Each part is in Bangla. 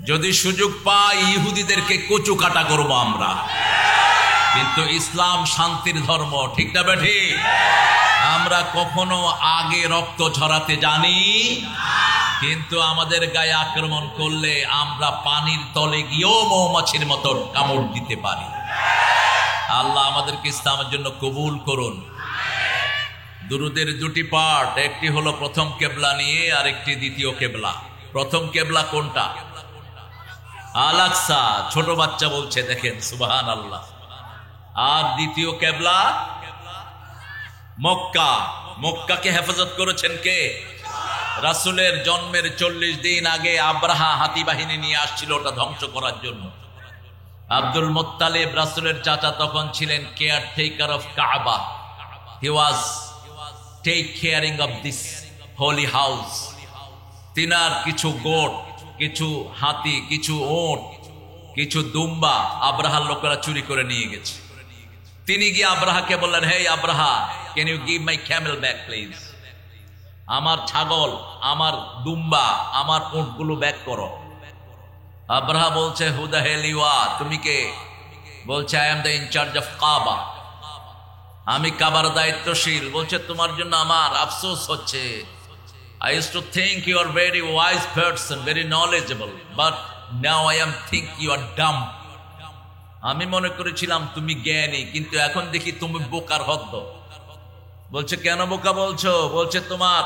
যদি সুযোগ পাই ইহুদিদেরকে কচু কাটা করব আমরা। কিন্তু ইসলাম শান্তির ধর্ম, ঠিক না বেঠি? আমরা কখনো আগে রক্ত ঝরাতে জানি, কিন্তু আমাদের গায়ে আক্রমণ করলে আমরা পানির তলে গিয়েও মৌমাছির মতো কামড় দিতে পারি। আল্লাহ আমাদেরকে ইসলামের জন্য কবুল করুন। দুরুদের দুটি পার্ট, একটি হলো প্রথম কেবলা নিয়ে আর একটি দ্বিতীয় কেবলা। প্রথম কেবলা কোনটা? আল আকসা, ছোট বাচ্চা বলছে, দেখেন সুবহানাল্লাহ। আর দ্বিতীয় কেবলা মক্কা। মক্কাকে হেফাজত করেছেন কে? রাসূলের জন্মের 40 দিন আগে আব্রাহা হাতি বাহিনী নিয়ে আসছিল ওটা ধ্বংস করার জন্য। আব্দুল মুত্তালিব রাসূলের চাচা তখন ছিলেন caretaker of Kaaba. He was take caring of this holy house. তিনার কিছু গোট, কিছু হাতি, কিছু ওট, কিছু দুম্বা আব্রাহার লোকেরা চুরি করে নিয়ে গেছে। তিনি গিয়ে আব্রাহাকে বললেন, হে Abraha, can you give my camel back please? আমার ছাগল, আমার দুম্বা, আমার উটগুলো ব্যাক করো। আব্রাহা বলছে, হু দ্য হেল ইউ আর? তুমি কে? বলছে, I am the incharge of Kaaba, আমি কাবার দায়িত্বশীল। বলছে, তোমার জন্য আমার আফসোস হচ্ছে। I used to think you are very wise person, very knowledgeable, but now I am think you are dumb. আমি মনে করেছিলাম তুমি জ্ঞানী, কিন্তু এখন দেখি তুমি বোকার হদ্দ। বলছে, কেন বোকা বলছো? বলছে, তোমার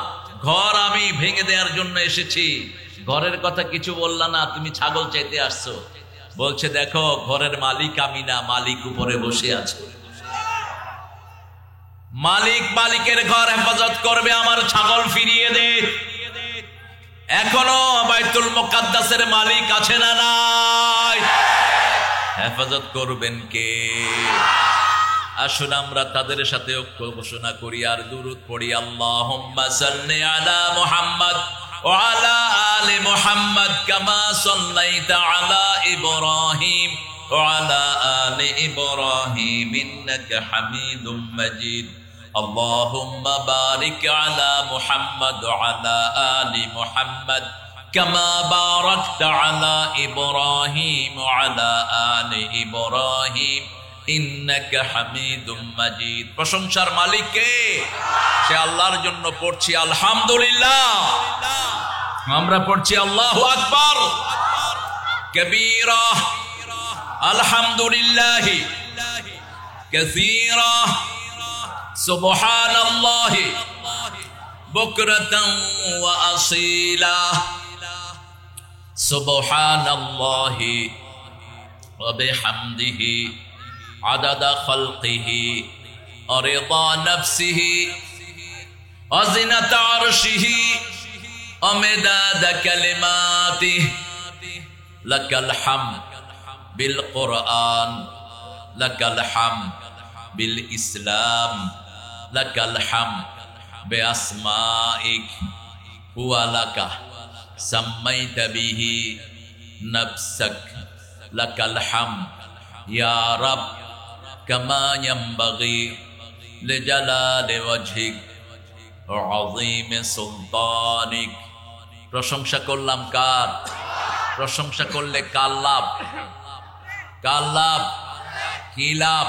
ঘর আমি ভেঙে দেওয়ার জন্য এসেছি, ঘরের কথা কিছু বললা না, তুমি ছাগল চাইতে আসছো। বলছে, দেখো ঘরের মালিক আমি না, মালিক উপরে বসে আছে। মালিক মালিকের ঘর হেফাজত করবে, আমার ছাগল ফিরিয়ে দে। এখনো বাইতুল মুকাদ্দাসের মালিক আছে না নাই? হেফাজত করবেন কে? আসুন আমরা তাদের সাথে ঐক্য ঘোষণা করি আর দুরূদ পড়ি। আল্লাহুম্মা সাল্লি আলা মুহাম্মাদ ওয়া আলা আলি মুহাম্মাদ কামা সাল্লাইতা আলা ইব্রাহিম ওয়া আলা আলি ইব্রাহিম ইন্নাকা হামিদুম মাজিদ। আল্লাহুম্মা বারিক আলা মুহাম্মাদ ওয়া আলা আলি মুহাম্মাদ কামা বারাকতা আলা ইব্রাহিম ওয়া আলা আলি ইব্রাহিম ইন্নাকা হামিদুম মাজিদ। প্রশংসার মালিক কে? সে আল্লাহর জন্য পড়ছি আলহামদুলিল্লাহ। আমরা পড়ছি আল্লাহু আকবার কবীরা, আলহামদুলিল্লাহ কাসীরা, সুবহানাল্লাহি বুকরাতান ওয়া আসীলা, সুবহানাল্লাহি ওয়া বিহামদিহি আদাদা খালকিহি ওয়া রিদা নাফসিহি ওয়া জিনাতা আরশিহি ওয়া মিদাদা কালিমাতিহি। লাকাল হামদ বিল কুরআন, লাকাল হামদ বিল ইসলাম, লাকাল হামদ বিআসমাইক ওয়া লাকা সাম্মাইতা বিহি নাফসাক, লাকাল হামদ ইয়া রাব কামা ইয়ানবাগি লিজালালি ওয়াজহিক ওয়া আযীমি সুলতানিক। প্রশংসা করলাম কার? প্রশংসা করলে কার লাভ? কার লাভ? কি লাভ?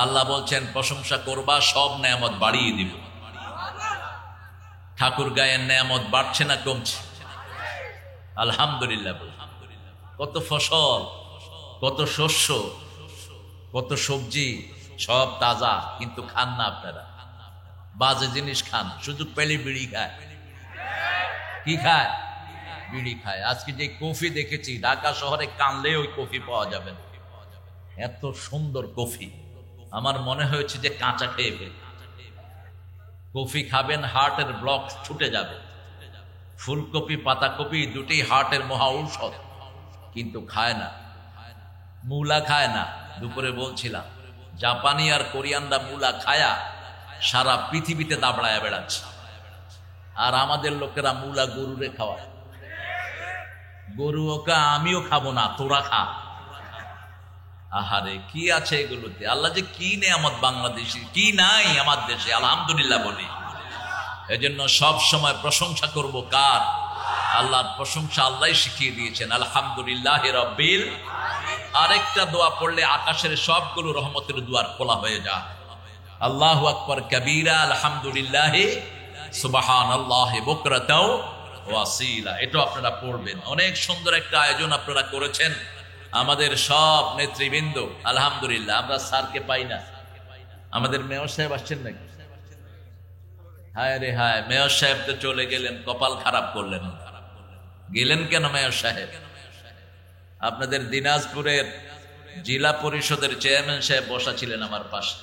আল্লাহ বলছেন প্রশংসা করবা, সব নেয়ামত বাড়িয়ে দিব। ঠাকুর গায়ের নেয়ামত বাড়ছে না কমছে? আলহামদুলিল্লাহ। কত ফসল, কত শস্য, কত সবজি, সব তাজা, কিন্তু খান না আপনারা। বাজে জিনিস খান, সুযোগ পেলে বিড়ি খায়। কি খায়? বিড়ি খায়। আজকে যে কফি দেখেছি ঢাকা শহরে, কানলে ওই কফি পাওয়া যাবে না। এত সুন্দর কফি, আমার মনে হয়েছে যে কাঁচা খেয়ে ফেলি। কফি খাবেন, হার্টের ব্লক ছুটে যাবে। ফুলকপি, পাতাকপি দুটি হার্টের মহা ঔষধ, কিন্তু খায় না। মূলা খায় না। দুপুরে বলছিলাম জাপানি আর কোরিয়ানরা মূলা খায়া সারা পৃথিবীতে দাবড়ায় বেড়াচ্ছে, আর আমাদের লোকেরা মূলা গরুরে খাওয়ায়। গরু ওকে আমিও খাবো না, তোরা খা। আহারে কি আছে এগুলোতে? আল্লাহ যে কি নেয়ামত বাংলাদেশে, কি নাই আমার দেশে, আলহামদুলিল্লাহ বলি। এজন্য সব সময় প্রশংসা করব কার? আল্লাহর প্রশংসা আল্লাহই শিখিয়ে দিয়েছেন, আলহামদুলিল্লাহ রাব্বিল। আরেকটা দোয়া পড়লে আকাশের সবগুলো রহমতের দুয়ার খোলা হয়ে যায়। আল্লাহু আকবার কাবীরা, আলহামদুলিল্লাহি সুবহানাল্লাহি বুকরাতাও ওয়া আসীলা। এটা আপনারা পড়বেন। অনেক সুন্দর একটা আয়োজন আপনারা করেছেন, আমাদের সব নেতৃবৃন্দ। আলহামদুলিল্লাহ, আমরা স্যারকে পাই না। আমাদের মেয়র সাহেব আসছেন নাকি? হায় রে হায়, মেয়র সাহেব তো চলে গেলেন, কপাল খারাপ করলেন। গেলেন কেন মেয়র সাহেব? আপনাদের দিনাজপুরের জেলা পরিষদের চেয়ারম্যান সাহেব বসা ছিলেন আমার পাশে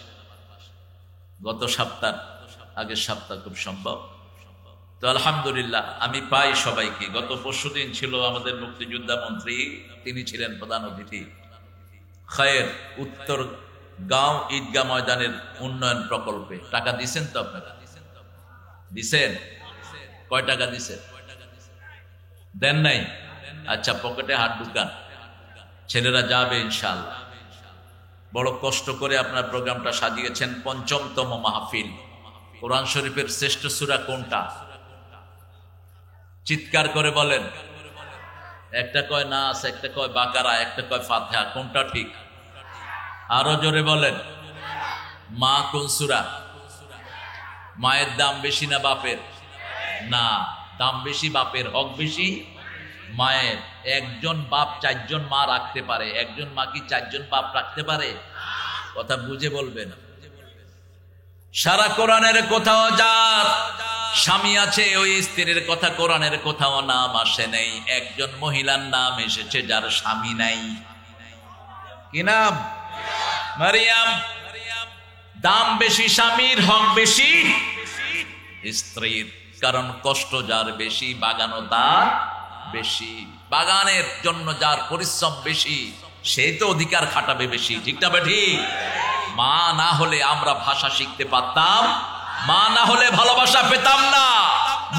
গত সপ্তাহ, আগের সপ্তাহ খুব সম্ভব। তো আলহামদুলিল্লাহ আমি পাই সবাইকে। গত পরশুদিন ছিল আমাদের মুক্তিযোদ্ধা মন্ত্রী, তিনি ছিলেন প্রধান অতিথি। খায়ের উত্তর গাঁও ঈদগাহ ময়দানের উন্নয়ন প্রকল্পে টাকা দিছেন তো আপনারা? দিছেন? কয় টাকা দিছেন? দেন নাই? আচ্ছা, পকেটে হাত ঢুকান, ছেলেরা যাবে ইনশাআল্লাহ। বড় কষ্ট করে আপনার প্রোগ্রামটা সাজিয়েছেন। ৫ম মাহফিল। কোরআন শরীফের শ্রেষ্ঠ সূরা কোনটা? চিৎকার করে বলেন। একটা কয় নাস, একটা কয় বাকারা, একটা কয় ফাতিহা। কোনটা ঠিক? আরো জোরে বলেন। মা কোন সূরা? মায়ের দাম বেশি না বাপের? না, দাম বেশি বাপের, হক বেশি মায়ের। একজন বাপ 4জন মা রাখতে পারে, একজন মা কি 4জন বাপ রাখতে পারে? কথা বুঝে বলবেন। সারা কোরআনের কোথাও যার স্বামী আছে, ওই স্ত্রীর কথা কোরআনের কোথাও নাম আসে নেই। একজন মহিলার নাম এসেছে যার স্বামী নাই। কি নাম? মারিয়াম। দাম বেশি স্বামীর, হক বেশি স্ত্রীর। কারণ কষ্ট যার বেশি, বাগানো তার বেশি। বাগানের জন্য যার পরিশ্রম বেশি, সে তো অধিকার খাটাবে বেশি। ঠিক না বেঠিক? মা না হলে আমরা ভাষা শিখতে পারতাম, মা না হলে ভালোবাসা পেতাম না,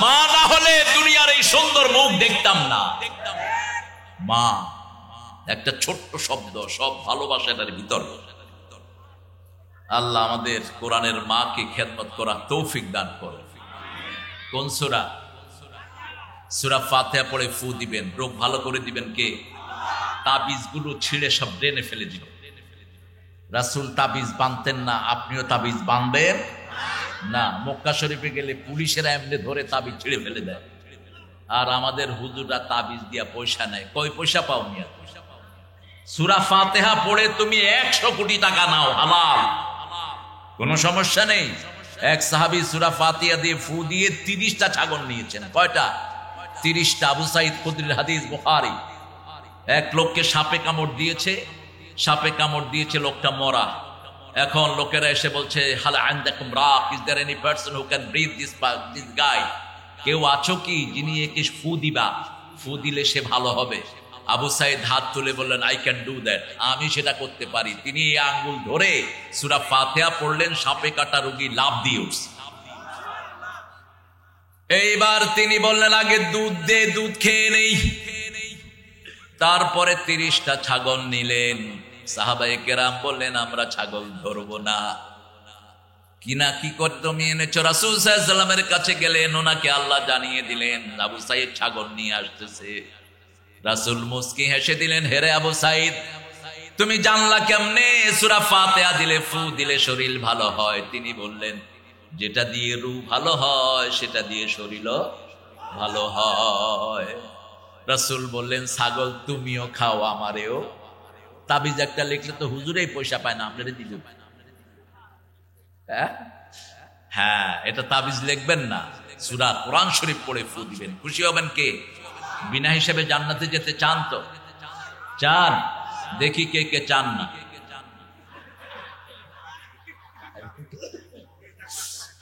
মা না হলে দুনিয়ার এই সুন্দর মুখ দেখতাম না। মা একটা ছোট্ট শব্দ, সব ভালোবাসাটার ভিতর। আল্লাহ আমাদের কোরআনের মাকে খেদমত করা তৌফিক দান করো। কোন সূরা? সূরা ফাতিহা পড়ে ফু দিবেন, রোগ ভালো করে দিবেন কে? তাবিজগুলো ছিঁড়ে সব ড্রেনে ফেলে দিবেন। রাসূল তাবিজ বানতেন না, আপনিও তাবিজ বানবেন না। মক্কা শরীফে গেলে পুলিশেরা এমনি ধরে তাবিজ ছিঁড়ে ফেলে দেয়, আর আমাদের হুজুররা তাবিজ দিয়া পয়সা নেয়। কয় পয়সা পাও মিয়া? সূরা ফাতিহা পড়ে তুমি 100 কোটি টাকা নাও, হালাল, কোনো সমস্যা নেই। এক সাহাবী সূরা ফাতিহা দিয়ে ফু দিয়ে 30টা ছাগল নিয়েছেন। কয়টা? 30টা। আবু সাঈদ খুদরির হাদিস, বুখারী। এক লোককে সাপে কামড় দিয়েছে, সাপে কামড় দিয়েছে, লোকটা মরা। এখন লোকেরা এসে বলছে, হাল আনদাকুম রাক, is there any person who can breathe this guy? কেউ আছো কি যিনি একে ফু দিবা, ফু দিলে সে ভালো হবে? আবু সাঈদ হাত তুলে বললেন, আই ক্যান ডু দ্যাট, আমি সেটা করতে পারি। তিনি এই আঙ্গুল ধরে সূরা ফাতিহা পড়লেন, সাপে কাটা রোগী লাফ দিয়ে উঠছে। এইবার তিনি বললেন, আগে দুধ দে, দুধ খেয়ে নেই। তারপরে 30টা ছাগল নিলেন। সাহাবায়ে কেরাম বললেন, আমরা ছাগল ধরবো না। কিনা কি করে তুমি এনেছো? রাসূল সাল্লাল্লাহু আলাইহি ওয়াসাল্লামের কাছে গেলেন, ওনাকে আল্লাহ জানিয়ে দিলেন আবু সাঈদ ছাগল নিয়ে আসতেছে। রাসূল মুস্কি হেসে দিলেন, হেরে আবু সাঈদ, তুমি জানলা কেমনে? সূরা ফাতিহা দিলে, ফু দিলে শরীর ভালো হয়। তিনি বললেন, যেটা দিয়ে রূহ ভালো হয় সেটা দিয়ে শরীরও ভালো হয়। রাসূল বললেন, ছাগল তুমিও খাও, আমারেও। তাবিজ একটা লিখলে তো হুজুরেই পয়সা পায় না, আপনারা দিবেন? হ্যাঁ, এটা তাবিজ লিখবেন না, সূরা কোরআন শরীফ পড়ে ফু দিবেন। খুশি হবেন কে? বিনা হিসেবে জান্নাতে যেতে চান তো? চান? দেখি কে কে চান না।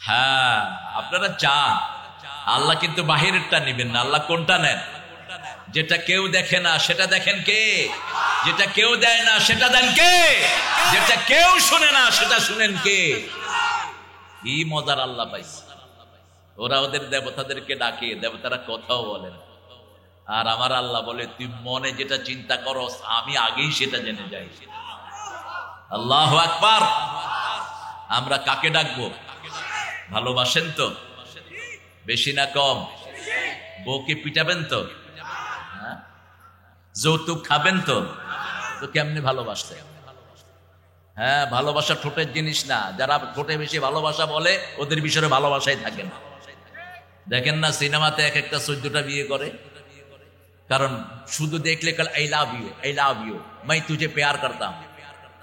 হ্যাঁ, আপনারা চান। আল্লাহ কিন্তু বাহিরেরটা নিবেন না। আল্লাহ কোনটা নেন? যেটা কেউ দেখে না সেটা দেখেন কে? যেটা কেউ দেয় না সেটা দেন কে? যেটা কেউ শুনে না সেটা শুনেন কে? কি মজার আল্লাহ পাইছে। ওরা ওদের দেবতাদেরকে ডাকে, দেবতারা কথাও বলেন। আর আমার আল্লাহ বলে, তুই মনে যেটা চিন্তা করস আমি আগেই সেটা জেনে যাই। আল্লাহু আকবার। আমরা কাকে ডাকবো? ভালোবাসেন তো? বেশি না কম? বউকে পিটাবেন তো? হ্যাঁ? যৌতুক খাবেন তো? তো কেমনি ভালোবাসতে? হ্যাঁ, ভালোবাসা ঠোঁটের জিনিস না। যারা ঠোঁটে বেশি ভালোবাসা বলে ওদের বিষয়ে ভালোবাসাই থাকে না। দেখেন না সিনেমাতে এক একটা 14টা বিয়ে করে, কারণ শুধু দেখলে কাল I love you, I love you, মাই তুঝে পেয়ার করতাম।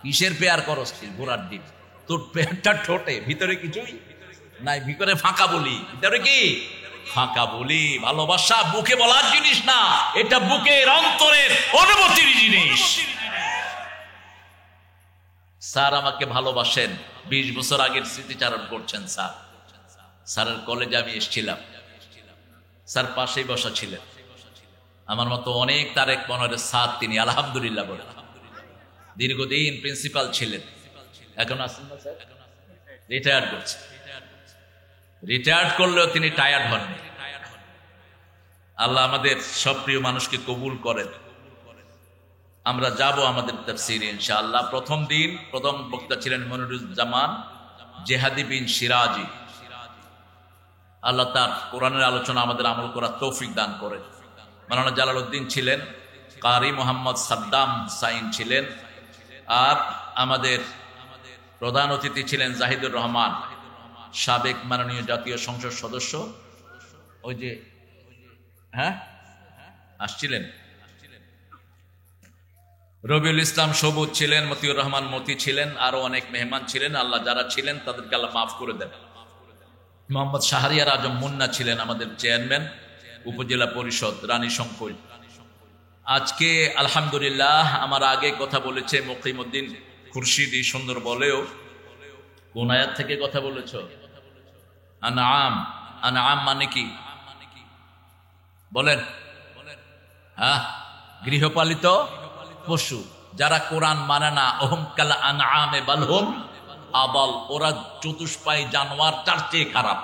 কিসের পেয়ার করস তুই? ঘোড়ার ডিম। তোর পেয়ারটা ঠোঁটে, ভিতরে কিছুই নাই, ভিতরে ফাঁকা বলি। ভিতরে কি ফাঁকা বলি? ভালোবাসা বুকে বলার জিনিস না, এটা বুকের অন্তরের অনুভূতির জিনিস। স্যার আমাকে ভালোবাসেন, 20 বছর আগের স্মৃতিচারণ করছেন স্যার। স্যারের কলেজে আমি এসেছিলাম, স্যার পাশেই বসা ছিলেন। আমার মতো অনেক তারেক মনোহরের স্যার তিনি, আলহামদুলিল্লাহ বলে। দীর্ঘদিন প্রিন্সিপাল ছিলেন, এখন আছেন না স্যার? রিটায়ার্ড করছেন। রিটায়ার্ড করলেও তিনি টায়ার্ড হননি। আল্লাহ আমাদের সব প্রিয় মানুষকে কবুল করেন। আমরা যাব আমাদের তাফসীরে ইনশাআল্লাহ। প্রথম দিন প্রথম বক্তা ছিলেন মনিরুজ্জামান জেহাদি বিন সিরাজি। আল্লাহ তার কোরআনের আলোচনা আমাদের আমল করার তৌফিক দান করেন। মাওলানা জালালউদ্দিন ছিলেন, কারি মোহাম্মদ সাদ্দাম সাইন ছিলেন, আর আমাদের প্রধান অতিথি ছিলেন জাহিদুর রহমান, সাবেক মাননীয় জাতীয় সংসদ সদস্য। ওই যে হ্যাঁ আসছিলেন। রবিউল ইসলাম সবুজ ছিলেন, মতিউর রহমান মতি ছিলেন, আরো অনেক মেহমান ছিলেন। আল্লাহ যারা ছিলেন তাদেরকে আল্লাহ মাফ করে দেন। মোহাম্মদ শাহরিয়ার আজম মুন্না ছিলেন আমাদের চেয়ারম্যান উপজেলা পরিষদ রানী শঙ্কর। আজকে আলহামদুলিল্লাহ আমার আগে কথা বলেছে মুকিমউদ্দিন খুরশিদি, সুন্দর বলেও। কোন আয়াত থেকে কথা বলেছ? আনআম। আনআম মানে কি বলেন? হ্যাঁ, গৃহপালিত পশু। যারা কোরআন মানে না, ওহম কাল আনআমে বাল হুম আবাল, ওরা চতুষ্পায়ী জানোয়ার, তার চেয়ে খারাপ,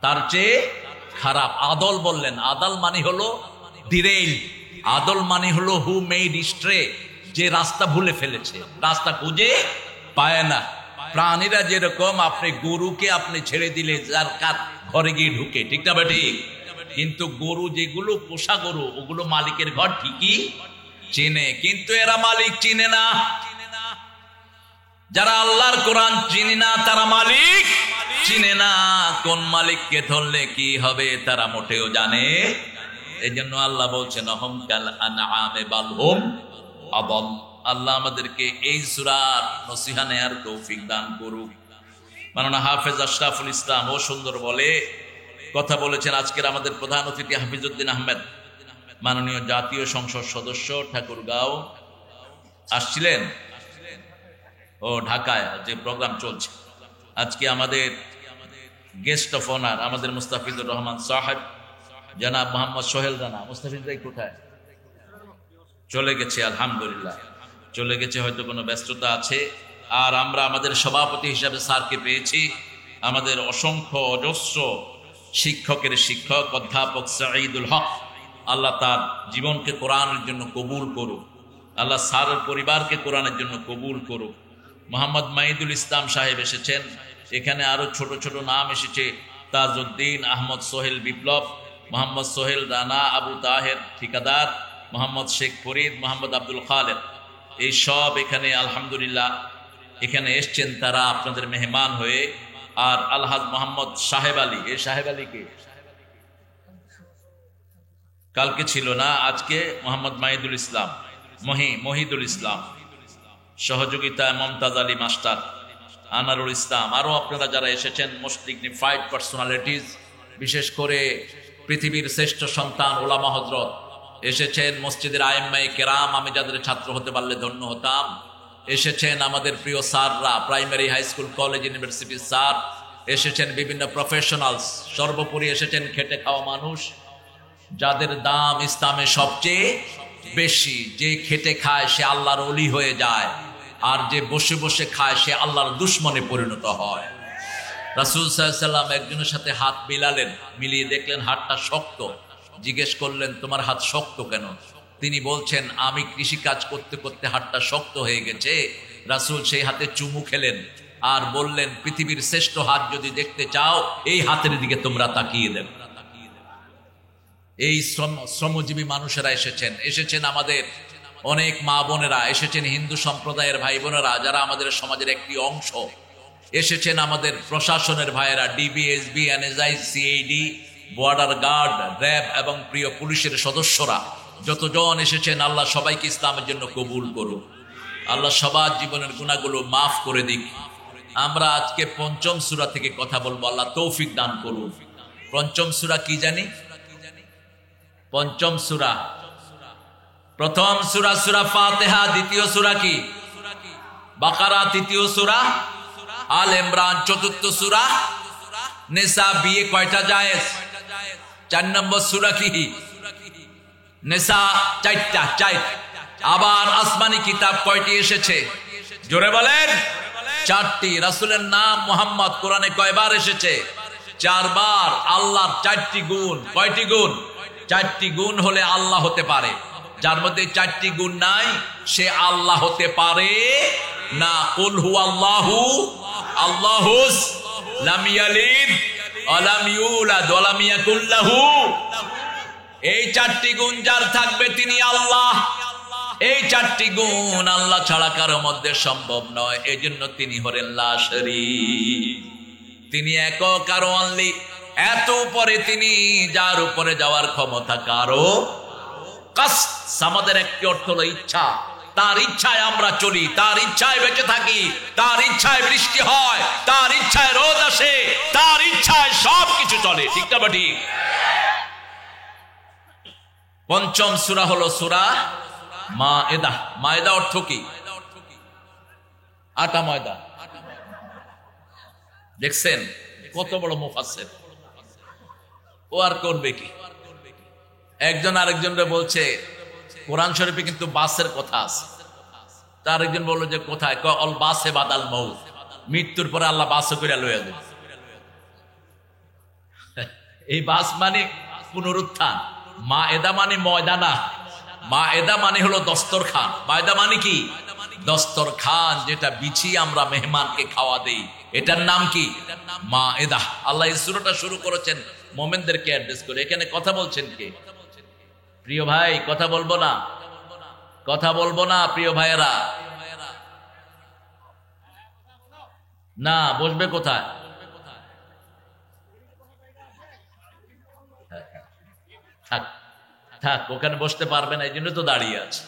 তার চেয়ে খারাপ। আদল বললেন, আদাল মানে হলো ডিরেইল, আদল মানে হলো হু মেড স্ট্রে, যে রাস্তা ভুলে ফেলেছে, রাস্তা খুঁজে পায় না। প্রাণীরা যেরকম, আপনি গরুকে আপনি ছেড়ে দিলে যার কার ঘরে গিয়ে ঢুকে, ঠিক না ঠিক? কিন্তু গরু যেগুলো পোষা গরু, ওগুলো মালিকের ঘর ঠিকই চেনে, কিন্তু এরা মালিক চিনে না। যারা আল্লাহর কোরআন চিনে না তারা মালিক চিনে না। কোন মালিককে ধরলে কি হবে তারা মোটেও জানে। এই জন্য আল্লাহ বলছেন অহম কাল আনআমে বাল হুম আদাল। আল্লাহ আমাদেরকে এই সূরার নসিহা নেয়ার তৌফিক দান করুক। মাওলানা হাফেজ আশরাফুল ইসলাম ও সুন্দর বলে কথা বলেছেন। আজকের আমাদের প্রধান অতিথি হাফিজউদ্দিন আহমেদ, মাননীয় জাতীয় সংসদ সদস্য, ঠাকুরগাঁও আসছিলেন, ও ঢাকায় যে প্রোগ্রাম চলছে। আজকে আমাদের গেস্ট অফ অনার আমাদের মুস্তাফিজুর রহমান সাহেব, জনাব মোহাম্মদ সোহেল রানা। মুস্তাফিজ ভাই কোথায়? চলে গেছে, আলহামদুলিল্লাহ চলে গেছে, হয়তো কোনো ব্যস্ততা আছে। আর আমরা আমাদের সভাপতি হিসাবে স্যারকে পেয়েছি, আমাদের অসংখ্য অজস্র শিক্ষকের শিক্ষক অধ্যাপক সাঈদুল হক। আল্লাহ তার জীবনকে কোরআনের জন্য কবুল করুক। আল্লাহ স্যারের পরিবারকে কোরআনের জন্য কবুল করুক। মোহাম্মদ মাহিদুল ইসলাম সাহেব এসেছেন, এখানে আরো ছোট ছোট নাম এসেছে, তাজউদ্দিন আহমদ সোহেল বিপ্লব, মোহাম্মদ সোহেল রানা, আবু তাহের ঠিকাদার, মোহাম্মদ শেখ ফরিদ, মোহাম্মদ আব্দুল খালেদ, এই সব এখানে আলহামদুলিল্লাহ এখানে এসছেন তারা আপনাদের মেহমান হয়ে। আর আলহাজ মোহাম্মদ সাহেব আলী, এই সাহেব আলী কে কালকে ছিল না, আজকে মোহাম্মদ মাহিদুল ইসলাম, মহিদুল ইসলাম, সহযোগিতায় মমতাজ আলী মাস্টার, আনারুল ইসলাম, আরো আপনারা যারা এসেছেন মোস্ট ডিগনিফাইড পার্সোনালিটিজ, বিশেষ করে পৃথিবীর শ্রেষ্ঠ সন্তান ওলামা হযরত এসেছেন, মসজিদের আইম্মায়ে কেরাম, আমি যাদের ছাত্র হতে পারলে ধন্য হতাম, এসেছেন আমাদের প্রিয় স্যাররা, প্রাইমারি হাই স্কুল কলেজ ইউনিভার্সিটির স্যার এসেছেন, বিভিন্ন প্রফেশনালস, সর্বোপরি এসেছেন খেটে খাওয়া মানুষ, যাদের দাম ইসলামে সবচেয়ে বেশি। যে খেটে খায় সে আল্লাহর ওলি হয়ে যায়, আর যে বসে বসে খায় সে আল্লাহর দুশমনে পরিণত হয়। রাসূল সাল্লাল্লাহু আলাইহি ওয়াসাল্লাম একজনের সাথে হাত মিলালেন, মিলিয়ে দেখলেন হাতটা শক্ত। জিজ্ঞেস করলেন তোমার হাত শক্ত কেন? তিনি বলছেন আমি কৃষি কাজ করতে করতে হাতটা শক্ত হয়ে গেছে। রাসূল সেই হাতে চুমু খেলেন আর বললেন পৃথিবীর শ্রেষ্ঠ হাত যদি দেখতে চাও এই হাতের দিকে তোমরা তাকিয়ে দেবে। এই শ্রমজীবী মানুষেরা এসেছেন আমাদের অনেক মা বোনেরা, এসেছেন হিন্দু সম্প্রদায়ের ভাই বোনেরা যারা আমাদের সমাজের একটি অংশ, এসেছেন আমাদের প্রশাসনের ভাইয়েরা, DBSB, NSI, CID, border guard, RAB এবং প্রিয় পুলিশের সদস্যরা যতজন এসেছেন, আল্লাহ সবাইকে ইসলামের জন্য কবুল করুন। আল্লাহ সবার জীবনের গুনাহগুলো মাফ করে দিক। আমরা আজকে পঞ্চম সূরা থেকে কথা বলবো, আল্লাহ তৌফিক দান করুন। পঞ্চম সূরা কি জানি? পঞ্চম সূরা, প্রথম সূরা সূরা ফাতিহা, দ্বিতীয় সূরা কি? বাকারা, তৃতীয় সূরা আল ইমরান, চতুর্থ সূরা নিসা। বিয়ে কয়টা জায়েজ? 4 নম্বর সূরা কি? নিসা, 4টা, 4। আবার আসমানি কিতাব কয়টি এসেছে? জোরে বলেন। 4টি। রাসূলের নাম মুহাম্মদ কোরআনে কয়বার এসেছে? 4 বার। আল্লাহর 4টি গুণ। কয়টি গুণ? 4টি গুণ হলে আল্লাহ হতে পারে। যার মধ্যে 4টি গুণ নাই সে আল্লাহ হতে পারে না। কুল হুয়াল্লাহু আল্লাহুস লাম ইয়ালিদ ওয়া লাম ইউলাদ ওয়া লাম ইয়াকুল লাহু। এই 4টি গুণ যার থাকবে তিনি আল্লাহ। এই 4টি গুণ আল্লাহ ছাড়া কারো মধ্যে সম্ভব নয়। এজন্য তিনি হলেন লা শারীক, তিনি একক, কারো অনলি। এত উপরে তিনি, যার উপরে যাওয়ার ক্ষমতা কারো। কাসদ, আমাদের একটি অর্থ হলো ইচ্ছা। তার ইচ্ছায় আমরা চলি, তার ইচ্ছায় বেঁচে থাকি, তার ইচ্ছায় বৃষ্টি হয়, তার ইচ্ছায় রোদ আসে, তার ইচ্ছায় সবকিছু চলে। ঠিক না বা ঠিক? পঞ্চম সূরা হলো সূরা মায়েদা। মায়েদা অর্থ কি? আটা ময়দা। দেখছেন কত বড় মুফাসসির, ও আর করবে কি? একজন আরেকজনকে বলছে কোরআন শরীফে কিন্তু বাসের কথা আছে। তার একজন বললো যে কোথায়? অল বাসে বাদাল মউত, মৃত্যুর পরে আল্লাহ বাসে করে লয়ে যাবে। এই বাস মানে পুনরুত্থান। মায়েদা মানে ময়দা না, মায়েদা মানে হলো দস্তরখান। মায়েদা মানে কি? দস্তরখান, যেটা বিছিয়ে আমরা মেহমানকে খাওয়া দেই, এটার নাম কি? মায়েদা। আল্লাহ এই সূরাটা শুরু করেছেন মোমেনদেরকে অ্যাড্রেস করে। এখানে কথা বলছেন কে? প্রিয় ভাই, কথা বলবো না, কথা বলবো না প্রিয় ভাইয়েরা? না, বসবে কোথায়? থাক থাক, ওখানে বসতে পারবে না, এই জন্য তো দাঁড়িয়ে আছে।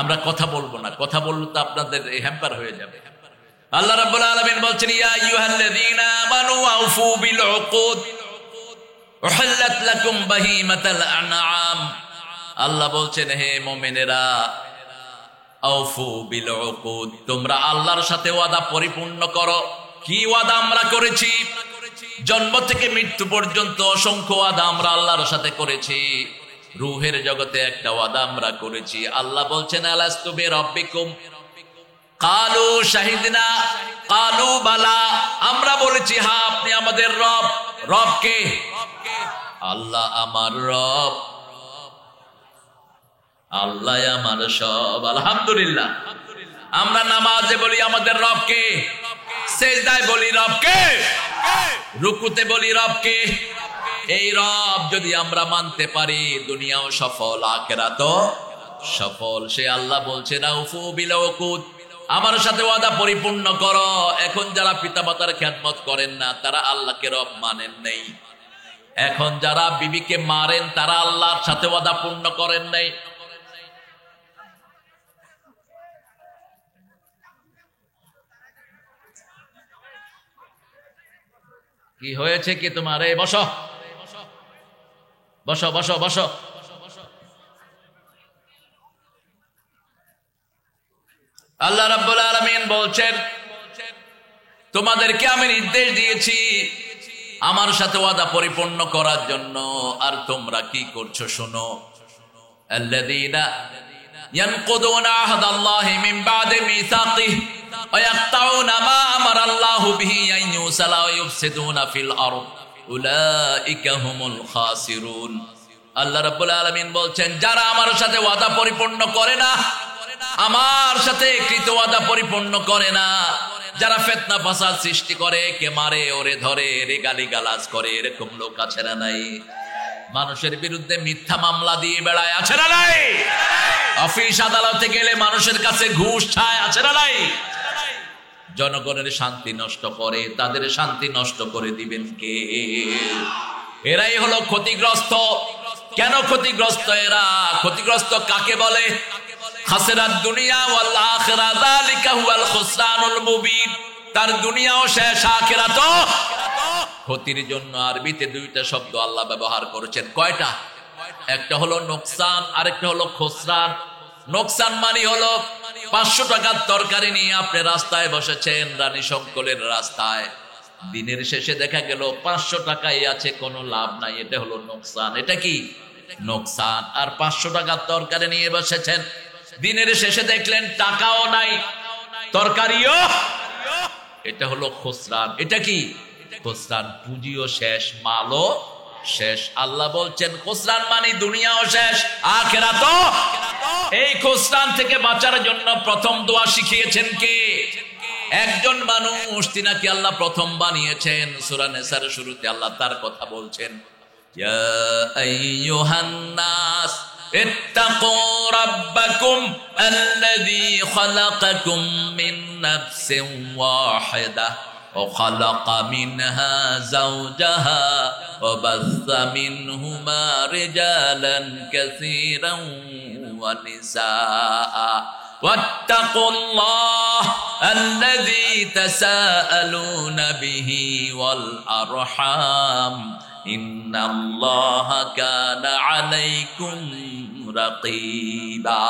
আমরা কথা বলবো না, কথা বললে তো আপনাদের হ্যাম্পার হয়ে যাবে। আল্লাহ রাব্বুল আলামিন বলছেন, ইয়া আইয়ুহাল্লাযীনা আমানু আউফু বিল উকুদ উহিল্লাত লাকুম বাহিমাতুল আনআম। আল্লাহ বলছেন, হে মুমিনেরা, আউফু বিল উকুদ, তোমরা আল্লাহর সাথে ওয়াদা পরিপূর্ণ করো। কি ওয়াদা আমরা করেছি? জন্ম থেকে মৃত্যু পর্যন্ত অসংখ্য ওয়াদা আমরা আল্লাহর সাথে করেছি। রূহের জগতে একটা ওয়াদা আমরা করেছি। আল্লাহ বলছেন, আলাস্তু বিরাব্বিকুম কালু শাহিদনা কালু বালা, আমরা বলেছি হ্যাঁ আপনি আমাদের রব। রব কে? আল্লাহ আমার রব, আল্লাহ আমার সব। আলহামদুলিল্লাহ। আমরা নামাজে বলি আমাদের রব কে, সেজদায় বলি রব কে, রুকুতে বলি রব কে। এই রব যদি আমরা মানতে পারি, দুনিয়াও সফল, আখিরাতও সফল। সে আল্লাহ বলছে, আউফু বিল উকুদ, আমার সাথে ওয়াদা পরিপূর্ণ করো। এখন যারা পিতামাতার খেদমত করেন না, তারা আল্লাহকে রব মানেন নাই। এখন যারা বিবিকে মারেন, তারা আল্লাহর সাথে ওয়াদা পূর্ণ করেন নাই। কি হয়েছে কি তোমার? এই বসো বসো বসো বসো। আল্লাহ রাব্বুল আলামিন বলছেন, তোমাদেরকে আমি নির্দেশ দিয়েছি আমার সাথে ওয়াদা পরিপূর্ণ করার জন্য, আর তোমরা কি করছো শোনো। আল্লাযীনা ইয়ানকুদুনা আহদাল্লাহি মিন বাদি মিসাকিহি ওয়া ইয়াকতাউনা মা আমারাল্লাহু বিহি আন ইউসালা ওয়া ইউফসিদুনা ফিল আরদ উলাইকা হুমুল খাসিরুন। আল্লাহ রাব্বুল আলামিন বলছেন, যারা আমার সাথে ওয়াদা পরিপূর্ণ করে না, আমার সাথে কৃত ওয়াদা পরিপূর্ণ করে না, যারা ফিতনা ফাসাদ সৃষ্টি করে, কে মারে, ওরে ধরে, রে গালিগালাজ করে, এরকম লোক আছে না নাই? মানুষের বিরুদ্ধে মিথ্যা মামলা দিয়ে বেড়ায়, আছে না নাই? অফিস আদালতে গেলে মানুষের কাছে ঘুষ চায়, আছে না নাই? জনগণের শান্তি নষ্ট করে, তাদের শান্তি নষ্ট করে দিবেন কে? এরাই হলো ক্ষতিগ্রস্ত। কেন ক্ষতিগ্রস্ত এরা? ক্ষতিগ্রস্ত কাকে বলে? খাসিরাত দুনিয়া ওয়াল আখিরা, যালিকা হুয়াল খুসরানুল মুবিন। তার দুনিয়াও শেষ, আখিরাতও। ক্ষতির জন্য আরবিতে দুইটা শব্দ আল্লাহ ব্যবহার করেছেন। কয়টা? একটা হলো নোকসান, আরেকটা হলো খুসরান। নোকসান মানে হলো 500 টাকার তরকারি নিয়ে আপনি রাস্তায় বসেছেন, রানী শঙ্কলের রাস্তায়, দিনের শেষে দেখা গেল 500 টাকাই আছে, কোনো লাভ নাই, এটা হলো নোকসান। এটা কি নোকসান? আর 500 টাকার তরকারি নিয়ে বসেছেন, দিনের শেষে দেখলেন টাকাও নাই, তরকারিও, এটা হলো খুসরান। এটা কি খুসরান? পুঁজিও শেষ, মালও শেষ। আল্লাহ বলছেন খুসরান মানে দুনিয়াও শেষ, আখিরাতও। এই খুসরান থেকে বাঁচার জন্য প্রথম দোয়া শিখিয়েছেন কে? একজন মানুষ, তিনাকে আল্লাহ প্রথম বানিয়েছেন। সূরা নিসার শুরুতে আল্লাহ তার কথা বলছেন, ইয়া আইয়ুহান নাস ইত্তাকু রাব্বাকুম আল্লাযী খালাকাকুম মিন নাফসিন ওয়াহিদাহ وخلق منها زوجها وبث منهما رجالا كثيرا ونساء واتقوا الله الذي تساءلون به والأرحام إن الله كان عليكم رقيبا।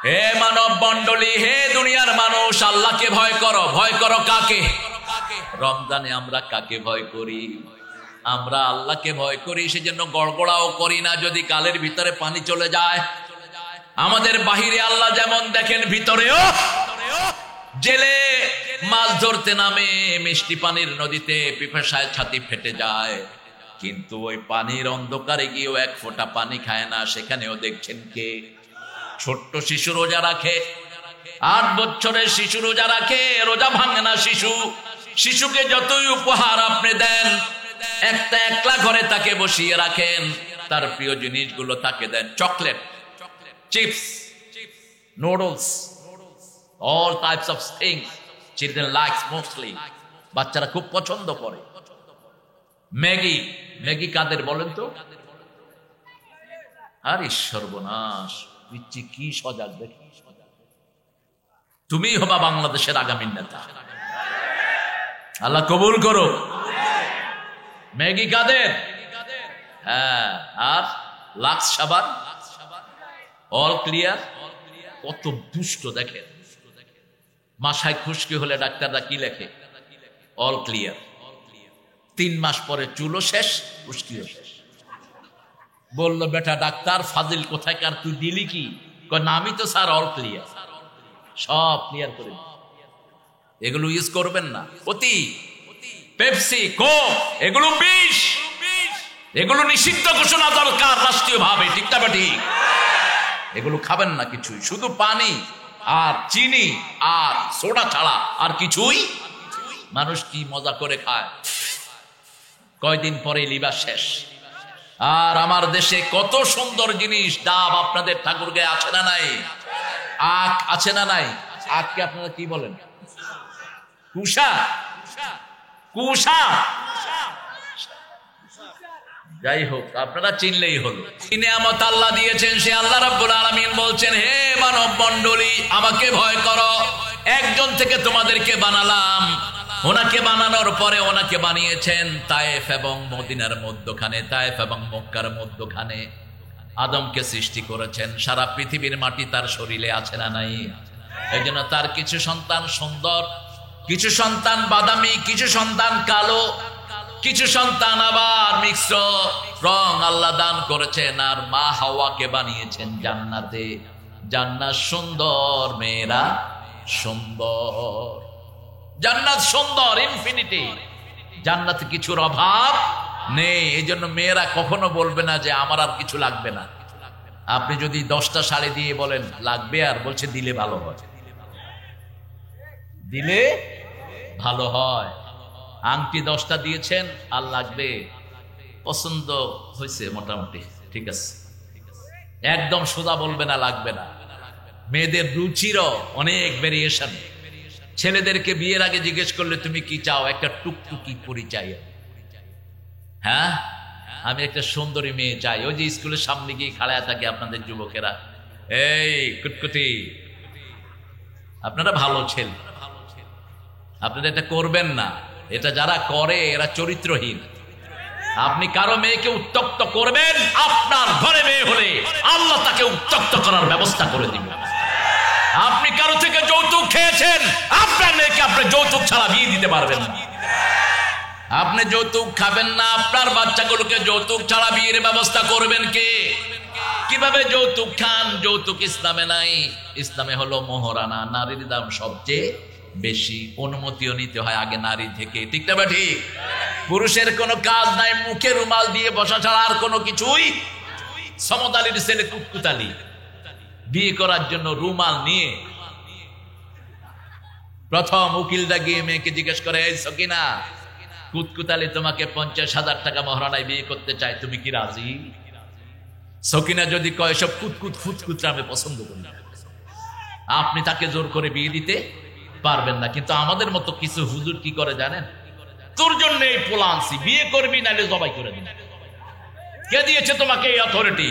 হে মানব মণ্ডলী, হে দুনিয়ার মানুষ, আল্লাহকে ভয় করো। ভয় করো কাকে? রমজানে আমরা কাকে ভয় করি? আমরা আল্লাহকে ভয় করি, সেজন্য গড়গড়াও করি না যদি গালের ভিতরে পানি চলে যায়। আমাদের বাহিরে আল্লাহ যেমন দেখেন, ভিতরেও। জেলে মাছ ধরতে নামে মিষ্টি পানির নদীতে পিপাসায় ছাতি ফেটে যায়, কিন্তু ওই পানির অন্ধকারে গিয়েও এক ফোঁটা পানি খায় না। সেখানেও দেখছেন কে? ছোট্ট শিশু রোজা রাখে, 8 বছরের শিশু রোজা রাখে, রোজা ভাঙে না শিশু। শিশুকে যতই উপহার আপনি দেন, একটা একলা ঘরে তাকে বসিয়ে রাখেন, তার প্রিয় জিনিসগুলো তাকে দেন, chocolate, chips, noodles, all types of things children likes mostly. বাচ্চারা খুব পছন্দ করে। ম্যাগি, ম্যাগি কাদের বলেন তো? আরে সর্বনাশ, পিচ্ছি কি সজাগ দেখি। তুমি হবা বাংলাদেশের আগামী নেতা, আল্লাহ কবুল করো। ম্যাগি কাদের? হ্যাঁ, আর লাক্স সাবান, অল ক্লিয়ার। কত দুষ্ট দেখেন। মাসায় খুশকি হলে ডাক্তাররা কি লেখে? All clear. 3 মাস পরে চুলও শেষ, খুশকিও শেষ। বললো বেটা ডাক্তার ফাজিল কোথাকার, তুই দিলি কি? না আমি তো স্যার অল ক্লিয়ার, সব ক্লিয়ার করে। এগুলো ইউজ করবেন না। অতি পেপসি, কোক, এগুলো বিষ, এগুলো নিষিদ্ধ ঘোষণা দরকার রাষ্ট্রীয় ভাবে, ঠিক না ঠিক? এগুলো খাবেন না কিছুই, শুধু পানি আর চিনি আর সোডা ছাড়া আর কিছুই। মানুষ কি মজা করে খায়, কয়দিন পরে লিভার শেষ। আর আমার দেশে কত সুন্দর জিনিস, ডাব আপনাদের ঠাকুরগাঁয়ে আছে না নাই? আখ আছে না নাই? আখকে আপনারা কি বলেন? কুশা, কুশা। যাই হোক, আপনারা চিনলেই হলো। নিয়ামত আল্লাহ দিয়েছেন, সে আল্লাহ রাব্বুল আলামিন বলছেন, হে মানব মণ্ডলী আমাকে ভয় করো। একজন থেকে তোমাদেরকে বানালাম, ওনাকে বানানোর পরে ওনাকে বানিয়েছেন তায়েফ এবং মদিনার মধ্যখানে, তায়েফ এবং মক্কার মধ্যখানে। আদমকে সৃষ্টি করেছেন, সারা পৃথিবীর মাটি তার শরীরে আছে না নাই? এই জন্য তার কিছু সন্তান সুন্দর, কিছু সন্তান বাদামি, কিছু সন্তান কালো, কিছু সন্তান আবার মিশ্র রং আল্লাহ দান করেছেন। আর মা হাওয়াকে বানিয়েছেন জান্নাতে। জান্নাত সুন্দর, মেয়েরা সুন্দর। জান্নাত সুন্দর, ইনফিনিটি। জান্নাতে কিছুর অভাব নেই। এই জন্য মেয়েরা কখনো বলবে না যে আমার আর কিছু লাগবে না। আপনি যদি 10টা শাড়ি দিয়ে বলেন লাগবে, আর বলছে দিলে ভালো হয়, দিলে ভালো হয়। আংটি 10টা দিয়েছেন, আর লাগবে পছন্দ হয়েছে মোটামুটি, ঠিক আছে, একদম সোজা বলবে না, লাগবে না। মেয়েদের রুচিরও অনেক ভেরিয়েশন। ছেলেদেরকে বিয়ের আগে জিজ্ঞেস করলে তুমি কি চাও, একটা টুকটুকি পরিচয়, হ্যাঁ আমি একটা সুন্দরী মেয়ে চাই। ওই যে স্কুলের সামনে গিয়ে খাড়ায় থাকে আপনাদের যুবকেরা, এই কুটকুটি, আপনারা ভালো ছেলে, আপনারা এটা করবেন না। এটা যারা করে এরা চরিত্রহীন। আপনি কারো মেয়েকে উত্ত্যক্ত করবেন, আপনার ঘরে মেয়ে হলে আল্লাহ তাকে উত্ত্যক্ত করার ব্যবস্থা করে দিবেন। আপনি কারো থেকে যৌতুক খেয়েছেন, আপনার মেয়েকে আপনি যৌতুক ছাড়া বিয়ে দিতে পারবেন না। আপনি যৌতুক খাবেন না, আপনার বাচ্চাগুলোকে যৌতুক ছাড়া বিয়ের ব্যবস্থা করবেন কে? কিভাবে যৌতুক খান? যৌতুক ইসলামে নাই। ইসলামে হলো মোহরানা, নারীর দাম সবচেয়ে বেশি, অনুমতিও নিতে হয় আগে নারী থেকে, ঠিক না বা ঠিক? পুরুষের কোনো কাজ নাই, মুখে রুমাল দিয়ে বসা ছাড়া আর কোনো কিছুই। সমতালির ছেলে কুতকুতালি বিয়ে করার জন্য রুমাল নিয়ে প্রথম উকিলদা গিয়ে মেয়েকে জিজ্ঞেস করে, এই সকিনা, কুতকুতালি তোমাকে 50,000 টাকা মহারণায় বিয়ে করতে চায়, তুমি কি রাজি? সকিনা যদি কয় সব কুতকুত ফুতকুতরা আমি পছন্দ করি না, আপনি তাকে জোর করে বিয়ে দিতে পারবেন না। কিন্তু আমাদের মতো কিছু হুজুর কি করে জানেন? তোর জন্য এই পোলা আনছি, বিয়ে করবি নাহলে জবাই করে দিন। কে দিয়েছে তোমাকে এই authority?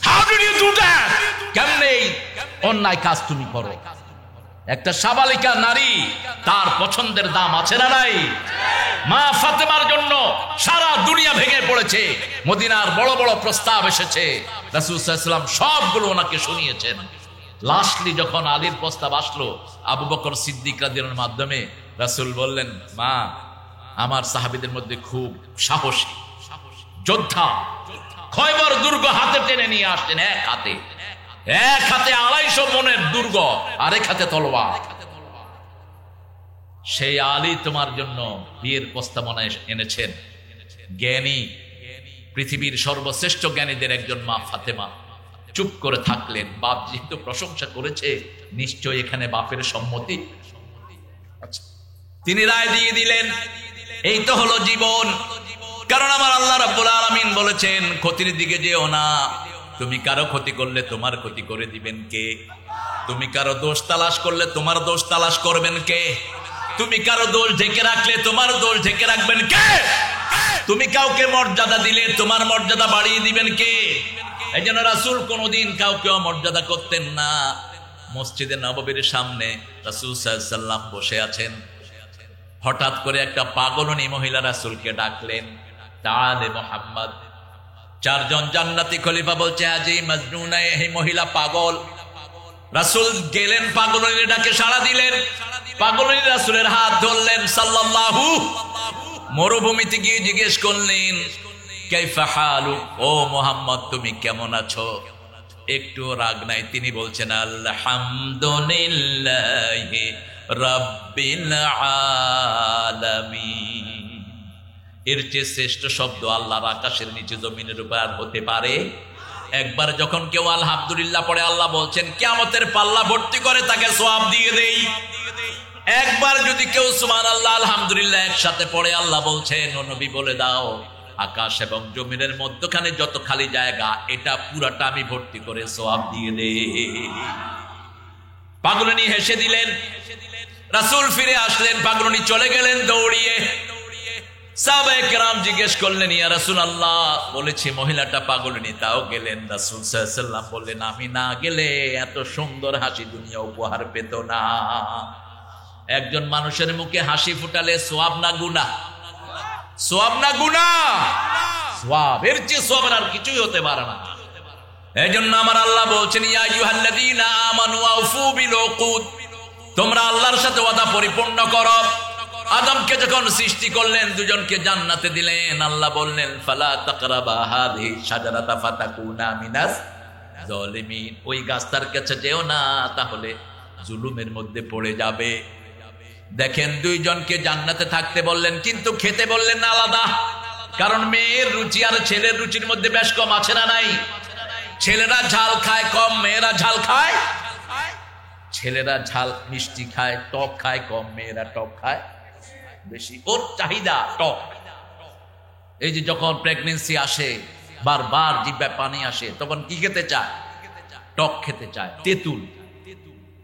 How did you do that? কেমনে অন্যায় কাজ তুমি করো? একটা সাবালিকা নারী, তার পছন্দের দাম আছে না নাই? মা ফাতেমার জন্য সারা দুনিয়া ভেঙে পড়েছে। মদিনার বড় বড় প্রস্তাব এসেছে, রাসূল সাল্লাল্লাহু আলাইহি ওয়াসাল্লাম সবগুলো ওনাকে শুনিয়েছেন। লাস্টলি যখন আলীর প্রস্তাব আসলো আবু বকর সিদ্দিক রাদিয়াল্লাহু আনহুর মাধ্যমে, রাসূল বললেন, মা আমার সাহাবীদের মধ্যে খুব সাহসী যোদ্ধা, খয়বর দুর্গ হাতে টেনে নিয়ে আসছেন, এক হাতে 250 মনের দুর্গ, আরেক হাতে তলোয়ার। সেই আলী তোমার জন্য বিয়ের প্রস্তাবনা এনেছেন। জ্ঞানী, পৃথিবীর সর্বশ্রেষ্ঠ জ্ঞানীদের একজন মা ফাতেমা চুপ করে থাকলেন। বাপ যেহেতু প্রশংসা করেছে, নিশ্চয় এখানে বাপের সম্মতি। তিনি রায় দিয়ে দিলেন, এই তো হলো জীবন। কারণ আমার আল্লাহ রাব্বুল আলামিন বলেছেন, ক্ষতির দিকে যেও না। তুমি কারো ক্ষতি করলে তোমার ক্ষতি করে দিবেন কে? তুমি কারো দোষ তালাশ করলে তোমার দোষ তালাশ করবেন কে? তুমি কারো দোষ ঢেকে রাখলে তোমার দোষ ঢেকে রাখবেন কে? তুমি কাউকে মর্যাদা দিলে তোমার মর্যাদা বাড়িয়ে দিবেন কে? এই জন্য রাসূল কোনোদিন কাউকে অমর্যাদা করতেন না। মসজিদে নববীর সামনে রাসূল সাল্লাল্লাহু আলাইহি ওয়াসাল্লাম বসে আছেন, হঠাৎ করে একটা পাগলনী মহিলা রাসূলকে ডাকলেন, তাআলে মুহাম্মদ। 4 জন জান্নাতি খলিফা বলছে, আজি মাজনুনা, এই মহিলা পাগল। রাসূল গেলেন, পাগলনীর ডাকে সাড়া দিলেন। পাগলনী রাসূলের হাত ধরলেন সাল্লাল্লাহু। মরুভূমিতে গিয়ে জিজ্ঞেস করলেন, কাইফা হালুক, ও মুহাম্মদ তুমি কেমন আছো? একটু রাগ নাই, তিনি বলছেন, আলহামদুলিল্লাহি রাব্বিল আলামিন। এর চেয়ে শ্রেষ্ঠ শব্দ আল্লাহর আকাশের নিচে জমিনের উপর আর হতে পারে? একবার যখন কেউ আলহামদুলিল্লাহ পড়ে, আল্লাহ বলছেন কিয়ামতের পাল্লা ভর্তি করে তাকে সওয়াব দিয়ে দেই। একবার যদি কেউ সুবহানাল্লাহ আলহামদুলিল্লাহ একসাথে পড়ে, আল্লাহ বলছেন, ও নবী বলে দাও, আকাশ এবং জমিনের মধ্যখানে যত খালি জায়গা, এটা পুরাটা আমি ভর্তি করে সওয়াব দিয়ে দেই। পাগলনী হেসে দিলেন। রাসূল ফিরে আসলেন, পাগলনী চলে গেলেন দৌড়িয়ে। সাহাবায়ে কেরাম জিজ্ঞেস করলেন, ইয়া রাসূলুল্লাহ, বলেছি মহিলাটা পাগলনী, তাও গেলেন। রাসূল সাল্লাল্লাহু আলাইহি ওয়াসাল্লাম বললেন, আমি না গেলে এত সুন্দর হাসি দুনিয়া উপহার পেত না। একজন মানুষের মুখে হাসি ফুটালে সওয়াব না গুনাহ? সওয়াব না গুনাহ? সওয়াব। এর চেয়ে সওয়াবের আর কিছুই হতে পারে না। এইজন্য আমার আল্লাহ বলছেন, ইয়া আইয়ুহাল্লাযীনা আমানু আউফু বিল উকুদ, তোমরা আল্লাহর সাথে ওয়াদা পরিপূর্ণ করো। আদমকে যখন সৃষ্টি করলেন, দুজনকে জান্নাতে দিলেন, আল্লাহ বললেন, ফালা তাকরাবা হাযিহি শাজারাতা ফাতাকুনা মিনাজ জালিমিন, ওই গাছটার কাছে যেও না, তাহলে জুলুমের মধ্যে পড়ে যাবে। দেখেন, দুইজনকে জান্নাতে থাকতে বললেন, কিন্তু খেতে বললেন না আলাদা। কারণ মেয়ের রুচি আর ছেলের রুচির মধ্যে বেশ কম আছে না নাই? ছেলেরা ঝাল খায় কম, মেয়েরা ঝাল খায়। ছেলেরা ঝাল মিষ্টি খায়, টক খায় কম, মেয়েরা টক খায় বেশি। ওর চাহিদা টক। এই যে যখন প্রেগনেন্সি আসে, বারবার জিহ্বায় পানি আসে, তখন কি খেতে চায়? টক খেতে চায়, তেঁতুল।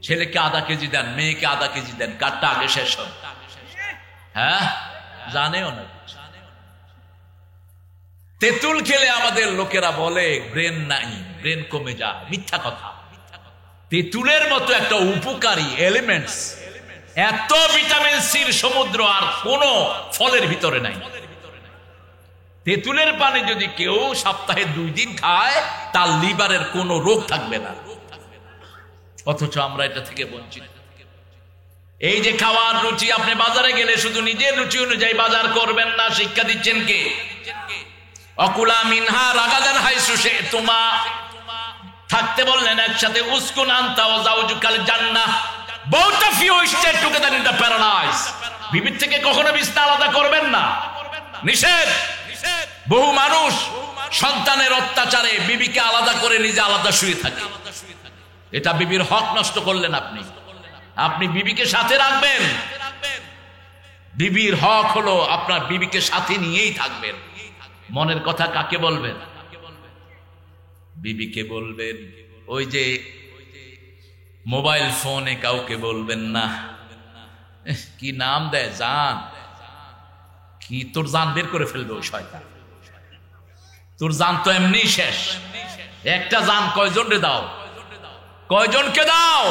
ছেলেকে আধা কেজি দেন, মেয়েকে আধা কেজি দেন, কারটা আগে শেষ হবে? হ্যাঁ, জানেও না। তেঁতুল খেলে আমাদের লোকেরা বলে ব্রেন নাই, ব্রেন কমে যায়। মিথ্যা কথা। তেঁতুলের মতো একটা উপকারী এলিমেন্টস, এত ভিটামিন সির সমুদ্র আর কোন ফলের ভিতরে নাই। তেঁতুলের পানি যদি কেউ সপ্তাহে 2 দিন খায়, তার লিভারের কোনো রোগ থাকবে না। অথচ আমরা এটা থেকে বঞ্চিত। এই যে খাওয়ার রুচি, আপনি বাজারে গেলে শুধু নিজের রুচি অনুযায়ী বাজার করবেন না, শিক্ষা দিচ্ছেন কে? অকুলা মিনহা রাগাদান হাইসু শি'তুমা, থাকতে বললেন একসাথে। উসকুন আনতা ওয়া যাওজুকাল জান্নাহ, both of you stay together in the paradise। বিবির থেকে কখনো বিছনা আলাদা করবেন না, নিষেধ। বহু মানুষ সন্তানের অত্যাচারে বিবিকে আলাদা করে নিজে আলাদা শুয়ে থাকে। এটা বিবির হক নষ্ট করলেন আপনি। আপনি বিবিকে সাথে রাখবেন। বিবির হক হলো আপনার বিবিকে সাথে নিয়েই থাকবেন। মনের কথা কাকে বলবেন? বিবিকে বলবেন। ওই যে মোবাইল ফোনে কাউকে বলবেন না। কি নাম দেয়, জান, কি তোর জান বের করে ফেলবে ওই শয়তান। তোর জান তো এমনি শেষ। একটা জান কয়জনকে দাও? কয়জনকে দাও?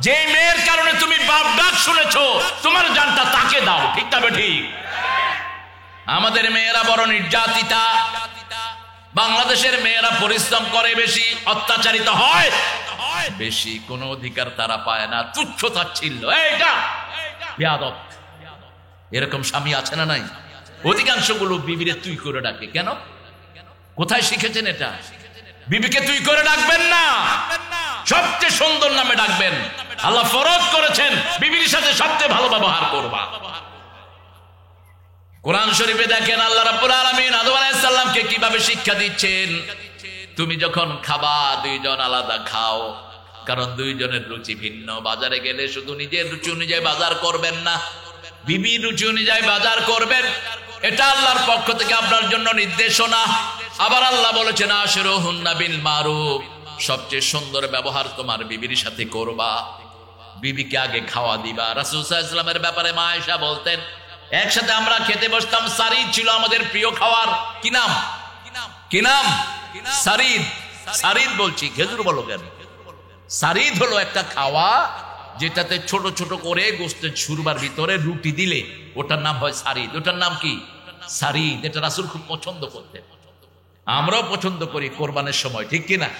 যে মেয়ের কারণে তুমি বাপ ডাক শুনেছো, তোমার জানটা তাকে দাও। ঠিক তবে ঠিক। আমাদের মেয়েরা বড় নির্যাতিতা। বাংলাদেশের মেয়েরা পরিশ্রম করে বেশি, অত্যাচারিত হয় বেশি, কোনো অধিকার তারা পায় না, তুচ্ছ তাচ্ছিল্য। এইটা বেয়াদব। এরকম স্বামী আছে না নাই? অধিকাংশ গুলো বিবিরে তুই করে ডাকে। কেন? কোথায় শিখেছেন এটা? বিবিকে তুই করে ডাকবেন না, সবচেয়ে সুন্দর নামে ডাকবেন। আল্লাহ ফরজ করেছেন বিবির সাথে সবচেয়ে ভালো ব্যবহার করবা। কোরআন শরীফে দেখেন আল্লাহ রাব্বুল আলামিন আদম আলাইহিস সালামকে কিভাবে শিক্ষা দিচ্ছেন। তুমি যখন খাবা, 2 জন আলাদা খাও, কারণ 2 জনের রুচি ভিন্ন। বাজারে গেলে শুধু নিজের রুচি অনুযায়ী বাজার করবেন না, বিবির রুচি অনুযায়ী বাজার করবেন। এটা আল্লাহর পক্ষ থেকে আপনার জন্য নির্দেশনা। আবার আল্লাহ বলেছেন আশিরুহুন্না বিল মারুফ, সবচেয়ে সুন্দর ব্যবহার তোমার বিবির সাথে করবা। বিবিকে আগে খাওয়া দিবা। রাসূল সাল্লাল্লাহু আলাইহি ওয়াসাল্লামের ব্যাপারে মা আয়েশা বলতেন, একসাথে আমরা খেতে বসতাম, সারিদ ছিল আমাদের প্রিয় খাবার। কি নাম? কি নাম? সারিদ। সারিদ বলছি, খেজুর বলো কেন? সারিদ হলো একটা খাওয়া যেটাতে ছোট ছোট করে গোস্তের ছুরবার ভিতরে রুটি দিলে ওটার নাম হয় সারিদ। ওটার নাম কি? সারিদ। এটা রাসূল খুব পছন্দ করতেন, আমরাও পছন্দ করি কোরবানের সময়। ঠিক কিনা?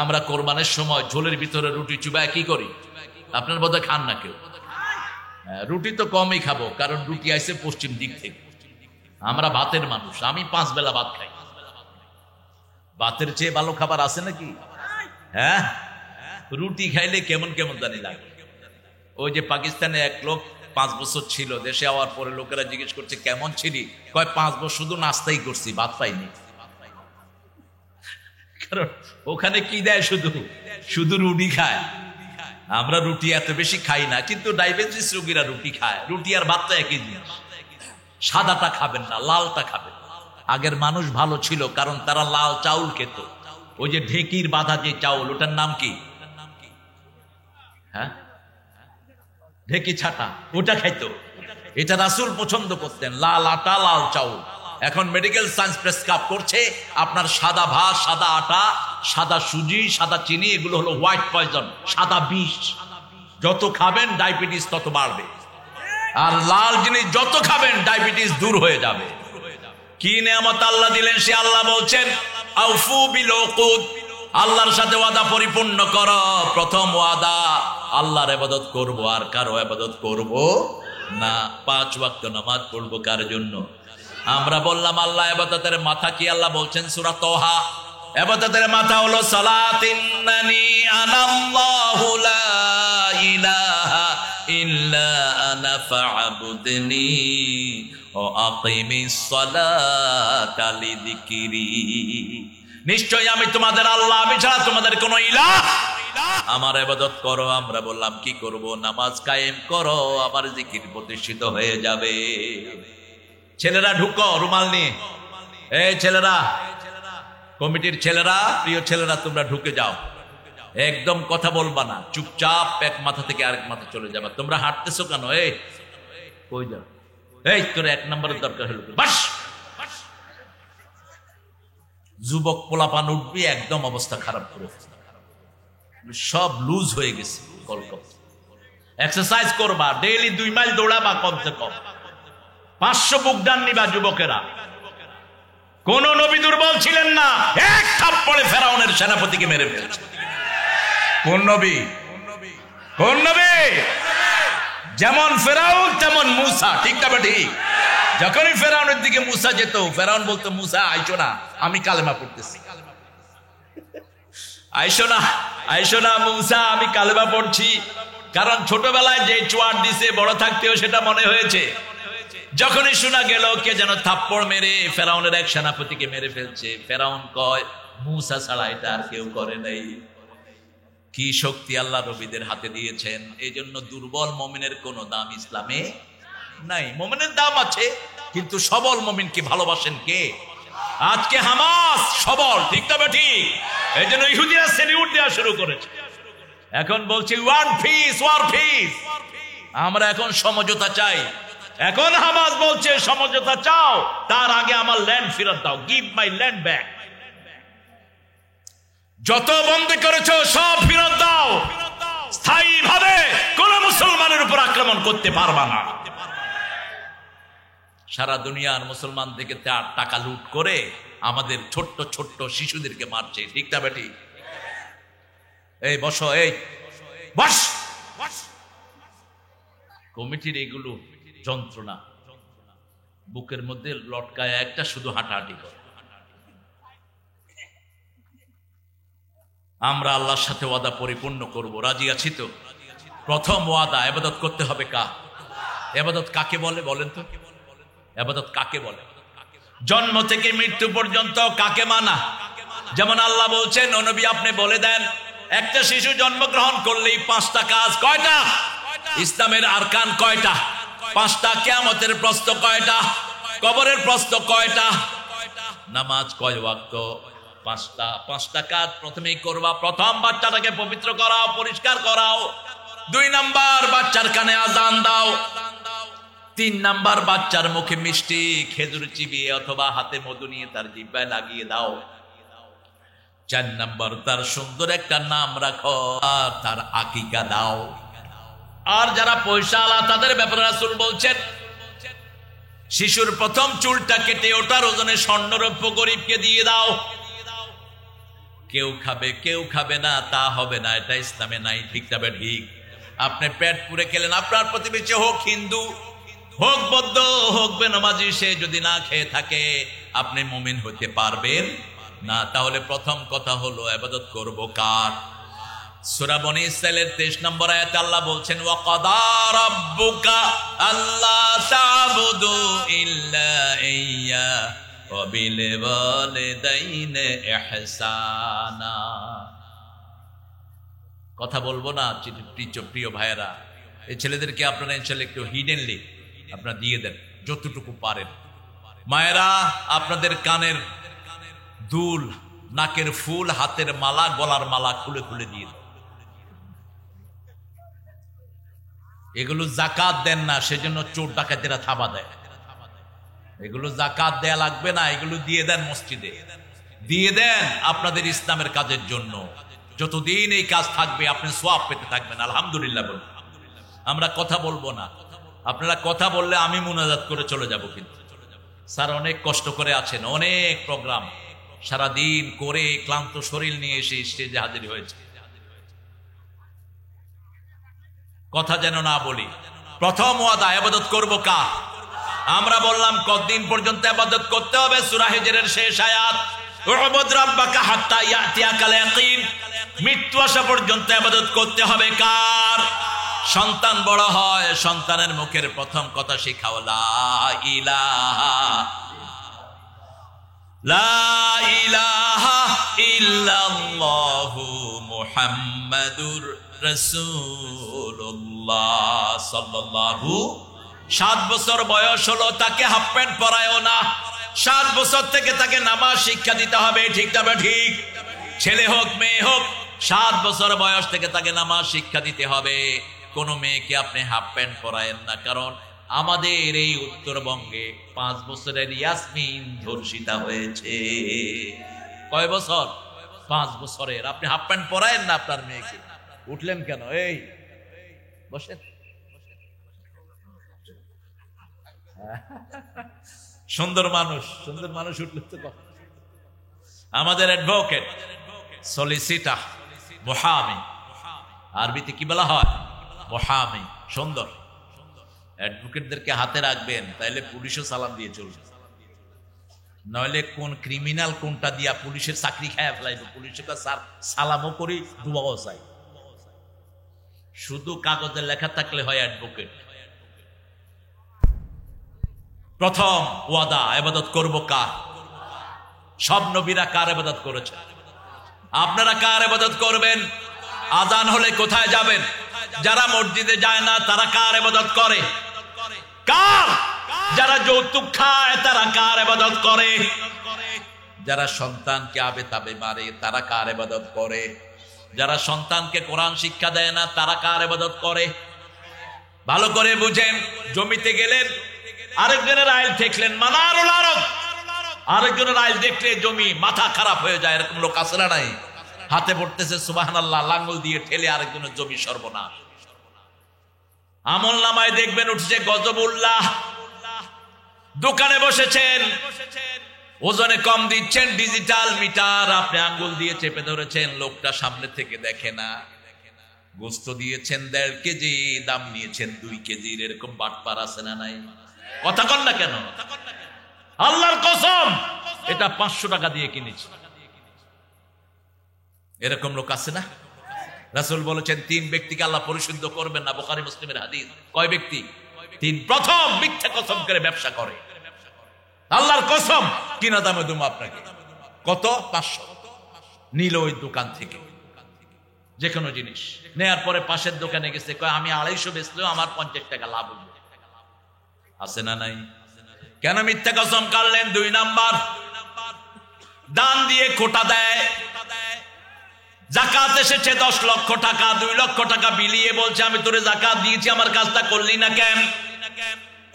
আমরা কোরবানের সময় ঝোলের ভিতরে রুটি চুবায় কি করি? আপনার বোধহয় খান না কেউ। রুটি তো কমই খাবো, কারণ রুটি আইছে পশ্চিম দিক থেকে। আমরা ভাতের মানুষ। আমি 5 বেলা ভাত খাই। ভাতের চেয়ে ভালো খাবার আছে নাকি? হ্যাঁ, রুটি খাইলে কেমন কেমন জানি লাগে। ওই যে পাকিস্তানে এক লোক 5 বছর ছিল, দেশে আওয়ার পরে লোকেরা জিজ্ঞেস করছে কেমন ছিলি? কয় 5 বছর শুধু নাস্তাই করছি, ভাত পাইনি। কারণ ওখানে কি দেয়? শুধু শুধু রুটি খায়। আমরা রুটি এত বেশি খাই না, কিন্তু ডায়াবেটিস রোগীরা রুটি খায়। রুটি আর ভাত তো একই জিনিস। সাদাটা খাবেন না, লালটা খাবেন। আগের মানুষ ভালো ছিল, কারণ তারা লাল চাউল খেত। ওই যে ঢেকির বাঁধা যে চাউল, ওটার নাম কি? হ্যাঁ, ঢেকি ছাটা, ওটা খাইতো। এটা রাসূল পছন্দ করতেন, লাল আটা, লাল চাউল। এখন মেডিকেল সায়েন্স প্রেসক্রাইব করছে আপনার সাদা ভাত, সাদা আটা, সাদা সুজি, সাদা চিনি, এগুলো হলো হোয়াইট পয়জন, সাদা বিষ। যত খাবেন ডায়াবেটিস তত বাড়বে, আর লাল জিনিস যত খাবেন ডায়াবেটিস দূর হয়ে যাবে। কি নিয়ামত আল্লাহ দিলেন, সে আল্লাহ বলছেন আউফু বিল উকুদ, আল্লাহর সাথে ওয়াদা পরিপূর্ণ করো। প্রথম ওয়াদা, আল্লাহর ইবাদত করব, আর কারো ইবাদত করব না। 5 ওয়াক্ত নামাজ পড়বো কার জন্য? আমরা বললাম আল্লাহ ইবাদতের মাথা কি? আল্লাহ বলছেন সূরা তোহা, ইবাদতের মাথা হলো সালাত। ইন্নানি আনাল্লাহু লা ইলাহা ইল্লা আনা ফা'বুদনি ওয়া আকিমিস সালাতা লিযিকরি। নিশ্চয়ই আমি তোমাদের আল্লাহ, আমি ছাড়া তোমাদের কোনো ইলাহ। আমার ইবাদত করো। আমরা বললাম কি করব? নামাজ কায়েম করো, আমার জিকির প্রতিষ্ঠিত হয়ে যাবে। ছেলেরা ঢুকো রুমাল নিয়ে। এই ছেলেরা, কমিটির ছেলেরা, প্রিয় ছেলেরা, তোমরা ঢুকে যাও। একদম কথা বলবা না, চুপচাপ এক মাথা থেকে আরেক মাথা চলে যাবা। তোমরা হাঁটতেছো কেন? এই কই যাও? এই তোর 1 নম্বরের দরকার হলো বাস। যুবক পোলাপান উঠবি, একদম অবস্থা খারাপ করে সব লুজ হয়ে গেছে। এক্সারসাইজ করবা, ডেইলি 2 মাইল দৌড়াবা, কমসে কম 500 বুক ডান নিবা যুবকেরা। কোন নবী দুর্বল ছিলেন না, এক থাপ্পড়ে ফেরাউনের সেনাপতিকে মেরে ফেলেছে। কোন নবী? কোন নবী? যেমন ফেরাউন তেমন মুসা, ঠিক না ঠিক? যখনই ফেরাউনের দিকে মুসা যেত, ফেরাউন বলতো, মুসা আইসো না, আমি কালেমা পড়তেছি। আইসো না, আইসো না মুসা, আমি কালেমা পড়ছি। কারণ ছোটবেলায় যে চোয়ার দিছে, বড় থাকতেও সেটা মনে হয়েছে। যখনই শোনা গেল কে যেন থাপ্পড় মেরে ফেরাউনের এক সেনাপতিকে মেরে ফেলছে, ফেরাউন কয়, মুসা ছাড়া এটা আর কেউ করে নাই। কি শক্তি আল্লাহ নবীদের হাতে দিয়েছেন। এই জন্য দুর্বল মুমিনের কোনো দাম ইসলামে নাই। মুমিনের দাম আছে, কিন্তু সবল মুমিনকে ভালোবাসেন কে? আজকে হামাস সবল, ঠিক না ঠিক? এই জন্য ইহুদিরা সেলিউট দেওয়া শুরু করেছে। এখন বলছি ওয়ান পিস, ওয়ার পিস। আমরা এখন সমঝোতা চাই। এখন হামাস বলছে সমঝোতা চাও, তার আগে আমার ল্যান্ড ফেরত দাও, গিভ মাই ল্যান্ড ব্যাক। যত বন্দী করেছো সব ফেরত দাও। স্থায়ী ভাবে কোন মুসলমানের উপর আক্রমণ করতে পারবা না। সারা দুনিয়ার মুসলমান থেকে টাকা লুট করে আমাদের ছোট্ট ছোট্ট শিশুদেরকে মারছে, ঠিক না বেটি? এই বসো, এই বস। কমিটির এগুলো যন্ত্রণা, বুকের মধ্যে লটকায় একটা, শুধু হাঁটাহাঁটি করে। আমরা আল্লাহর সাথে ওয়াদা পরিপূর্ণ করব, রাজি আছি তো? প্রথম ওয়াদা, ইবাদত করতে হবে কার? ইবাদত কাকে বলে বলেন তো? ইবাদত কাকে বলে? জন্ম থেকে মৃত্যু পর্যন্ত কাকে মানা? যেমন আল্লাহ বলছেন, ও নবী আপনি বলে দেন, একটা শিশু জন্মগ্রহণ করলেই 5টা কাজ। কয়টা? ইসলামের আরকান কয়টা? 5টা। কিয়ামতের প্রশ্ন কয়টা? কবরের প্রশ্ন কয়টা? নামাজ কয় ওয়াক্ত? 5টা। 5টা কাজ প্রথমেই করবা। প্রথম, বাচ্চাটাকে পবিত্র করাও, পরিষ্কার করাও। 2 নাম্বার, বাচ্চার কানে আজান দাও। 3 নাম্বার, বাচ্চার মুখে মিষ্টি খেজুর চিবিয়ে অথবা হাতে মধু নিয়ে তার জিহ্বায় লাগিয়ে দাও। 4 নাম্বার, তার সুন্দর একটা নাম রাখো আর তার আকিকা দাও। আর যারা পয়সা আলা তাদের ব্যাপারে রাসূল বলছেন, শিশুর প্রথম চুলটা কেটে ওটার ওজনে স্বর্ণরৌপ্য গরিবকে দিয়ে দাও। কেউ খাবে কেউ খাবে না তা হবে না, এটা ইসলামে নাই, ঠিক না ঠিক? আপনি পেট পুরে খেলেন, আপনার প্রতিবেশী হোক হিন্দু, হোক বৌদ্ধ, হোক বেনামাজি, সে যদি না খেয়ে থাকে আপনি মুমিন হতে পারবেন না। তাহলে প্রথম কথা হলো ইবাদত করব কার? সূরা বনী ইসরাঈলের 23 নম্বর আয়াতে আল্লাহ বলছেন, ওয়া কাদা রাব্বুকা আল্লা তা'বুদু ইল্লা ইয়্যা ওয়া বিল ওয়ালিদাইনি ইহসানা। কথা বলবো না প্রিয় ভাইয়েরা, এই ছেলেদেরকে আপনারা ইনশাআল্লাহ একটু হিডেনলি আপনারা দিয়ে দেন যতটুকু পারেন। মায়েরা, আপনাদের কানের দুল, নাকের ফুল, হাতের মালা, গলার মালা খুলে খুলে দিয়ে দেন। এগুলো জাকাত দেন না, সেজন্য চোর ডাকাতেরা থাবা দেয়। এগুলো জাকাত দেয়া লাগবে না, এগুলো দিয়ে দেন মসজিদে, দিয়ে দেন আপনাদের ইসলামের কাজের জন্য। যতদিন এই কাজ থাকবে আপনি সওয়াব পেতে থাকবেন। আলহামদুলিল্লাহ বলুন। আমরা কথা বলবো না, আপনারা কথা বললে আমি মুনাজাত করে চলে যাব। কিন্তু স্যার অনেক কষ্ট করে আছেন, অনেক প্রোগ্রাম সারাদিন করে ক্লান্ত শরীর নিয়ে এসে স্টেজে হাজির হয়েছে। কথা যেন না বলি। প্রথম ওয়াদা, ইবাদত করব কার? আমরা বললাম কতদিন পর্যন্ত ইবাদত করতে হবে? সূরা হিজরের শেষ আয়াত, উ'বুদ রাব্বাকা হাত্তা ইয়াতিয়াকাল ইয়াকিন। মৃত্যু আসা পর্যন্ত ইবাদত করতে হবে কার? সন্তান বড় হয়, সন্তানের মুখের প্রথম কথা শেখাও লা ইলাহা ইল্লাল্লাহু মুহাম্মাদুর রাসূলুল্লাহ সাল্লাল্লাহু 7 বছর বয়স হলো, তাকে হাফ প্যান্ট পরায়ও না। 7 বছর থেকে তাকে নামাজ শিক্ষা দিতে হবে, ঠিক তবে ঠিক, ছেলে হোক মেয়ে হোক, 7 বছর বয়স থেকে তাকে নামাজ শিক্ষা দিতে হবে। কোন মেয়েকে আপনি হাফ প্যান্ট পরায়েন না, কারণ আমাদের এই উত্তরবঙ্গে 5 বছরের ইয়াসমিন ধর্ষিতা হয়েছে। কয় বছর? 5 বছরের। আপনি হাফ প্যান্ট পরায়েন না আপনার মেয়েকে। উঠলেন কেন? এই বসেন। সুন্দর মানুষ, সুন্দর মানুষ উঠলে তো কথা। আমাদের অ্যাডভোকেট, সলিসিটার, মুহামি, আরবিতে কি বলা হয়? মুহামি। সুন্দর অ্যাডভোকেটদেরকে হাতে রাখবেন, তাইলে পুলিশও সালাম দিয়ে চলবে। নইলে কোন ক্রিমিনাল কোনটা দিয়া পুলিশের চাকরি খায় ফেলাইবে। পুলিশের কাছে সালামও করি, দুয়াও চাই। শুধু কাগজে লেখা থাকলে হয় অ্যাডভোকেট। প্রথম ওয়াদা, ইবাদত করব কার? সব নবীরা কার ইবাদত করেছে? আপনারা কার ইবাদত করবেন? আজান হলে কোথায় যাবেন? যারা মসজিদে যায় না তারা কার ইবাদত করে? কার? যারা যৌতুক খায় তারা কার ইবাদত করে? যারা সন্তানকে আবে তাবে মারে তারা কার ইবাদত করে? যারা সন্তানকে কোরআন শিক্ষা দেয় না তারা কার ইবাদত করে? ভালো করে বুঝেন। জমিতে গেলেন, আরেকজনের আইল দেখলেন, মানারুল আরব, আরেকজনের আইল দেখলে জমি মাথা খারাপ হয়ে যায়। এরকম লোক আছে না নাই? হাতে পড়তেছে সুবহানাল্লাহ, লাঙ্গল দিয়ে ঠেলে আরেকজনের জমি সর্বনাশ। আমল নামায় দেখবেন উঠছে গজবুল্লাহ। দোকানে বসেছেন, ওজনে কম দিচ্ছেন, ডিজিটাল মিটার আপনি আঙ্গুল দিয়ে চেপে ধরেছেন, লোকটা সামনে থেকে দেখে না। গোস্ত দিয়েছেন 1.5 কেজি, দাম নিয়েছেন 2 কেজির। এরকম বাটপার আছে না নাই? কথা কন না কেন? আল্লাহর কসম, এটা 500 টাকা দিয়ে কিনেছি। এরকম লোক আছে না? রাসূল বলেছেন 3 ব্যক্তিকে আল্লাহ পরিশুদ্ধ করবেন না, বুখারী মুসলিমের হাদিস। কয় ব্যক্তি? 3। প্রথম, মিথ্যা কসম করে ব্যবসা করে। আল্লাহর কসম, কিনা দামে দেবো আপনাকে। কত? 500। নিল ওই দোকান থেকে যে কোনো জিনিস। নেয়ার পরে পাশের দোকানে গেছে, কয় আমি 250 বেচলেও আমার 50 টাকা লাভ হবে। আছে না নাই? কেন মিথ্যা কসম কাটলেন? 2 নাম্বার, দান দিয়ে খোটা দেয়। জাকাত এসেছে 10 লক্ষ টাকা, 2 লক্ষ টাকা বিলিয়ে বলছে আমি তোরে জাকাত দিয়েছি, আমার কাজটা করলি না কেন?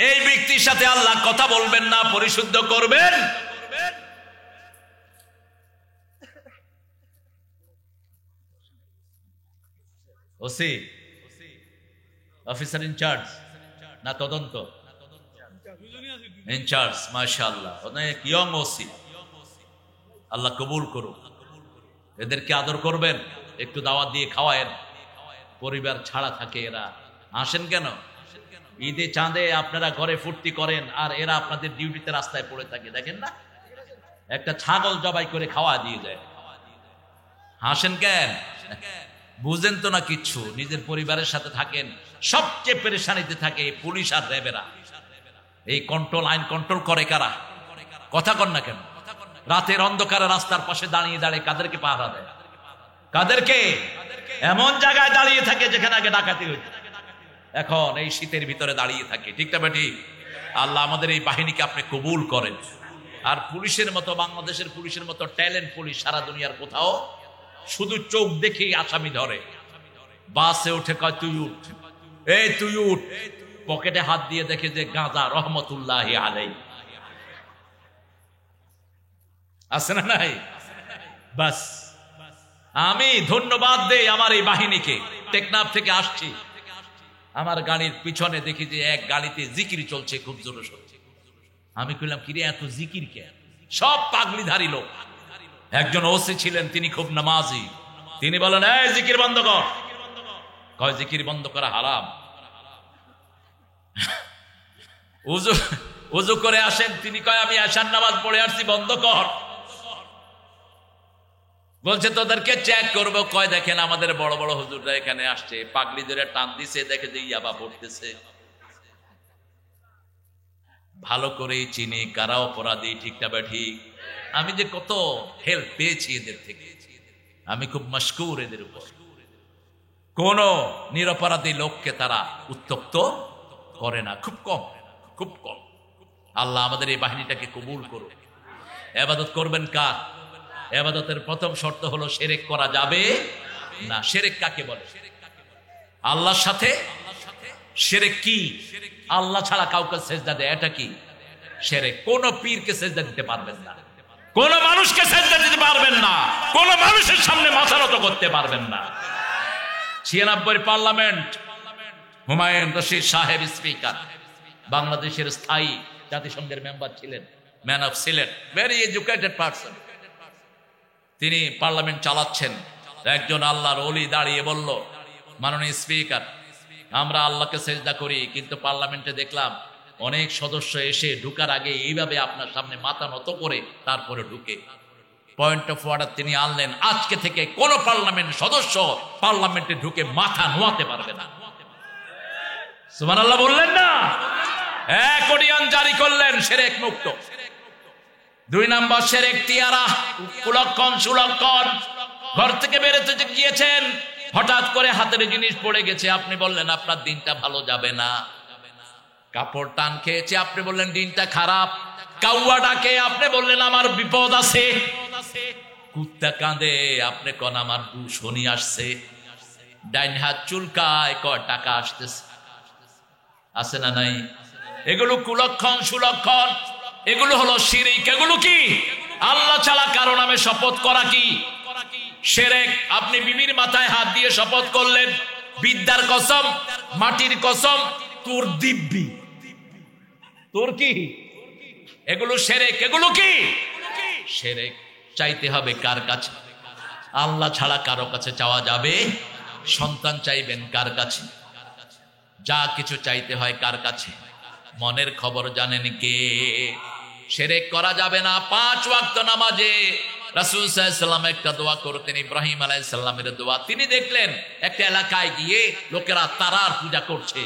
এই ব্যক্তির সাথে আল্লাহ কথা বলবেন না, পরিশুদ্ধ করবেন। ওসি, অফিসার ইনচার্জ না তদন্ত? ইনচার্জ, মাশাআল্লাহ, অনেক ইয়ং ওসি। আল্লাহ কবুল করুক। এদেরকে আদর করবেন, একটু দাওয়াত দিয়ে খাওয়ায়েন। পরিবার ছাড়া থাকে এরা। আসেন কেন? ঈদে চাঁদে আপনারা ঘরে ফুর্তি করেন আর এরা আপনাদের ডিউটিতে রাস্তায় পড়ে থাকে, দেখেন না? একটা ছাগল জবাই করে খাওয়া দিয়ে যায়। হাসেন কেন? বুঝেন তো না কিচ্ছু। নিজের পরিবারের সাথে থাকেন, সবচেয়ে পেরেশানিতে থাকে পুলিশ আর র্যাবেরা। এই কন্ট্রোল, আইন কন্ট্রোল করে কারা? কথা কন না কেন? রাতের অন্ধকারে রাস্তার পাশে দাঁড়িয়ে দাঁড়িয়ে কাদেরকে পাহারা দেয়? কাদেরকে? এমন জায়গায় দাঁড়িয়ে থাকে যেখানে আগে ডাকাতি হইতো, এখন এই শীতের ভিতরে দাঁড়িয়ে থাকে। ঠিক না বেটি? আল্লাহ আমাদের এই বাহিনীকে আপনি কবুল করেন। আর পুলিশের মতো, বাংলাদেশের পুলিশের মতো ট্যালেন্ট পুলিশ সারা দুনিয়ার কোথাও। শুধু চোখ দেখেই আসামি ধরে। বাসে উঠে কয় তুই উঠ, এই তুই উঠ, পকেটে হাত দিয়ে দেখে যে গাঁজা, রহমতুল্লাহি আলাইহি। আছে না নাই? বাস আমি ধন্যবাদ দেই আমার এই বাহিনীকে। টেকনাফ থেকে আসছি, আমার গাড়ির পিছনে দেখি যে এক গাড়িতে জিকির চলছে খুব জোরে সোরে। আমি কইলাম কিরে এত জিকির কেন? সব পাগলিধারী লোক। একজন ওসি ছিলেন, তিনি খুব নামাজি। তিনি বলেন এই জিকির বন্ধ কর। কয় জিকির বন্ধ করা হারাম। ওযু করে আসেন, তিনি কয় আমি আশার নামাজ পড়ে আসছি, বন্ধ কর। বলছে তোদেরকে চেক করবো। কয় দেখেন আমাদের বড় বড় হুজুররা এখানে আসছে, পাগলিদের টান দিছে, দেখে যে ইয়াবা পড়তেছে। ভালো করেই চিনি কারা অপরাধী, ঠিক না ঠিক? আমি যে কত হেল্প পেয়েছি এদের থেকে, আমি খুব মশকুর এদের উপর। কোন নিরপরাধী লোককে তারা উত্তক্ত করে না, খুব কম, খুব কম। আল্লাহ আমাদের এই বাহিনীটাকে কবুল করুন। ইবাদত করবেন কার? ইবাদতের প্রথম শর্ত হলো শিরক করা যাবে না। শিরক কাকে বলে? আল্লাহর সাথে শিরক কি? আল্লাহ ছাড়া কাউকে সেজদা দেয়, এটা কি শিরক। কোন পীরকে সেজদা দিতে পারবেন না, কোন মানুষকে সেজদা দিতে পারবেন না, কোন মানুষের সামনে মাথা নত করতে পারবেন না। 96 পার্লামেন্ট, হুমায়ুন রশিদ সাহেব স্পিকার, বাংলাদেশের স্থায়ী জাতিসংঘের মেম্বার ছিলেন, man of Sylhet, very educated person. তিনি পার্লামেন্ট চালাচ্ছেন। একজন আল্লাহর ওলি দাঁড়িয়ে বলল, মাননীয় স্পিকার, আমরা আল্লাহকে সেজদা করি, কিন্তু পার্লামেন্টে দেখলাম অনেক সদস্য এসে ঢুকার আগে এইভাবে আপনার সামনে মাথা নত করে তারপরে ঢুকে। পয়েন্ট অফ অর্ডার তিনি আনলেন, আজকে থেকে কোন পার্লামেন্ট সদস্য পার্লামেন্টে ঢুকে মাথা নোয়াতে পারবে না। সুবহানাল্লাহ বললেন না? এক অডিয়ান জারি করলেন শিরক মুক্ত। 2 নাম্বার শিরক তিয়ারা, কুলক্ষণ সুলক্ষণ। ঘর থেকে বেরোতে গিয়েছেন, হঠাৎ করে হাতের জিনিস পড়ে গেছে, আপনি বললেন আপনার দিনটা ভালো যাবে না। কাপড় টান খেয়েছে, আপনি বললেন দিনটা খারাপ। কাউয়া ডাকে, আপনি বললেন আমার বিপদ আছে। কুত্তা কাঁদে, আপনি কোন আমার শনি আসছে। ডাইন হাত চুলকায়, কয় টাকা আসতেছে। আছে না নাই? এগুলো কুলক্ষণ সুলক্ষণ, এগুলো হলো শিরক। এগুলো কি? আল্লাহ ছাড়া কারো নামে শপথ করা কি শিরক। আপনি বিবির মাথায় হাত দিয়ে শপথ করলেন, বিদ্যার কসম, মাটির কসম, তোর দিব্যি, তোর কি, এগুলো শিরক। এগুলো কি শিরক। চাইতে হবে কার কাছে? আল্লাহ ছাড়া কারো কাছে চাওয়া যাবে? সন্তান চাইবেন কার কাছে? যা কিছু চাইতে হয় কার কাছে? মনের খবর জানেন কে? শিরক করা যাবে না। 5 ওয়াক্ত নামাজে রাসূল সাল্লাল্লাহু আলাইহি ওয়াসাল্লাম একটা দোয়া করতেন, ইব্রাহিম আলাইহিস সালামের দোয়া। তিনি দেখলেন একটা এলাকায় গিয়ে লোকেরা তারার পূজা করছে।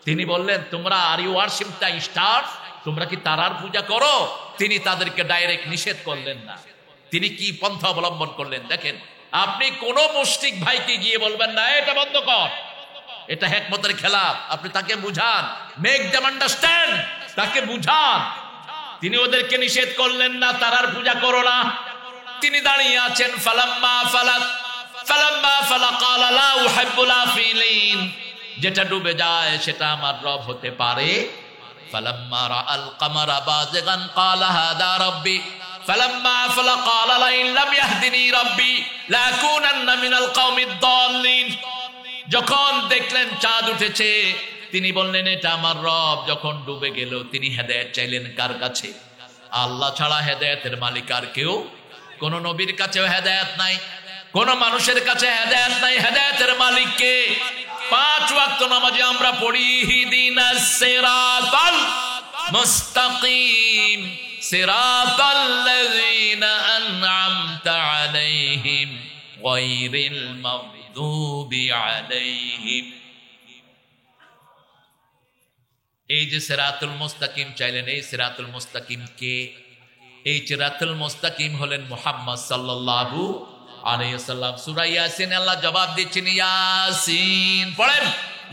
তিনি বললেন, তোমরা are you worship the star, তোমরা কি তারার পূজা করো? তিনি তাদেরকে ডাইরেক্ট নিষেধ করলেন না। তিনি কি পন্থা অবলম্বন করলেন দেখেন। আপনি কোন মুশরিক ভাইকে গিয়ে বলবেন না এটা বন্ধ কর, এটা হিকমতের খেলাফ। আপনি তাকে বুঝান, মেক দেম আন্ডারস্ট্যান্ড, তাকে বুঝান। তিনি ওদেরকে নিষেধ করলেন না তারার পূজা করো না। তিনি দাঁড়িয়ে আছেন, ফালাম্মা ফালা ক্বালা লা উহিব্বুল আফিলিন, যেটা ডুবে যায় সেটা আমার রব হতে পারে। ফালাম্মা রাআল কামারা বাযিগান ক্বালা হাদা রাব্বি ফালাম্মা ফালা ক্বালা লা ইন লাম ইয়াহদিনি রাব্বি লাকুনান্না মিনাল কওমিদ দাল্লিন। যখন দেখলেন চাঁদ উঠেছে, তিনি বললেন এটা আমার রব। যখন ডুবে গেল, তিনি হেদায়েত চাইলেন কার কাছে? আল্লাহ ছাড়া হেদায়েতের মালিক আর কেউ? কোন নবীর কাছেও হেদায়েত নাই, কোন মানুষের কাছে হেদায়েত নাই। হেদায়েতের মালিক কে? 5 ওয়াক্ত নামাজে আমরা পড়ি, ইহদিনাস সিরাতাল মুস্তাকিম সিরাতাল্লাযীনা আন'আমতা আলাইহিম গায়রিল মাগদুবি আলাইহিম। এই যে সিরাতুল মুস্তাকিম চাইলেন, এই সিরাতুল মুস্তাকিম কে? এই সিরাতুল মুস্তাকিম হলেন মুহাম্মদ সাল্লাল্লাহু আলাইহি ওয়াসাল্লাম। সূরা ইয়াসিন আল্লাহ জবাব দিচ্ছেন, ইয়াসিন পড়েন,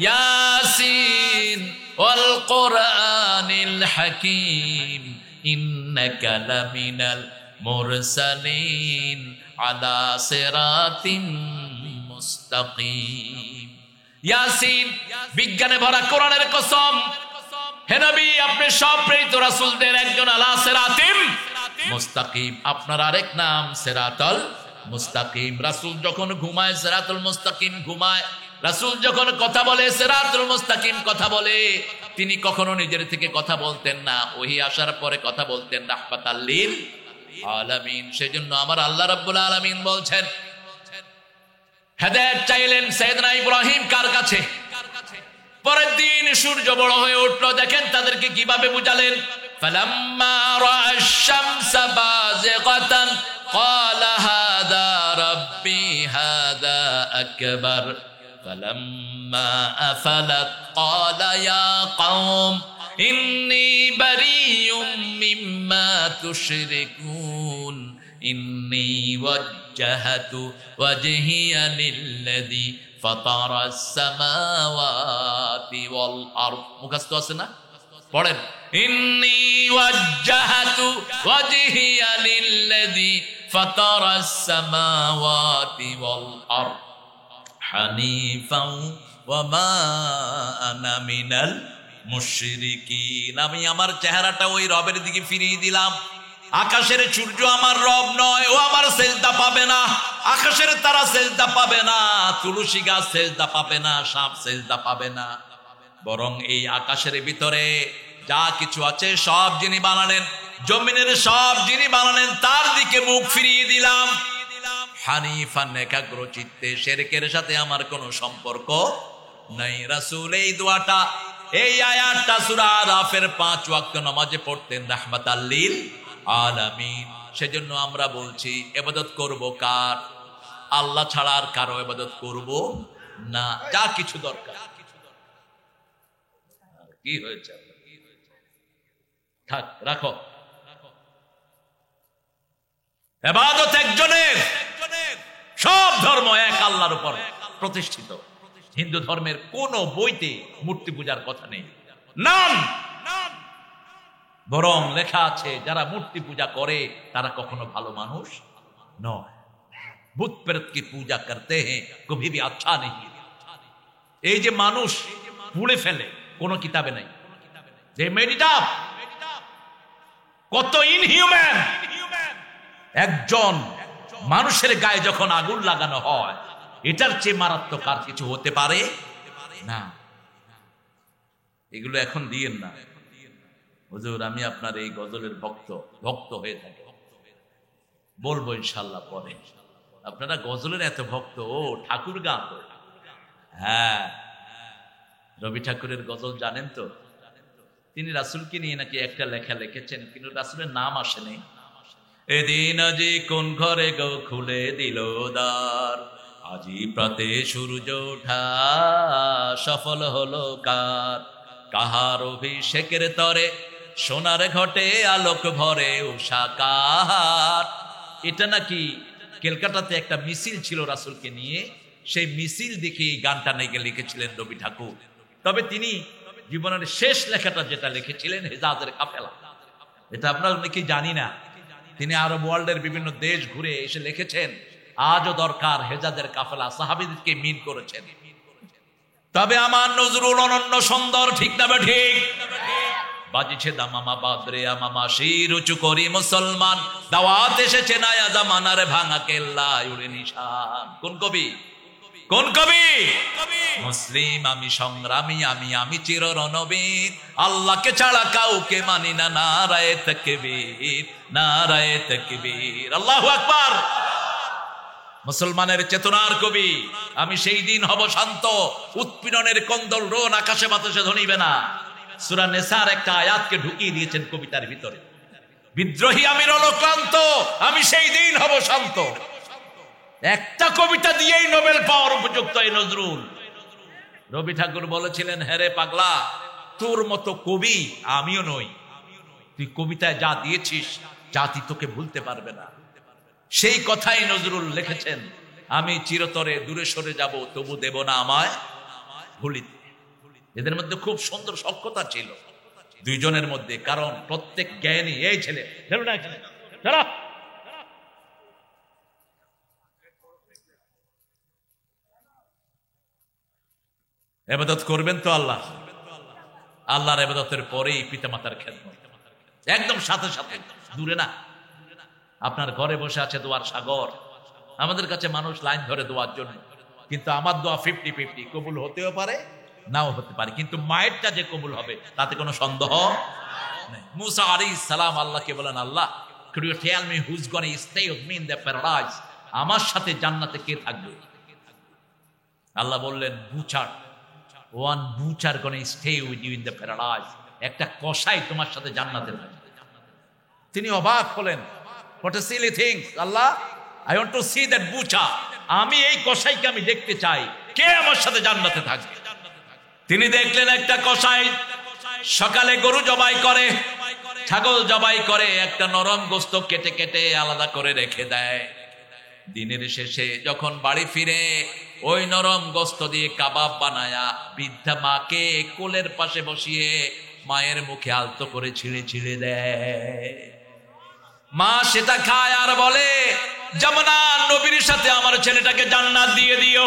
ইয়াসিন ওয়াল কুরআনিল হাকীম ইন্নাকা লামিনাল মুরসালিন আলা সিরাতিম মুস্তাকিম। ইয়াসিন, বিজ্ঞানে ভরা কোরআনের কসম। হে নবী, আপনি সব প্রেরিত রাসূলদের একজন, আলা সিরাতিম মুস্তাকিম। আপনার আরেক নাম সিরাতুল মুস্তাকিম। রাসূল যখন ঘুমায় সিরাতুল মুস্তাকিম ঘুমায়, রাসূল যখন কথা বলে সিরাতুল মুস্তাকিম কথা বলে। তিনি কখনো নিজের থেকে কথা বলতেন না, ওহী আসার পরে কথা বলতেন রাহমাতাল লিল আলামিন। সেজন্য আমার আল্লাহ রাব্বুল আলামিন বলছেন, হেদায়েত চাইলেন সাইয়েদনা ইব্রাহিম কার কাছে? পরের দিন সূর্য বড় হয়ে উঠলো, দেখেন তাদেরকে কিভাবে বুঝালেন। ফালাম্মা রাআশ শামসা বাযিগাতান ক্বালা হাযা রাব্বি হাযা আকবার ফালাম্মা আফালাত ক্বালা ইয়া কওম ইন্নী বারিয়ুম মিম্মা তুশরিকুন ইন্নী ওয়াজ্জাহাতু ওয়াজহিয়া লিল্লাযী ফাতারাস সামাওয়াতি ওয়াল আরদ। মুখস্থ আছে না? পড়েন, ইন্নী ওয়াজ্জাহাতু ওয়াজহিয়া লিল্লাযী ফাতারাস সামাওয়াতি ওয়াল আরদ হানিফাও ওয়া মা আনা মিনাল মুশরিকিন। আমি আমার চেহারাটা ওই রবের দিকে ফিরিয়ে দিলাম। আকাশের সূর্য আমার রব নয়, ও আমার সেজদা পাবে না। আকাশের তারা সেজদা পাবে না, তুলসী গাছ সেজদা পাবে না, সাপ সেজদা পাবে না। বরং এই আকাশের ভিতরে যা কিছু আছে সব যিনি বানালেন, জমিনের সব যিনি বানালেন, তার দিকে মুখ ফিরিয়ে দিলাম। হানিফান, একাগ্র চিত্তে, শিরকের সাথে আমার কোনো সম্পর্ক নাই। রাসূল এই দোয়াটা, এই আয়াতটা সূরা আরাফের 5 ওয়াক্ত নামাজে পড়তেন রাহমাতাল লিল আলামিন। সেজন্য আমরা বলছি ইবাদত করব কার? আল্লাহ ছাড়া আর কারো ইবাদত করব না। যা কিছু দরকার। কি হয়েছে? থাক, রাখো। ইবাদত একজনের, সব ধর্ম এক আল্লাহর উপর প্রতিষ্ঠিত। হিন্দু ধর্মের কোন বইতে মূর্তি পূজার কথা নেই, নাম। বরং লেখা আছে যারা মূর্তি পূজা করে তারা কখনো ভালো মানুষ নয়। ভূত প্রেত কি পূজা করতে হ্যাঁ কভি ভি আচ্ছা নেই। এই যে মানুষ পুড়ে ফেলে, কোন কিতাবে নাই যে মেড ইট আপ। কত ইনহিউম্যান। একজন মানুষের গায়ে যখন আগুন লাগানো হয়, এটার চেয়ে মারাত্মক আর কিছু হতে পারে না। এগুলো এখন দিয়েন না। হুজুর আমি আপনার এই গজলের ভক্ত হয়ে থাকি, বলবো ইনশাল্লাহ পরে। আপনারা গজলের এত ভক্ত, ও ঠাকুর গান তো। হ্যাঁ, রবি ঠাকুরের গজল জানেন তো? তিনি রাসূলকে নিয়ে নাকি একটা লেখা লিখেছেন, কিন্তু রাসূলের নাম আসেনি। এদিন আজি কোন ঘরে গো খুলে দিল দ্বার, আজি প্রাতে সূর্য ওঠা সফল হলো কার। কাহার অভিষেকের তরে সোনার ঘটে আলোক ভরে উষা কাহার। এটা নাকি কলকাতাতে একটা মিছিল ছিল রাসূলকে নিয়ে, সেই মিছিল দেখে এই গানটা নাকি লিখেছিলেন রবি ঠাকুর। তবে তিনি জীবনের শেষ লেখাটা যেটা লিখেছিলেন হেজাজের কাফেলা, এটা আমরা অনেকেই জানি না। তিনি আরব ওয়ার্ল্ডের বিভিন্ন দেশ ঘুরে এসে লিখেছেন আজও দরকার হেজাজের কাফেলা, সাহাবীদেরকে মিন করেছেন। তবে আমার নজরুল অনন্য সুন্দর, ঠিক না ঠিক? বাজিছে দামামা বাদরে আমামা, শির উঁচু করি মুসলমান, দাওয়াত এসেছে নয়া জামানার ভাঙা কেল্লা উড়ে নিশান। কোন কবি? কোন কবি? মুসলিম আমি, সংগ্রামী আমি, আমি চির রণবীর, আল্লাহকে ছাড়া কাউকে মানি না। নারায়ে তাকবীর, নারায়ে তাকবীর, আল্লাহু আকবার। মুসলমানের চেতনার কবি আমি। সেই দিন হব শান্ত, উৎপীড়নের কন্দল রোন আকাশে বাতাসে ধনিবে না। সূরা নিসার একটা আয়াতকে ঢুকিয়ে দিয়েছেন কবিতার ভিতরে। বিদ্রোহী আমি রণক্লান্ত, আমি সেই দিন হব শান্ত। একটা কবিতা দিয়েই নোবেল পাওয়ার উপযুক্ত এই নজরুল। রবি ঠাকুর বলেছিলেন, হ্যারে পাগলা, তোর মতো কবি আমিও নই। তুই কবিতায় যা দিয়েছিস জাতি তোকে ভুলতে পারবে না। সেই কথাই নজরুল লিখেছেন, আমি চিরতরে দূরে সরে যাব, তবু দেব না আমায় ভুলিতে। এদের মধ্যে খুব সুন্দর সখ্যতা ছিল দুইজনের মধ্যে, কারণ প্রত্যেক জ্ঞানী। এই ছেলে ইবাদত করবেন তো আল্লাহ, আল্লাহর ইবাদতের পরেই পিতামাতার খেদমত, একদম সাথে সাথে, দূরে না। আপনার ঘরে বসে আছে দোয়ার সাগর। আমাদের কাছে মানুষ লাইন ধরে দোয়ার জন্য, কিন্তু আমার দোয়া 50-50, কবুল হতেও পারে নাও হতে পারে, কিন্তু মায়েরটা যে কবুল হবে তাতে কোনো সন্দেহ নেই। মুসা আলাইহিস সালাম আল্লাহকে বলেন, আল্লাহ could you tell me who's going to stay with me in the paradise? আমার সাথে জান্নাতে কে থাকবে? আল্লাহ বললেন, Butcher, one butcher going to stay with you in the paradise, একটা কসাই তোমার সাথে জান্নাতে থাকবে। তিনি অবাক হলেন, what a silly thing, Allah, I want to see that butcher, আমি এই কসাইকে আমি দেখতে চাই, কে আমার সাথে জান্নাতে থাকবে। তিনি দেখলেন একটা কসাই সকালে গরু জবাই করে, ছাগল জবাই করে একটা নরম গোস্ত কেটে কেটে আলাদা করে রেখে দেয়। দিনের শেষে যখন বাড়ি ফিরে ওই নরম গোস্ত দিয়ে কাবাব বানায়া বৃদ্ধা মাকে কোলের পাশে বসিয়ে মায়ের মুখে আলতো করে ছিঁড়ে ছিঁড়ে দেয়। মা সেটা খায় আর বলে, যমুনা নবীর সাথে আমার ছেলেটাকে জান্নাত দিয়ে দিও।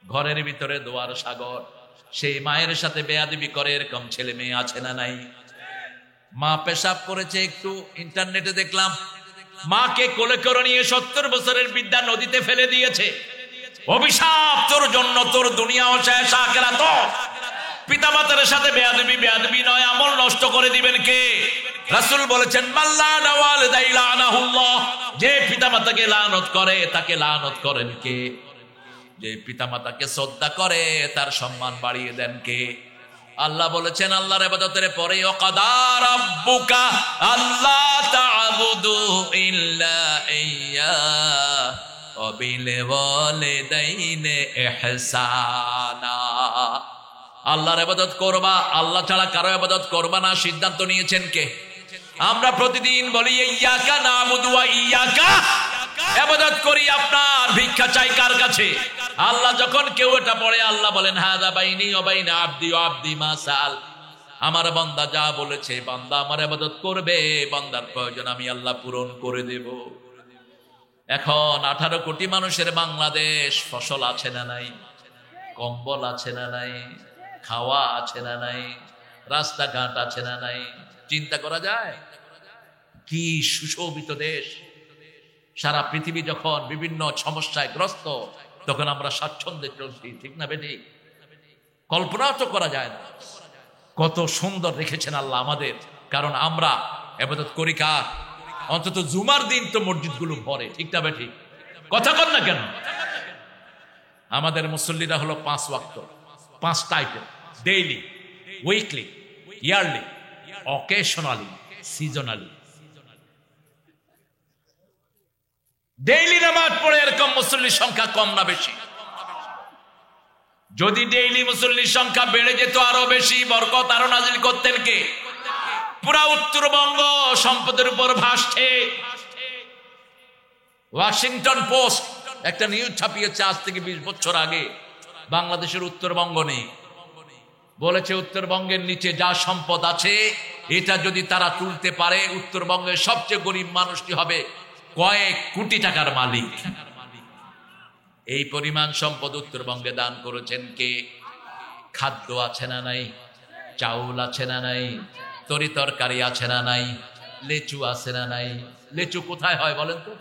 ঘরের ভিতরে দোয়ার সাগর, সেই মায়ের সাথে বেয়াদবি করে এরকম ছেলে মেয়ে আছে না নাই? মা পেশাব করেছে, একটু ইন্টারনেটে দেখলাম, মাকে কোলে করে নিয়ে 70 বছরের বৃদ্ধা নদীতে ফেলে দিয়েছে। অভিশাপ তোর জন্য, তোর দুনিয়াও শেষ, আখিরাত। পিতামাতার সাথে বেয়াদবি বেয়াদবি নয়, আমল নষ্ট করে দিবেন কে? রাসূল বলেছেন, মাল্লানা ওয়ালিদাই লানাহুল্লাহ, যে পিতামাতাকে লানত করে তাকে লানত করেন কে? যে পিতামাতাকে শ্রদ্ধা করে তার সম্মান বাড়িয়ে দেন কে? আল্লাহ বলেছেন আল্লাহর ইবাদতের পরে, ওয়াকাদা রাব্বুকা আল্লা তা'বুদু ইল্লা ইয়্যা ওয়া বিল ওয়ালিদাইনি ইহসানা। আল্লাহর ইবাদত করবা, আল্লাহ ছাড়া কারো ইবাদত করবা না, সিদ্ধান্ত নিয়েছেন কে? আমরা প্রতিদিন বলি ইয়াকা না'বুদু ওয়া ইয়াকা, ইবাদত করি আপনার, ভিক্ষা চাই কার কাছে? আল্লাহ যখন কেউ এটা পড়ে, আল্লাহ বলেন হাযা বাইনি ওয়া বাইনা আবদি ওয়া আবদি মা সাআল। আমার বান্দা যা বলেছে, বান্দা আমার ইবাদত করবে, বান্দার প্রয়োজন আমি আল্লাহ পূরণ করে দেব। এখন 18 কোটি মানুষের বাংলাদেশ, ফসল আছে না নাই? কম্বল আছে না নাই? খাওয়া আছে না নাই? রাস্তাঘাট আছে না নাই? চিন্তা করা যায় কি সুশোভিত দেশ। সারা পৃথিবী যখন বিভিন্ন সমস্যায় গ্রস্ত, তখন আমরা স্বাচ্ছন্দ্যে চলছি, ঠিক না বেঠিক? কল্পনাও তো করা যায় না। কত সুন্দর রেখেছেন আল্লাহ আমাদের, কারণ আমরা ইবাদত করি কার? অন্তত জুমার দিন তো মসজিদগুলো ভরে, ঠিক না বেঠিক? কথা কন না কেন? আমাদের মুসল্লিরা হলো 5 ওয়াক্ত, 5টা item, daily, weekly, yearly, occasionally, seasonally. Daily নামাজ পড়ে এরকম মুসল্লির সংখ্যা কম না বেশি? যদি ডেইলি মুসল্লির সংখ্যা বেড়ে যেত আরো বেশি, বরকত আরো নাজিল করতেন কে? পুরা উত্তরবঙ্গ সম্পদের উপর ভাসছে। ওয়াশিংটন পোস্ট একটা নিউজ ছাপিয়েছে আজ থেকে 20 বছর আগে, বাংলাদেশের উত্তরবঙ্গ নেই। বলেছে উত্তরবঙ্গের নিচে যা সম্পদ আছে, এটা যদি তারা তুলতে পারে, উত্তরবঙ্গের সবচেয়ে গরিব মানুষটি হবে কয়েক কোটি টাকার মালিক। এই পরিমাণ সম্পদ উত্তরবঙ্গে দান করেছেন কে? খাদ্য আছে না নাই? চাউল আছে না নাই? তরি তরকারি আছে না নাই? লেচু আছে না নাই? লেচু কোথায় হয় বলেন তো?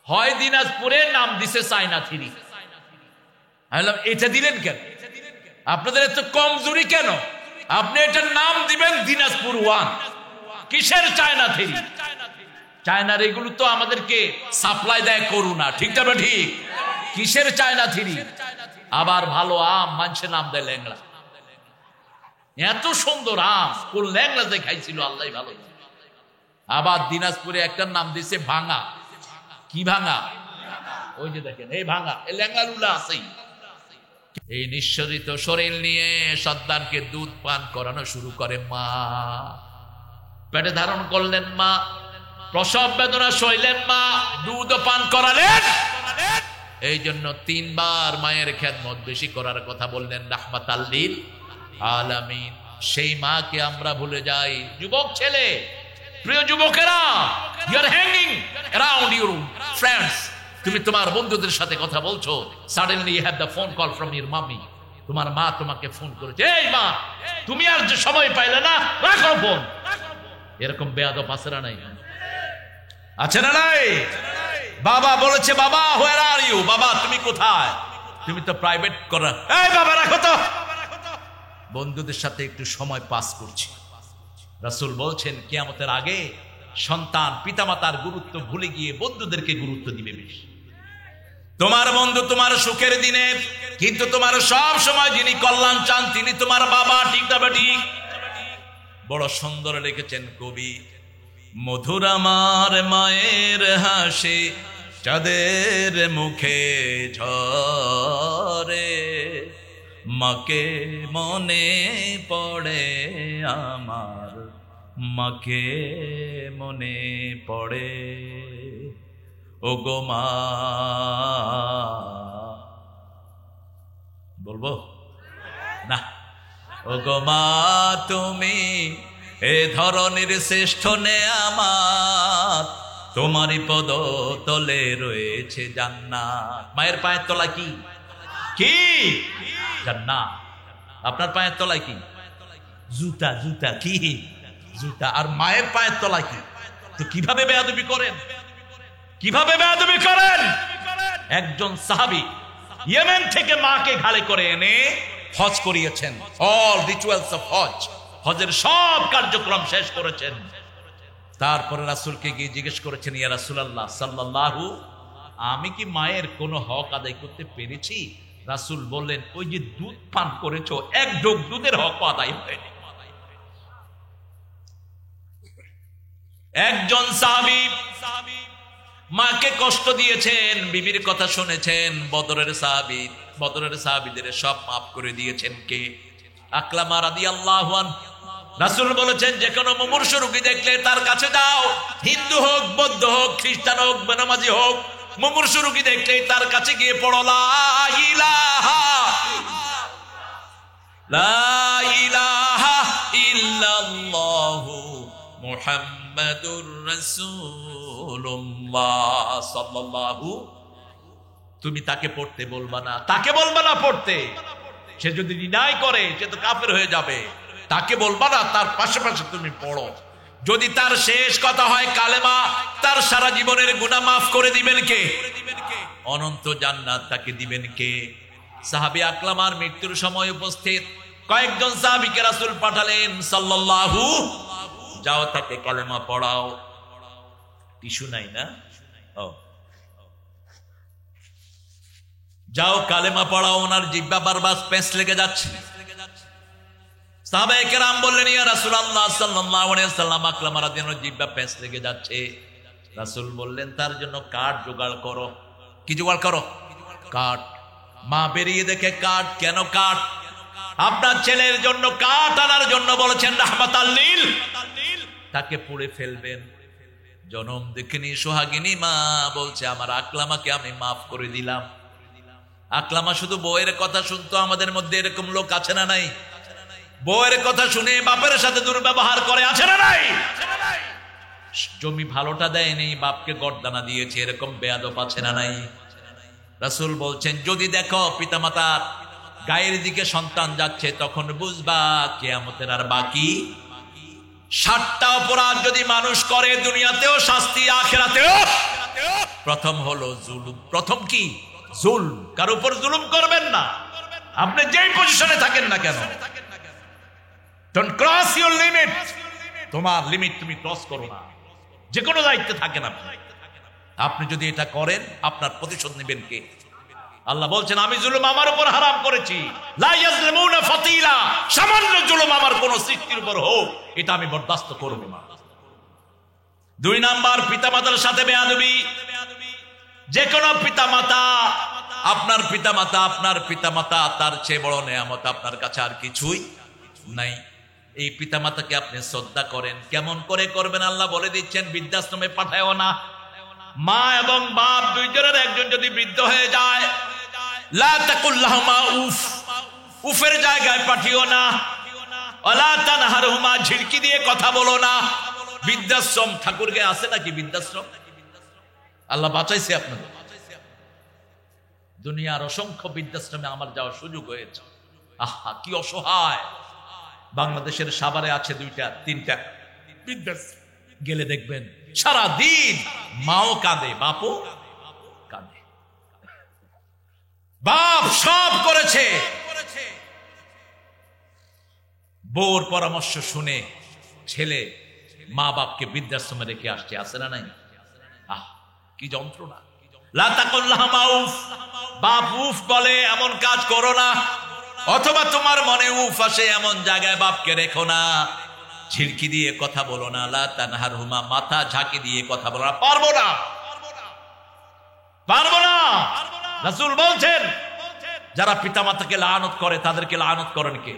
হয় দিনাজপুরে, নাম দিছে চায়না থ্রি। আমি বললাম এটা দিলেন কেন? আপনাদের এত কমজোরি কেন? আপনি এটার নাম দিবেন দিনাজপুর 1। কিসের চায়না থ্রি? চায়নার এগুলো তো আমাদেরকে সাপ্লাই দেয় করুণা, ঠিক না ঠিক? কিসের চায়না থ্রি? আবার ভালো আম মানুষের নাম দেয় ল্যাংড়া। এত সুন্দর আম কোন ল্যাংড়া যে খাইছিল আল্লাহ ভালো। আবার দিনাজপুরে একটার নাম দিছে ভাঙা। কি ভাঙা? ওই যে দেখেন এই ভাঙা, এই ল্যাংড়া লুলা আছেই। এই নিঃসরিত শরীর নিয়ে সন্তানকে দুধ পান করানো শুরু করে মা। পেটে ধারণ করলেন মা, প্রসব বেদনা সইলেন মা, দুধ পান করালেন। এই জন্য 3 বার মায়ের খেদমত বেশি করার কথা বললেন রাহমাতাল লিল আলামিন। সেই মাকে আমরা ভুলে যাই। যুবক ছেলে, প্রিয় যুবকেরা, you are hanging around your friends. তুমি তোমার বন্ধুদের সাথে কথা বলছো, suddenly you have the phone call from your mummy. তোমার মা তোমাকে ফোন করেছে, এই মা তুমি আর যে সময় পাইলে না, রাখো ফোন। এরকম বেয়াদব আছে না নাই? আছে না নাই? বাবা বলেছে, বাবা হোয়ার আর ইউ? বাবা তুমি কোথায়? তুমি তো প্রাইভেট করা। এই বাবা রাখো তো, বন্ধুদের সাথে একটু সময় পাস করছি। রাসূল বলছেন কিয়ামতের আগে সন্তান পিতামাতার গুরুত্ব ভুলে গিয়ে বন্ধুদেরকে গুরুত্ব দিবে বেশি। তোমার বন্ধু তোমার সুখের দিনে, কিন্তু তোমার সব সময় যিনি কল্যাণ চান তিনি তোমার বাবা, ঠিক না ঠিক? বড় সুন্দর লিখেছেন কবি, মধুর আমার মায়ের হাসি চাঁদের মুখে ঝরে, মাকে মনে পড়ে আমার, মাকে মনে পড়ে ও গো মা। বলবো না? ও গো মা তুমি এ ধরনের শ্রেষ্ঠ নেয়ামত, তোমারই পদ তলে রয়েছে জান্নাত। মায়ের পায়ের তলা কি? কি জান্নাত। আপনার পায়ের তলায় কি? জুতা। জুতা কি? জুতা। আর মায়ের পায়ের তলায় কি? তো কিভাবে বেয়াদবি করেন? কিভাবে বেয়াদবি করেন? একজন সাহাবী ইয়েমেন থেকে মাকে ঘাড়ে করে এনে হজ করিয়েছেন। অল রিচুয়ালস অফ হজ, হজের সব কার্যক্রম শেষ করেছেন। তারপরে রাসূলকে গিয়ে জিজ্ঞেস করেছেন, ইয়া রাসূলুল্লাহ সাল্লাল্লাহু, আমি কি মায়ের কোনো হক আদায় করতে পেরেছি? রাসূল বললেন, ওই যে দুধ পান করেছো, এক ঢোক দুধের হক আদায় হয়নি। একজন সাহাবী মাকে কষ্ট দিয়েছেন, বিবির কথা শুনেছেন। বদরের সাহাবীদের সব মাফ করে দিয়েছেন কে? আকলামা রাদিয়াল্লাহু আনহু। রাসূল বলেছেন, যে কোনো মুমূর্ষু রোগী দেখলে তার কাছে যাও, হিন্দু হোক, বৌদ্ধ হোক, খ্রিস্টান হোক, বেনামাজি হোক, মুমূর্ষু রোগী দেখলে তার কাছে গিয়ে পড়ো লা ইলাহা ইল্লাল্লাহু মুহাম্মাদুর রাসূলুল্লাহ সাল্লাল্লাহু। তুমি তাকে পড়তে বলবা না, তাকে বলবা না পড়তে। সে যদি ডিনাই করে সে তো কাফের হয়ে যাবে। তাকে বলবা না, তার পাশাপাশি তুমি পড়ো। যদি তার শেষ কথা হয় কালেমা, তার সারা জীবনের গুনাহ মাফ করে দিবেন কে? অনন্ত জান্নাত তাকে দিবেন কে? সাহাবী আকলামার মৃত্যুর সময় উপস্থিত কয়েকজন সাহাবীকে রাসূল পাঠালেন সাল্লাল্লাহু, যাও তাকে কালেমা পড়াও। টিস্যু নাই না? ও, যাও কালেমা পড়াও। ওনার জিহ্বা বারবার পেঁচ লেগে যাচ্ছে। সাহাবায়ে কেরাম বললেন, ইয়া রাসূলুল্লাহ সাল্লাল্লাহু আলাইহি ওয়াসাল্লাম, আকলামা রাদিয়াল্লাহু জিহ্বা পেঁচ লেগে যাচ্ছে। রাসূল বললেন, তার জন্য কাঠ জোগাড় করো। কি জোগাড় করো? কাঠ। মা বেরিয়ে দেখে কাঠ। কেন কাঠ? আপনার ছেলের জন্য কাঠ আনার জন্য বলেছেন রাহমাতাল লিল, তাকে পুড়ে ফেলবেন। জনম দেখিনি সোহাগিনী মা বলছে, আমার আকলামাকে আমি মাফ করে দিলাম। আকলামা শুধু বউয়ের কথা শুনতো। আমাদের মধ্যে এরকম লোক আছে না নাই? বউয়ের কথা শুনে বাপের সাথে দুর্ব্যবহার করে, আছে না নাই? জমি ভালোটা দেয়নি, বাপকে গর্দানা দিয়েছে, এরকম বেয়াদব আছে না নাই? রাসূল বলছেন, যদি দেখো পিতামাতার গায়ের দিকে সন্তান যাচ্ছে, তখন বুঝবা কিয়ামতের আর বাকি 60টা অপরাধ যদি মানুষ করে, দুনিয়াতেও শাস্তি, আখিরাতেও। প্রথম হলো জুলুম। প্রথম কি? জুলুম। কার উপর জুলুম করবেন না, আপনি যেই পজিশনে থাকেন না কেন। Don't cross your limit. তোমার লিমিট তুমি ক্রস করো না, যে কোনো দায়িত্বে থাকেন আপনি। আপনি যদি এটা করেন, আপনার প্রতিশোধ নেবেন কে? আল্লাহ বলছেন, আমি জুলুম আমার উপর হারাম করেছি। লা ইয়াজলিমুনা ফাতিলা, সামান্য জুলুম আমার কোন সৃষ্টির উপর হোক, এটা আমি বরদাস্ত করব না। 2 নাম্বার, পিতামাতার সাথে বেয়াদবি। যে কোনো পিতামাতা, আপনার পিতামাতা তার চেয়ে বড় নেয়ামত আপনার কাছে আর কিছুই নাই। এই পিতামাতাকে আপনি শ্রদ্ধা করেন। কেমন করে করবেন আল্লাহ বলে দিচ্ছেন, বৃদ্ধাশ্রমে পাঠায়ও না। মা এবং বাপ দুইজনের একজন যদি বৃদ্ধ হয়ে যায়, লা তাকুল লাহুমা উফ, উফের জায়গায় পাঠিও না। ওয়ালা তানহারহুমা, ঝিড়কি দিয়ে কথা বলো না। বৃদ্ধাশ্রম ঠাকুরকে আছে নাকি বৃদ্ধাশ্রম? আল্লাহ বাঁচাইছে আপনাদের। দুনিয়ার অসংখ্য বৃদ্ধাশ্রমে আমার যাওয়ার সুযোগ হয়েছে। আহা, কি অসহায়। বাংলাদেশের সাভারে আছে 2টা 3টা বৃদ্ধাশ্রম। গেলে দেখবেন সারা দিন মাও কাঁদে, বাপও কাঁদে। বাপ সব করেছে, বউর পরামর্শ শুনে ছেলে মা বাপকে বৃদ্ধাশ্রমে রেখে আসছে, আছে না নাই? আহ, কি যন্ত্রণা। লা তাকুল লাহুমা উফ, বাপ উফ বলে এমন কাজ করো না। অথবা তোমার মনে উফ আসে এমন জায়গায় বাপকে রেখো না। ঝিড়কি দিয়ে কথা বলো না। লা তানহারহুমা, মাথা ঝাঁকি দিয়ে কথা বলো না। পারবো না। রাসূল বলছেন, যারা পিতামাতাকে লানত করে তাদেরকে লানত করেন কে?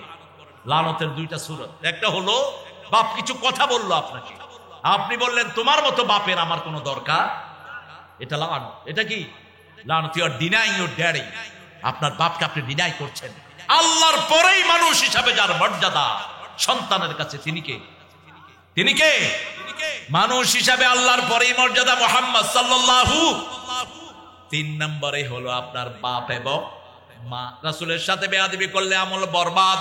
লানতের দুইটা সূরত। একটা হলো বাপ কিছু কথা বললো আপনাকে, আপনি বললেন তোমার মতো বাপের আমার কোনো দরকার, এটা লানত। এটা কি লানত? You are denying your daddy. আপনার বাপকে আপনি ডিনাই করছেন। আল্লাহর পরেই মানুষ হিসাবে যার মর্যাদা সন্তানের কাছে, তিনি কে? তিনি কে? মানুষ হিসাবে আল্লাহর পরেই মর্যাদা মুহাম্মদ সাল্লাল্লাহু। 3 নম্বরে হলো আপনার বাপ এবং মা। রাসূলের সাথে বেয়াদবি করলে আমল বরবাদ।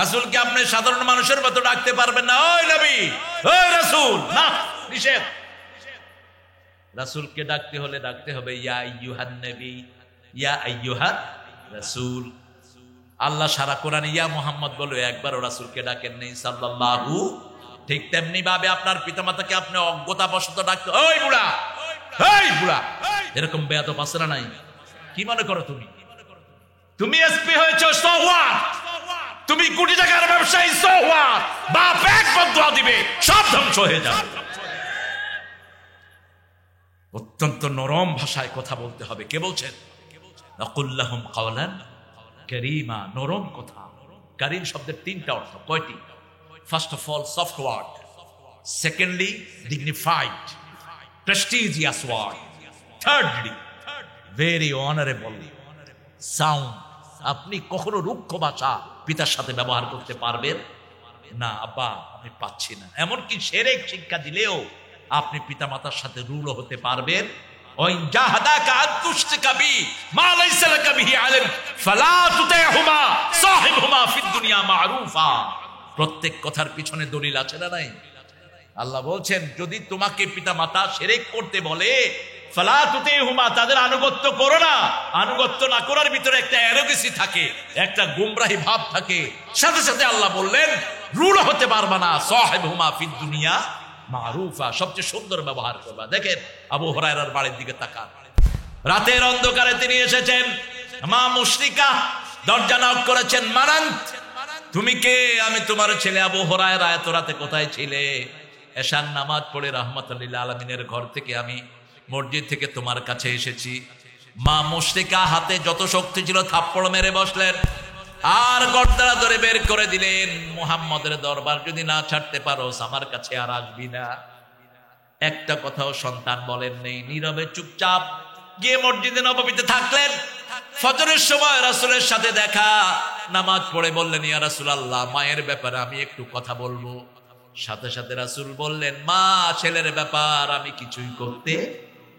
রাসূলকে আপনি সাধারণ মানুষের মতো ডাকতে পারবেন না, ওই নবী, ওই রাসূল, না, নিষেধ। রাসূলকে ডাকতে হলে ডাকতে হবে ইয়া আইয়ুহান নবী, ইয়া আইয়ুহান রাসূল। আল্লাহ সারা কোরআনে ইয়া মুহাম্মদ বলে, একবারও রাসূলকে ডাকেন নেই সাল্লাল্লাহু। ঠিক তেমনি ভাবে আপনার পিতামাতাকে আপনি অজ্ঞতাবশত ডাকতে, ওই বুড়া, এই বুড়া, এরকম বেয়াদব আছে না নাই? কি মনে করো তুমি? তুমি এসপি হয়েছো, সো হোয়াট? তুমি কোটি টাকার ব্যবসায়ী, সো হোয়াট? বাপ এক বদুয়া দিবে, সব ধ্বংস হয়ে যাবে। অত্যন্ত নরম ভাষায় কথা বলতে হবে। কে বলছেন? নাকুল্লাহুম কাওলান কারীমা, নরম কথা। কারীম শব্দের 3টা অর্থ। কয়টি? First of all soft word, secondly dignified prestigious word, thirdly very honourable sound. আপনি কখনো রুক্ষ ভাষা পিতার সাথে ব্যবহার করতে পারবেন না। আব্বা আমি পাচ্ছি না, এমনকি শিরক শিক্ষা দিলেও আপনি পিতামাতার সাথে রুল হতে পারবেন। ওয়াইন জাহাদাকা আন তুশরিকা বি মা লাইসা লাকা বিহি ইলম ফালা তুতিহুমা সাহিবহুমা ফিদ দুনিয়া মারুফা। প্রত্যেক কথার পিছনে দলিল আছে না নাই? আল্লাহ বলছেন যদি তোমাকে পিতামাতা শিরক করতে বলে, ফালা তুতিহুমা, তাদের আনুগত্য করো না। আনুগত্য না করার ভিতরে একটা অ্যারোগেন্সি থাকে, একটা গুমরাহি ভাব থাকে। সাথে সাথে আল্লাহ বললেন রুল হতে পারবা না, সাহিবহুমা ফিদ দুনিয়া মারুফা, সবচেয়ে সুন্দর ব্যবহার করবা। দেখেন আবু হুরায়রার বাড়ির দিকে তাকান। রাতের অন্ধকারে তিনি এসেছেন, মা মুশরিকা দরজা নক করেছেন, মানান্ত, তুমি কে? আমি তোমার ছেলে আবু হুরায়রা, এত রাতে কোথায় ছিলে? এশার নামাজ পড়ে রাহমাতুল লিল আলামিনের ঘর থেকে আমি মসজিদ থেকে তোমার কাছে এসেছি। মা মুশরিকা হাতে যত শক্তি ছিল থাপ্পড় মেরে বসলেন, আর গর্দারা ধরে বের করে দিলেন, মুহাম্মদের দরবার যদি না ছাড়তে পারো আমার কাছে আর আসবি না। একটা কথাও সন্তান বলেন নেই, নীরবে চুপচাপ গিয়ে মসজিদে নববীতে থাকলেন। ফজরের সময় রাসূলের সাথে দেখা, নামাজ পড়ে বললেন ইয়া রাসূলুল্লাহ, মায়ের ব্যাপারে আমি একটু কথা বলবো। সাথে সাথে রাসূল বললেন, মা ছেলের ব্যাপার আমি কিছুই করতে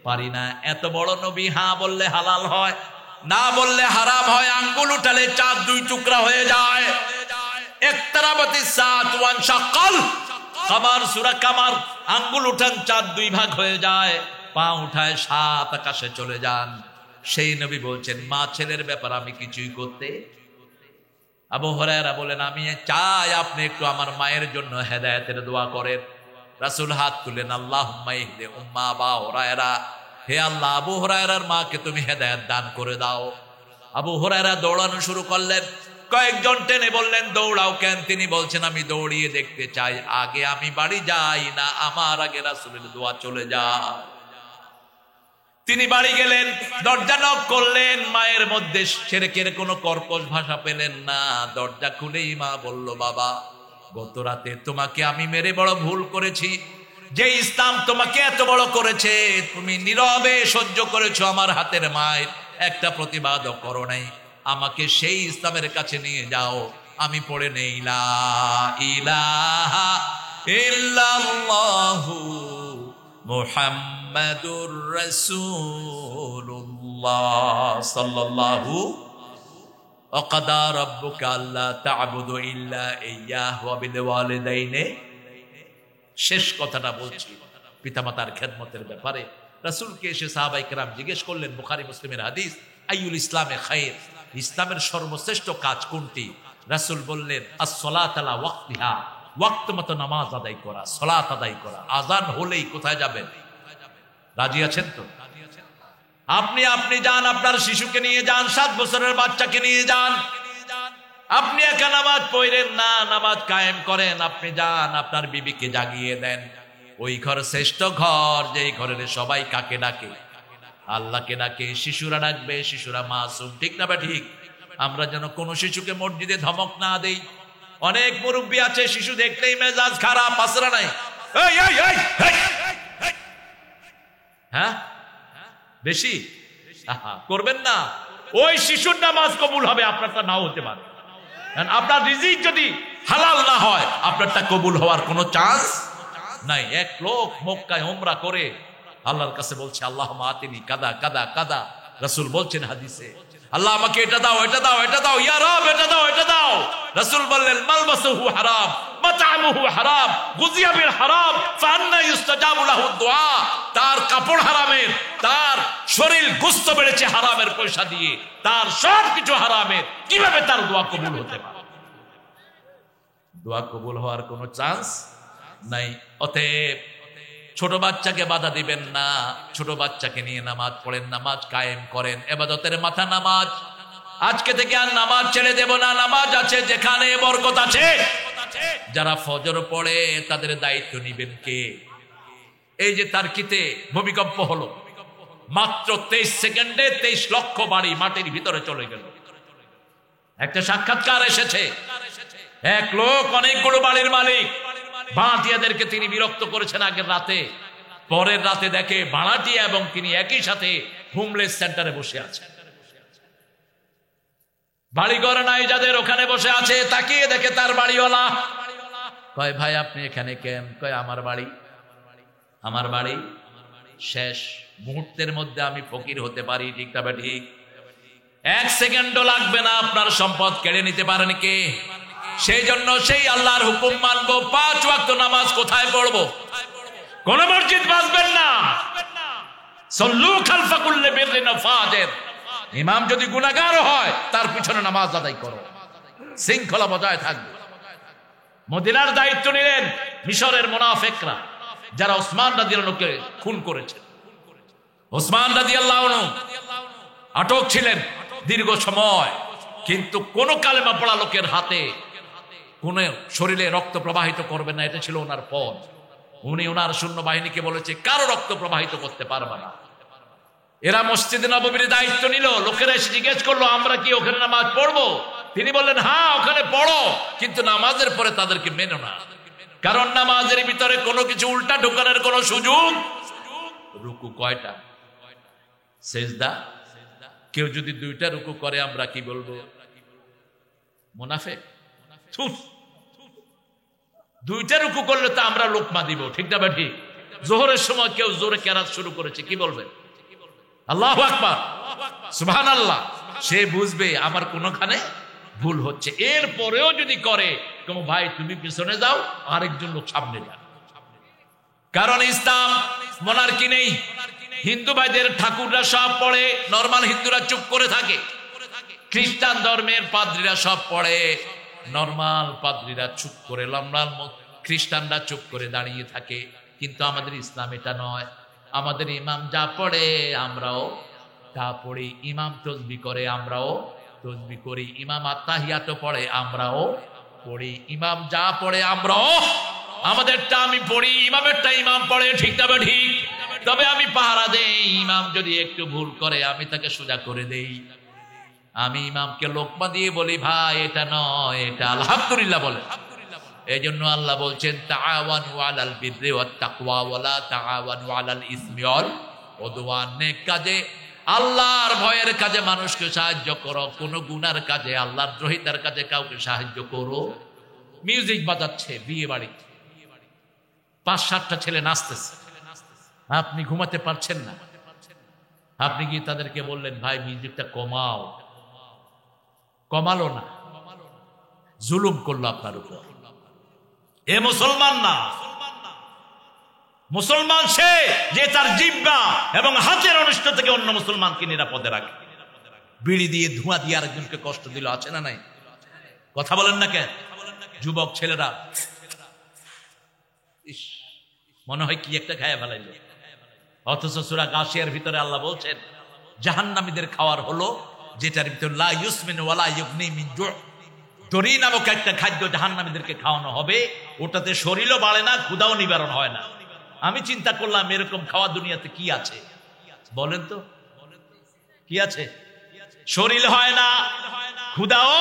পারি না। এত বড় নবী হ্যাঁ বললে হালাল হয়, না বললে হারাম হয়। আঙ্গুল উঠালে চাঁদ 2 টুকরা হয়ে যায়। ইকতারাবাতিস সাআত ওয়ান শাক্কাল কামার, সূরা কামার। আঙ্গুল উঠান চাঁদ 2 ভাগ হয়ে যায়, পা উঠায় 7 আকাশে চলে যান। সেই নবী বলছেন মা ছেলের ব্যাপার আমি কিছুই করতে। আবু হুরায়রা বলেন আমি চাই আপনি একটু আমার মায়ের জন্য হেদায়েতের দোয়া করেন। রাসূল হাত তুলেন, আল্লাহুম্মা ইহদি উম্মা আবু হুরায়রা, হে আল্লাহ আবু হুরায়রার মাকে তুমি হেদায়েত দান করে দাও। আবু হুরায়রা দৌড়ানো শুরু করলেন। কয়েকজন টেনে বললেন দৌড়াও কেন? তিনি বলছেন আমি দৌড়িয়ে দেখতে চাই আগে আমি বাড়ি যাই না আমার আগে রাসূলের দোয়া চলে যায়। তিনি বাড়ি গেলেন, দরজা নক করলেন। মায়ের মধ্যে শিরকের কোনো কর্কশ ভাষা পেলেন না। দরজা খুলেই মা বলল, বাবা গত রাতে তোমাকে আমি মেরে বড় ভুল করেছি। যে ইসলাম তোমাকে এত বড় করেছে তুমি নীরবে সহ্য করেছো, আমার হাতের মায়ের একটা প্রতিবাদও করো নাই। আমাকে সেই ইসলামের কাছে নিয়ে যাও, আমি পড়ে নেই লা ইলাহা ইল্লাল্লাহু মুহাম্মাদুর রাসূলুল্লাহ সাল্লাল্লাহু ওয়াকাদা রাব্বুকা আল্লা তা'বুদু ইল্লা ইয়্যাহু ওয়া বিল ওয়ালিদাইনি। শেষ কথাটা বলছি পিতামাতার খেদমতের ব্যাপারে। রাসূলকে এসে সাহাবায়ে কেরাম জিজ্ঞেস করলেন, বুখারী মুসলিমের হাদিস, আইয়ুল ইসলামে খায়র, ইসলামের সর্বশ্রেষ্ঠ কাজ কোনটি? রাসূল বললেন আস-সালাতু আলা ওয়াক্তিহা, ওয়াক্ত মতো নামাজ আদায় করা, সালাত আদায় করা। আজান হলেই কোথায় যাবেন? রাজি আছেন তো? আপনি যান, আপনার শিশুকে নিয়ে যান, 7 বছরের বাচ্চাকে নিয়ে যান। আপনি একা নামাজ পড়েন না, নামাজ কায়েম করেন। আপনি যান, আপনার বিবিকে জাগিয়ে দেন। ওই ঘর শ্রেষ্ঠ ঘর, যেই ঘরের সবাই কাকে ডাকে? আল্লাহকে ডাকে। শিশুরা ডাকবে, শিশুরা মাসুম, ঠিক না বা ঠিক? আমরা যেন কোনো শিশুকে মসজিদে ধমক না দেই। অনেক মুরব্বী আছে শিশু দেখলেই মেজাজ খারাপ, আসরা নাই, হ্যাঁ বেশি করবেন না। ওই শিশুর নামাজ কবুল হবে, আপনারটা নাও হতে পারে। আপনার রিজিক যদি হালাল না হয় আপনারটা কবুল হওয়ার কোনো চান্স নাই। এক লোক মক্কায় উমরা করে আল্লাহর কাছে বলছে, আল্লাহুম্মা আতিনি কাদা কাদা কাদা। রাসূল বলছেন হাদিসে, আল্লাহ আমাকে এটা দাও, এটা দাও, এটা দাও, ইয়া রব এটা দাও, এটা দাও। রাসূল বললেন, মালবাসুহু হারাম, মাতআমুহু হারাম, গুযিয়া বিল হারাম, ফাআন্না ইউস্তাজাবু লাহু দুআ। তার কাপড় হারামের, তার শরীর গোশত বেড়েছে হারামের পয়সা দিয়ে, তার সব কিছু হারামের, কিভাবে তার দোয়া কবুল হতে পারে? দোয়া কবুল হওয়ার কোনো চান্স নাই। অতএব ছোট বাচ্চাকে বাধা দিবেন না, ছোট বাচ্চাকে নিয়ে নামাজ পড়েন, নামাজ কায়েম করেন, ইবাদতের মাথা নামাজ। আজকে থেকে আর নামাজ ছেড়ে দেব না। নামাজ আছে যেখানে বরকত আছে। যারা ফজর পড়ে তাদের দায়িত্ব নিবেন কে? এই যে তারকিতে ভূমিকম্প হলো, মাত্র 23 সেকেন্ডে 23 লক্ষ বাড়ি মাটির ভিতরে চলে গেল। একটা সাক্ষাৎকার এসেছে, এক লোক অনেকগুলো বাড়ির মালিক, ভাড়াটিয়াদেরকে তিনি বিরক্ত করেছেন আগের রাতে। পরের রাতে দেখে ভাড়াটিয়া এবং তিনি একই সাথে হোমলেস সেন্টারে বসে আছেন। বাড়িঘর নাই যাদের, ওখানে বসে আছে। তাকিয়ে দেখে তার বাড়িওয়ালা। কয়, ভাই আপনি এখানে কেন? কয়, আমার বাড়ি শেষ মুহূর্তের মধ্যে আমি ফকির হতে পারি। ঠিক তবে ঠিক, 1 সেকেন্ডও লাগবে না আপনার সম্পদ কেড়ে নিতে পারেন কে? সেই জন্য সেই আল্লাহর হুকুম মানবো। 5 ওয়াক্ত নামাজ কোথায় পড়বো? কোন মসজিদ বাসবেন না। সল্লু খালফা কুল্লি বিররিন ওয়া ফাজির। ইমাম যদি গুনাহগার হয় তার পিছনে নামাজ আদায় করো, শৃঙ্খলা বজায় থাকবে। মদিনার দায়িত্ব নিলেন মিশরের মুনাফিকরা, যারা ওসমান রাদিয়াল্লাহু আনহুকে খুন করেছে। ওসমান রাদিয়াল্লাহু আনহু আটক ছিলেন দীর্ঘ সময়, কিন্তু কোন কালেমা পড়া লোকের হাতে কোন শরীরে রক্ত প্রবাহিত করবে না, এটা ছিল ওনার পথ। উনি ওনার সৈন্যবাহিনীকে বলেছে, কারো রক্ত প্রবাহিত করতে পারবে না। এরা মসজিদে নববীর দায়িত্ব নিল। লোকেরা এসে জিজ্ঞেস করলো, আমরা কি ওখানে নামাজ পড়বো? তিনি বললেন, হ্যাঁ ওখানে পড়ো, কিন্তু নামাজের পরে তাদেরকে মেনো না, কারণ নামাজের ভিতরে কোনো কিছু উল্টা ঢোকানোর কোনো সুযোগ। রুকু কয়টা? সেজদা। কেউ যদি 2টা রুকু করে আমরা কি বলবো? মুনাফিক। 2টা রুকু করলে তো আমরা লোকমা দিব। ঠিক না ঠিক? জোহরের সময় কেউ জোরে কেরাত শুরু করেছে, কি বলবেন? আল্লাহু আকবার, সুবহানাল্লাহ। সে বুঝবে আমার কোনখানে ভুল হচ্ছে। এরপরেও যদি করে, কম ভাই তুমি পিছনে যাও, আরেকজন লোক সামনে যান। কারণ ইসলাম মোনার্কি নেই। হিন্দু ভাইদের ঠাকুররা সব পড়ে, নরমাল হিন্দুরা চুপ করে থাকে। খ্রিস্টান ধর্মের পাদ্রীরা সব পড়ে, নরমাল পাদ্রীরা চুপ করে, লম্বাল খ্রিস্টানরা চুপ করে দাঁড়িয়ে থাকে। কিন্তু আমাদের ইসলাম এটা নয়। আমাদের ইমাম যা পড়ে আমরাও তা পড়ি। ইমাম তসবিহ করে আমরাও তসবিহ করি। ইমাম আত্তাহিয়াত পড়ে আমরাও পড়ি। ইমাম যা পড়ে আমরাও আমাদেরটা আমি পড়ি, ইমামেরটা ইমাম পড়ে। ঠিক তবে ঠিক। তবে আমি পাহারা দেই। ইমাম যদি একটু ভুল করে আমি তাকে সোজা করে দেই। আমি ইমামকে লোকমা দিয়ে বলি, ভাই এটা নয়, এটা আলহামদুলিল্লাহ বলে। এই জন্য আল্লাহ বলছেন, তাআওয়ানু আলাল বিররি ওয়াত তাকওয়া ওয়ালা তাআওয়ানু আলাল ইসমি ওয়াল উদওয়ান। নেক কাজে, আল্লাহর ভয়ের কাজে মানুষকে সাহায্য করো, কোন গুনার কাজে, আল্লাহর দ্রোহিতার কাজে কাউকে সাহায্য করো। মিউজিক বাজাচ্ছে বিয়ে বাড়িতে, 5-7টা ছেলে নাচতেছে, আপনি ঘুমাতে পারছেন না। আপনি গিয়ে তাদেরকে বললেন, ভাই মিউজিকটা কমাও। কমালো না, জুলুম করলো আপনার উপর। এ মুসলমান না। মুসলমান সে যে তার জিহ্বা এবং হাতের অনিষ্ট থেকে অন্য মুসলমানকে নিরাপদে রাখে। বিড়ি দিয়ে ধোঁয়া দিয়ে আরেকজনকে কষ্ট দিল, আছে না নাই? কথা বলেন না কেন? যুবক ছেলেরা মনে হয় কি একটা খায়া ফেলাইল। অথচ সূরা গাশিয়ার ভিতরে আল্লাহ বলছেন, জাহান্নামীদের খাওয়ার হলো যেটার ভিতর লা ইউসমিন ওয়ালা ইউগনি মিন জু'। দড়ি নামক একটা খাদ্য জাহান্নামীদেরকে খাওয়ানো হবে, ওটাতে শরীরও বাড়ে না, ক্ষুধাও নিবারণ হয় না। আমি চিন্তা করলাম, এরকম খাওয়া দুনিয়াতে কি আছে বলেন তো? কি আছে? শরীর হয় না, ক্ষুধাও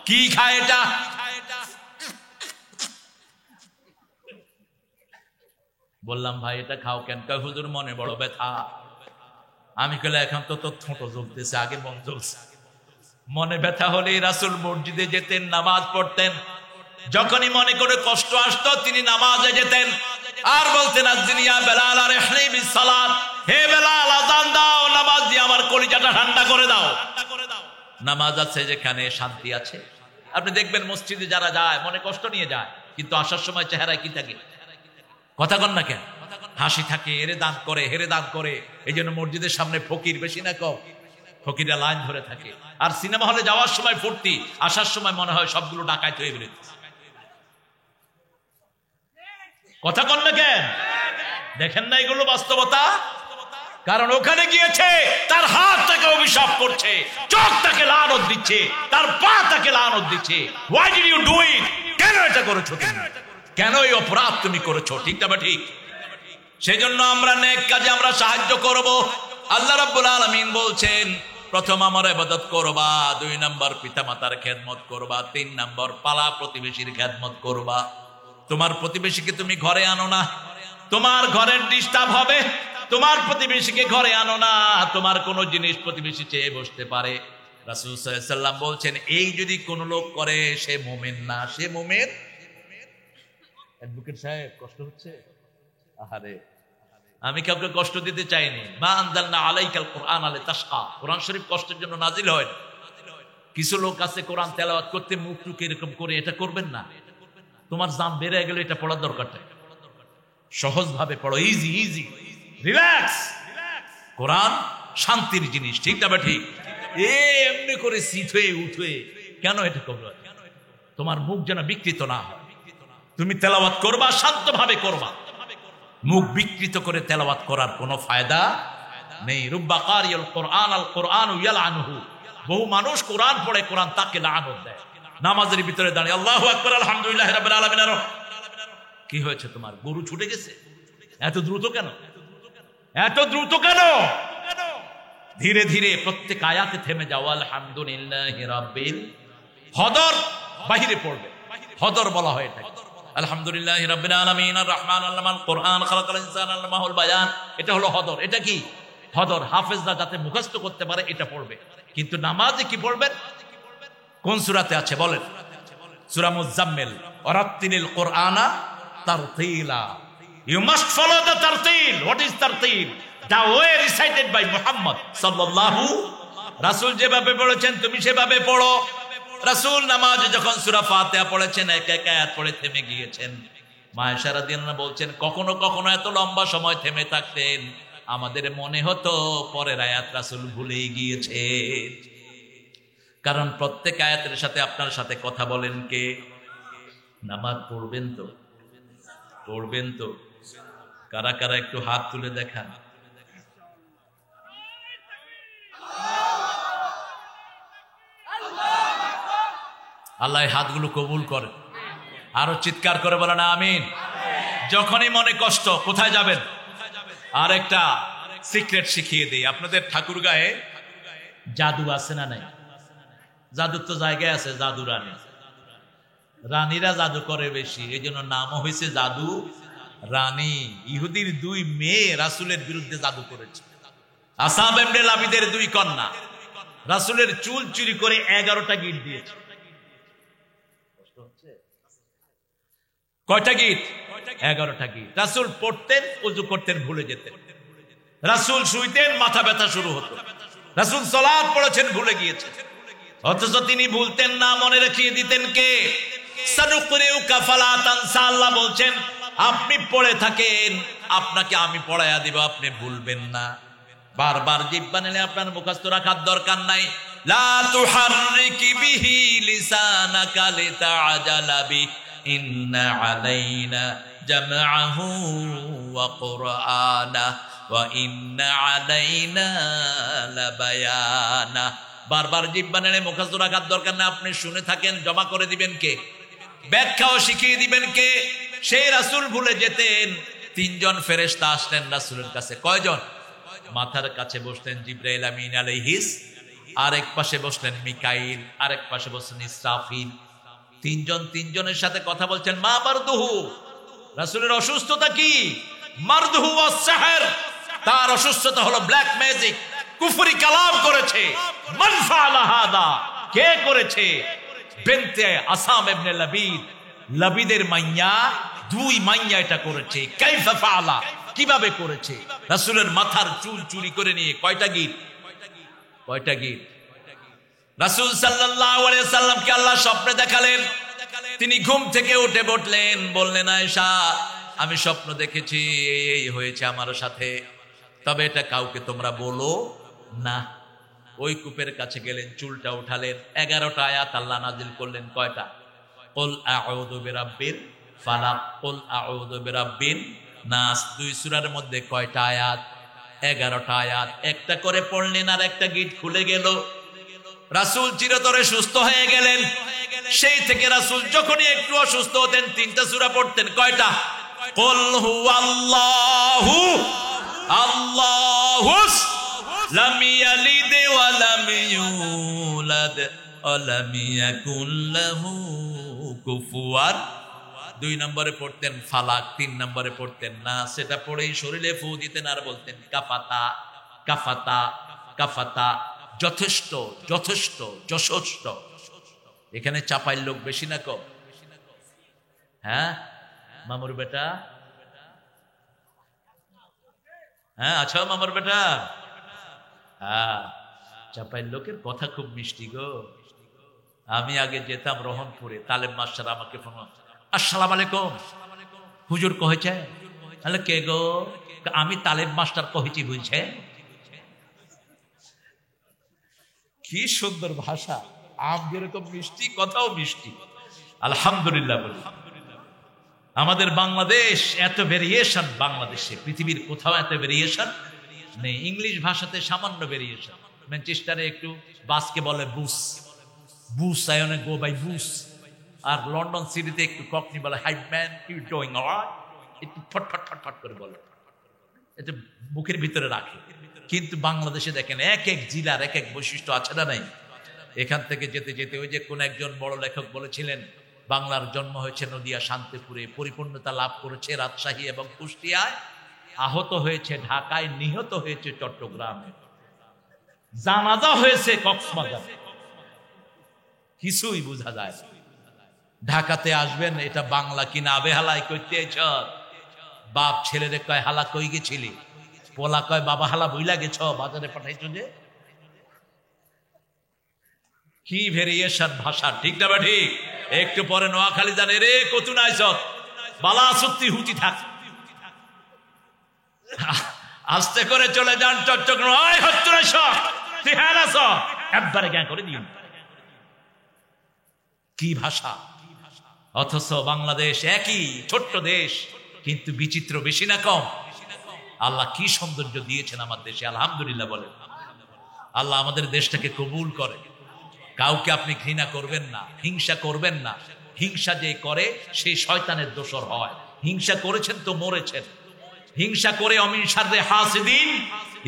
কি খায় এটা? বললাম ভাই এটা খাও কেন? কয় হুজুর মনে বড় ব্যথা। আমি কইলে এখন তো তোর ঠোঁটো জ্বলতেছে, আগে মন জ্বলছে। মনে ব্যথা হলে রাসূল মসজিদে যেতেন, নামাজ পড়তেন। যখনই মনে করে কষ্ট আসতো তিনি নামাজে যেতেন আর বলতেন আযিনিয়া বেলাল আরহিনি বিসসালাত, হে বেলাল আযান দাও, নামাজ দিয়ে আমার কলিজাটা ঠান্ডা করে দাও। নামাজ আছে যেখানে শান্তি আছে। আপনি দেখবেন মসজিদে যারা যায় মনে কষ্ট নিয়ে যায়, কিন্তু আসার সময় চেহারায় কি থাকে? কথা কন না কেন? হাসি থাকে, এরে দান করে, হেরে দান করে। এই জন্য মসজিদের সামনে ফকির বেশি না কম? ফকিরা লাইন ধরে থাকে। আর সিনেমা হলে যাওয়ার সময় ফুর্তি, আসার সময় মনে হয় সবগুলো ডাকাত হয়ে বেরোচ্ছে। কথা কন না কেন? দেখেন না এগুলো বাস্তবতা? কারণ ওখানে গিয়েছে তার হাত তাকে অভিশাপ করছে, চোখ তাকে লানত দিচ্ছে, তার পা তাকে লানত দিচ্ছে। Why did you do it? কেন এটা করেছো তুমি? কেন এই অপরাধ তুমি করেছো? ঠিক না ঠিক? সেজন্য আমরা নেক কাজে আমরা সাহায্য করব। আল্লাহ রাব্বুল আলামিন বলছেন প্রথম আমার ইবাদত করবা, 2 নাম্বার পিতামাতার খেদমত করবা, 3 নাম্বার পালা প্রতিবেশীর খেদমত করবা। তোমার প্রতিবেশীকে তুমি ঘরে আনো না, তোমার ঘরের ডিস্টার্ব হবে। তোমার প্রতিবেশীকে ঘরে আনো না, তোমার কোনো জিনিস প্রতিবেশী চেয়ে বসতে পারে। রাসূল সাল্লাল্লাহু আলাইহি ওয়াসাল্লাম বলছেন এই যদি কোন লোক করে সে মুমিন না, সে মুমিন। অ্যাডভোকেট সাহেব কষ্ট হচ্ছে? আহারে, আমি কাউকে কষ্ট দিতে চাইনি। মা আনজালনা আলাইকাল কুরআন লিতাশকা, কোরআন শরীফ কষ্টের জন্য নাজিল হয়। কিছু লোক আছে কোরআন তেলাওয়াত করতে মুখ টুকে এরকম করে, এটা করবেন না। তোমার জান বেড়ে গেলে এটা পড়ার দরকার নেই। সহজ ভাবে পড়ো, ইজি ইজি, রিল্যাক্স। কোরআন শান্তির জিনিস, ঠিক না ঠিক? এমনি করে শীত হয়ে উঠে কেন এটা করবে? তোমার মুখ যেন বিকৃত না হয়। তুমি তেলাওয়াত করবা, শান্তভাবে করবা। মুখ বিকৃত করে তেলাওয়াত করার কোনো ফায়দা নেই। রুব্বা কারিয়াল কোরআন আল কোরআন ইয়ালআনুহু, বহু মানুষ কোরআন পড়ে কোরআন তাকে লানত দেয়। নামাজের ভিতরে দাঁড়িয়ে আল্লাহু আকবার আলহামদুলিল্লাহি রাব্বিল আলামিন। কি হয়েছে তোমার? গরু ছুটে গেছে? এত দ্রুত কেন? এত দ্রুত কেন? ধীরে ধীরে প্রত্যেক আয়াতে থেমে যাও। আলহামদুলিল্লাহি রাব্বিল, হদর বাহিরে পড়বে, হদর বলা হয় এটা। আলহামদুলিল্লাহি রাব্বিল আলামিন আর রহমান আল্লামাল কোরআন খালাকাল ইনসান আল্লামাহুল বায়ান, এটা হলো হদর। এটা কি হদর? হাফেজরা যাতে মুখস্থ করতে পারে এটা পড়বে। কিন্তু নামাজে কি পড়বেন? কোন সূরাতে আছে বলেন? সূরা Muzammil, ওয়ারাত্তিলিল কোরআনা তারতিলা। You must follow the tartil. What is tartil? The way recited by Muhammad sallallahu। রাসূল যেভাবে পড়েছেন তুমি সেভাবে পড়ো। রাসূল নামাজে যখন সূরা ফাতিহা পড়েছেন এক এক আয়াত পড়ে থেমে গিয়েছেন। মা আয়েশা রাদিয়াল্লাহু আনহা বলছেন কখনো কখনো এত লম্বা সময় থেমে থাকতেন আমাদের মনে হতো পরের আয়াত রাসূল ভুলেই গিয়েছে। কারণ প্রত্যেক আয়াতের সাথে আপনার সাথে কথা বলেন কে? নামাজ পড়বেন তো? পড়বেন তো? কারা কারা একটু হাত তুলে দেখান। আল্লাহ হাতগুলো কবুল করে। আরো চিৎকার করে বলেন আমিন। যখনই মনে কষ্ট, কোথায় যাবেন? আর একটা সিক্রেট শিখিয়ে দেই আপনাদের। ঠাকুর গায়ে জাদু আছে না নাই? জাদুর তো জায়গায় আছে, জাদু রানী। রানীরা জাদু করে বেশি, এই জন্য নামও হয়েছে জাদু রানী। ইহুদির 2 মেয়ে রাসূলের বিরুদ্ধে জাদু করেছে। আসহাব ইবনে লাবিদের 2 কন্যা রাসূলের চুল চুরি করে 11টা গিট দিয়েছে। কষ্ট হচ্ছে? কয়টা গিট? 11টা গিট। রাসূল পড়তেন, ওযু করতেন, ভুলে যেতেন। রাসূল শুইতেন, মাথা ব্যথা শুরু হতো। রাসূল সালাত পড়েছেন, ভুলে গিয়েছেন। অথচ তিনি ভুলতেন না, মনে রাখিয়ে দিতেন কে? সানুকরিউকা ফালা তানসা। আল্লাহ বলছেন আপনি পড়ে থাকেন, আপনাকে আমি পড়ায়া দিব, আপনি ভুলবেন না। বারবার জিহ্বা নিলে আপনার মুখস্থ রাখার দরকার নাই। লা তুহাররিকি বিহি লিসানাকা লিতাআজালা বি ইন্না আলাইনা জামআহু ওয়া কুরআনা ওয়া ইন্না আলাইনা লাবায়ানা। বারবার জিহ্বা নিলে মুখস্থ রাখার দরকার নাই। আপনি শুনে থাকেন, জমা করে দিবেন কে? ব্যাখ্যাও শিখিয়ে দিবেন কে? সেই রাসূল ভুলে যেতেন। 3 জন ফেরেশতা আসলেন রাসূলের কাছে। কয়জন? মাথার কাছে বসতেন জিবরাইল আমিন আলাইহিস আরেক পাশে বসলেন মিকাইল, আরেক পাশে বসলেন ইসরাফিল। তিনজনের সাথে কথা বলছেন। মা মারদুহু, রাসূলের অসুস্থতা কি? মারদুহু ওয়াস-সাহর, তার অসুস্থতা হলো ব্ল্যাক ম্যাজিক, কুফরি কালাম করেছে। মান ফাআলা হাদা, কে করেছে? বিনতে আসাম ইবনে লাবিদ, লাবিদের মাইয়া, দুই মাইয়া এটা করেছে। কাইফা ফাআলা, কিভাবে করেছে? রাসূলের মাথার চুল চুরি করে নিয়ে কয়টা গিট রাসূল সাল্লাল্লাহু আলাইহি সাল্লামকে আল্লাহ স্বপ্নে দেখালেন। তিনি ঘুম থেকে উঠে বললেন, আয়েশা, আমি স্বপ্ন দেখেছি, এই হয়েছে আমার সাথে, তবে এটা কাউকে তোমরা বলো না। ওই কূপের কাছে গেলেন, চুলটা উঠালেন, 11টা আয়াত আল্লাহ নাজিল করলেন। কয়টা? কুল আউযু বিরাব্বিল ফালাক, কুল আউযু বিরাব্বিন নাস। দুই সূরার মধ্যে কয়টা আয়াত? 11টা আয়াত। একটা করে পড়লেন আর একটা গিট খুলে গেল। রাসূল চিরতরে সুস্থ হয়ে গেলেন। সেই থেকে রাসূল যখনই একটু অসুস্থ হতেন 3টা সূরা পড়তেন। কয়টা? কুল হুয়াল্লাহু আল্লাহুস লাম ইয়ালিদ ওয়া লাম ইউলাদ ওয়া লাম ইয়াকুল লাহু কুফুয়ান। 2 নম্বরে পড়তেন ফালাক, 3 নম্বরে পড়তেন না। সেটা পড়েই শরীরে ফু দিতেন আর বলতেন কাফাতা কাফাতা কাফাতা, যথেষ্ট যথেষ্ট যথেষ্ট। এখানে চাপাইল লোক বেশি না কম? হ্যাঁ মামুর বেটা, হ্যাঁ আচ্ছা মামুর বেটা, হ্যাঁ চাপাইল লোকের কথা খুব মিষ্টি গো। আমি আগে যেতাম রহনপুরে, তালেম মাস্টার আমাকে ফোন, আসসালামু আলাইকুম হুজুর কহেছে। তাহলে কে গো? আমি তালেম মাস্টার কহেছি, বুঝছে? কি সুন্দর ভাষা, আম যেরকম মিষ্টি, কথাও মিষ্টি। আলহামদুলিল্লাহ বলি। আমাদের বাংলাদেশ এত ভেরিয়েশন, বাংলাদেশে পৃথিবীর কোথাও এত ভেরিয়েশন নেই। ইংলিশ ভাষাতে সামান্য ভেরিয়েশন। ম্যানচেস্টারে একটু বাসকে বলে বুস, বুস আয়নে গো বাই বুস। আর লন্ডন সিটিতে একটু ককনি বলে hi man, you doing alright, একটু ফটফট ফটফট করে বলে, এটা বুকের ভিতরে রাখে। কিন্তু বাংলাদেশে দেখেন এক এক জেলার এক এক বৈশিষ্ট্য আছে না নাই? এখান থেকে যেতে যেতে ওই যে কোন একজন বড় লেখক বলেছিলেন, বাংলার জন্ম হয়েছে নদিয়া শান্তিপুরে, পরিপূর্ণতা লাভ করেছে রাজশাহী এবং কুষ্টিয়ায়, আহত হয়েছে ঢাকায়, নিহত হয়েছে চট্টগ্রামে, জানাজা হয়েছে কক্সবাজার। কিছুই বোঝা যায় না। ঢাকাতে আসবেন, এটা বাংলা কিনা আবেহালাই করতে বাপ ছেলেরে কয় হালা কই গেছিলি, পোলা কয় বাবা হালা বইলা গেছ, বাজারে পাঠাইছ যে। কি ভেরিয়েশন ভাষা, ঠিক না? ঠিক। একটু পরে নোয়াখালী জানে রে কতুন আইস বালা সত্যি হুচি থাক, আস্তে করে চলে যান চট্টগ্রাম, একবারে জ্ঞান করে দিন। কি ভাষা! অথচ বাংলাদেশ একই ছোট্ট দেশ, কিন্তু বিচিত্র বেশি না কম? আল্লাহ কি সৌন্দর্য দিয়েছেন আমার দেশে, আলহামদুলিল্লাহ বলেন। আল্লাহ আমাদের দেশটাকে কবুল করে। কাউকে আপনি ঘৃণা করবেন না, হিংসা করবেন না। হিংসা যে করে সেই শয়তানের দোসর হয়। হিংসা করেছেন তো মরেছেন। হিংসা করে অমিন শাররে হাসিদিন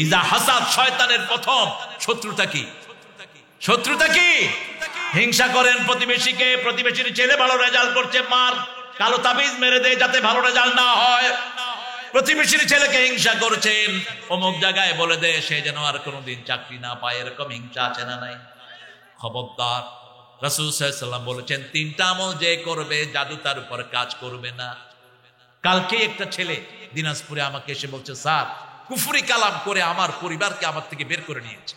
ইজা হাসাদ, শয়তানের প্রথম শত্রুতা কি? শত্রুতা কি? হিংসা করেন প্রতিবেশীকে, প্রতিবেশীর ছেলে ভালো রেজাল্ট করছে, মার কালো তাবিজ মেরে দেয় যাতে ভালো রেজাল্ট না হয়। প্রতিবেশীর ছেলেকে হিংসা করছেন, অমুক জায়গায় বলে দেয় সে যেন আর কোনোদিন চাকরি না পায়। এরকম হিংসা আছে না নাই? খবরদার। রাসূল সাল্লাল্লাহু আলাইহি ওয়াসাল্লাম বলেছেন 3টা আমল যে করবে জাদু তার উপর কাজ করবে না। কালকে একটা ছেলে দিনাজপুরে আমাকে এসে বলছে, স্যার কুফরি কালাম করে আমার পরিবারকে আমার থেকে বের করে নিয়েছে,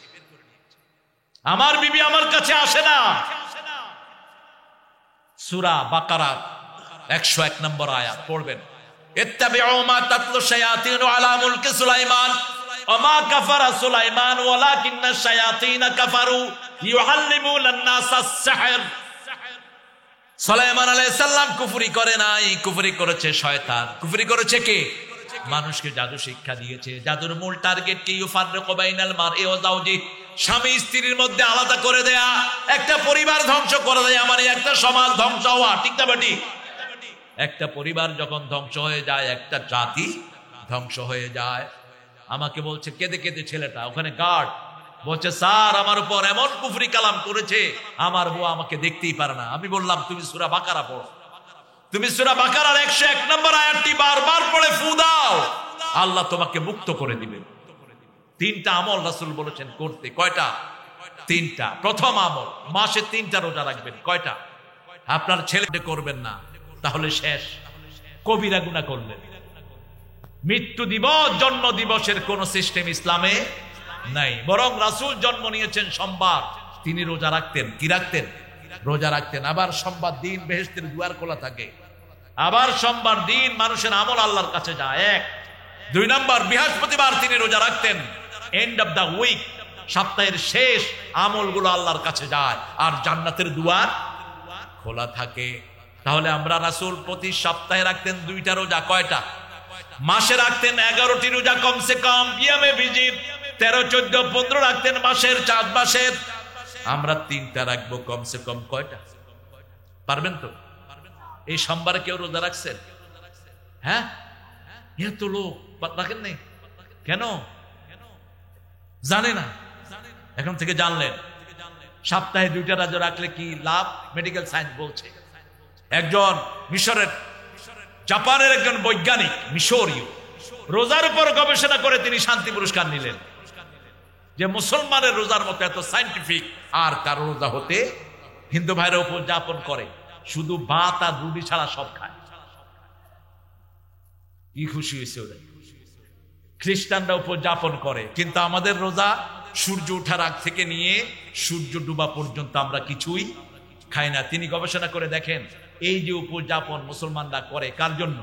আমার বিবি আমার কাছে আসে না। সূরা বাকারা 101 নম্বর আয়াত পড়বেন, ইত্তাবিউ মা তাতলু শায়াতিন আলা মুলকি সুলাইমান ওয়া মা কাফারা সুলাইমান ওয়ালাকিন্নাশ শায়াতিন কাফারু ইউআল্লিমুনান নাসাস সিহর। সুলাইমান আলাইহিস সালাম কুফরি করে নাই, কুফরি করেছে শয়তান। কুফরি করেছে কে? মানুষকে জাদু শিক্ষা দিয়েছে। জাদুর মূল টার্গেট কি? ইউফাররিকু বাইনাল মারই ওয়া যাওজি, স্বামী স্ত্রীর মধ্যে আলাদা করে দেয়া, একটা পরিবার ধ্বংস করে দেয়া, মানে একটা সমাজ ধ্বংস হওয়া, ঠিক না বেটি? একটা পরিবার যখন ধ্বংস হয়ে যায়, একটা জাতি ধ্বংস হয়ে যায়। আমাকে বলছে কেঁদে কেঁদে ছেলেটা, ওখানে গার্ড বলছে স্যার আমার উপর এমন কুফরি কালাম করেছে, আমার বউ আমাকে দেখতেই পারে না। আমি বললাম তুমি সূরা বাকারা পড়ো, তুমি সূরা বাকারার 101 নম্বর আয়াতটি বারবার পড়ে ফু দাও, আল্লাহ তোমাকে মুক্ত করে দিবেন। তিনটা আমল রাসূল বলেছেন করতে। কয়টা? তিনটা। প্রথম আমল, মাসে 3টা রোজা রাখবেন। কয়টা? আপনার ছেলে করবেন না, তাহলে শেষ, কবিরা গুনাহ করলেন। মৃত্যু দিবস, জন্ম দিবসের কোন সিস্টেম ইসলামে নাই, বরং রাসূল জন্ম নিয়েছেন সোমবার, তিনি রোজা রাখতেন। কি রাখতেন? রোজা রাখতেন। আবার সোমবার দিন বেহেশতের দুয়ার খোলা থাকে, আবার সোমবার দিন মানুষের আমল আল্লাহর কাছে যায়। 1 2 নম্বর, বৃহস্পতিবার তিনি রোজা রাখতেন। এন্ড অফ দা উইক, সপ্তাহের শেষ আমলগুলো আল্লাহর কাছে যায় আর জান্নাতের দুয়ার খোলা থাকে। তাহলে আমরা রাসূল প্রতি সপ্তাহে রাখতেন 2টা রোজা। কয়টা? মাসে রাখতেন 11টি রোজা কমসে কম, ইয়ামে বিজির 13 14 15 রাখতেন মাসের, 4 মাসের। আমরা 3টা রাখবো কমসে কম। কয়টা? পারবেন তো? এই সোমবারে কেউ রোজা রাখছেন? হ্যাঁ, এত লোক রাখেন নেই কেন? জানে না, এখন থেকে জানলেন। সপ্তাহে 2টা রোজা রাখলে কি লাভ? মেডিকেল সায়েন্স বলছে, একজন মিশরের, জাপানের একজন বৈজ্ঞানিক, মিশরীয়, রোজার উপর গবেষণা করে তিনি শান্তি পুরস্কার নিলেন, যে মুসলমানের রোজার মতো এত সায়েন্টিফিক আর কারো রোজা হতে। হিন্দু ভাইরা উপযাপন করে, শুধু ভাত আর রুটি ছাড়া সব খায়। কি খুশি হয়েছে ওরা। খ্রিস্টানরা উপযাপন করে, কিন্তু আমাদের রোজা সূর্য ওঠার আগ থেকে নিয়ে সূর্য ডুবা পর্যন্ত আমরা কিছুই খাই না। তিনি গবেষণা করে দেখেন, এই যে উপযাপন মুসলমানরা করে কার জন্য?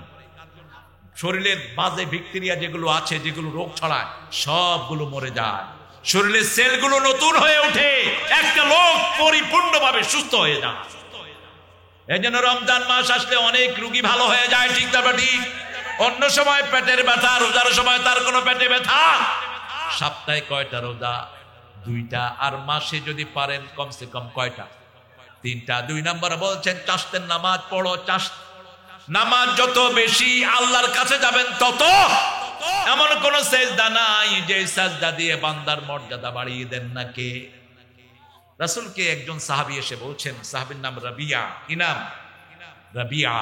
শরীরের বাজে ব্যাকটেরিয়া যেগুলো আছে, যেগুলো রোগ ছড়ায়, সবগুলো মরে যায়, শরীরের সেলগুলো নতুন হয়ে ওঠে, একটা লোক পরিপূর্ণভাবে সুস্থ হয়ে যায়। এই জন্য রমজান মাস আসলে অনেক রোগী ভালো হয়ে যায়, ঠিক না ঠিক? অন্য সময় পেটের ব্যথা, রোজার সময় তার কোনো পেটে ব্যথা। সপ্তাহে কয়টা রোজা? 2টা। আর মাসে যদি পারেন কমসে কম কয়টা? 3টা। 2 নম্বর বলছেন চাষতের নামাজ পড়ো। নামাজ যত বেশি আল্লাহর কাছে যাবেন তত। এমন কোন সেজদা নাই যে সেজদা দিয়ে বান্দার মর্যাদা বাড়িয়ে দেন না। কে? রাসূলকে একজন সাহাবী এসে বলছেন, সাহাবীর নাম রাবিয়া। কি নাম? রাবিয়া।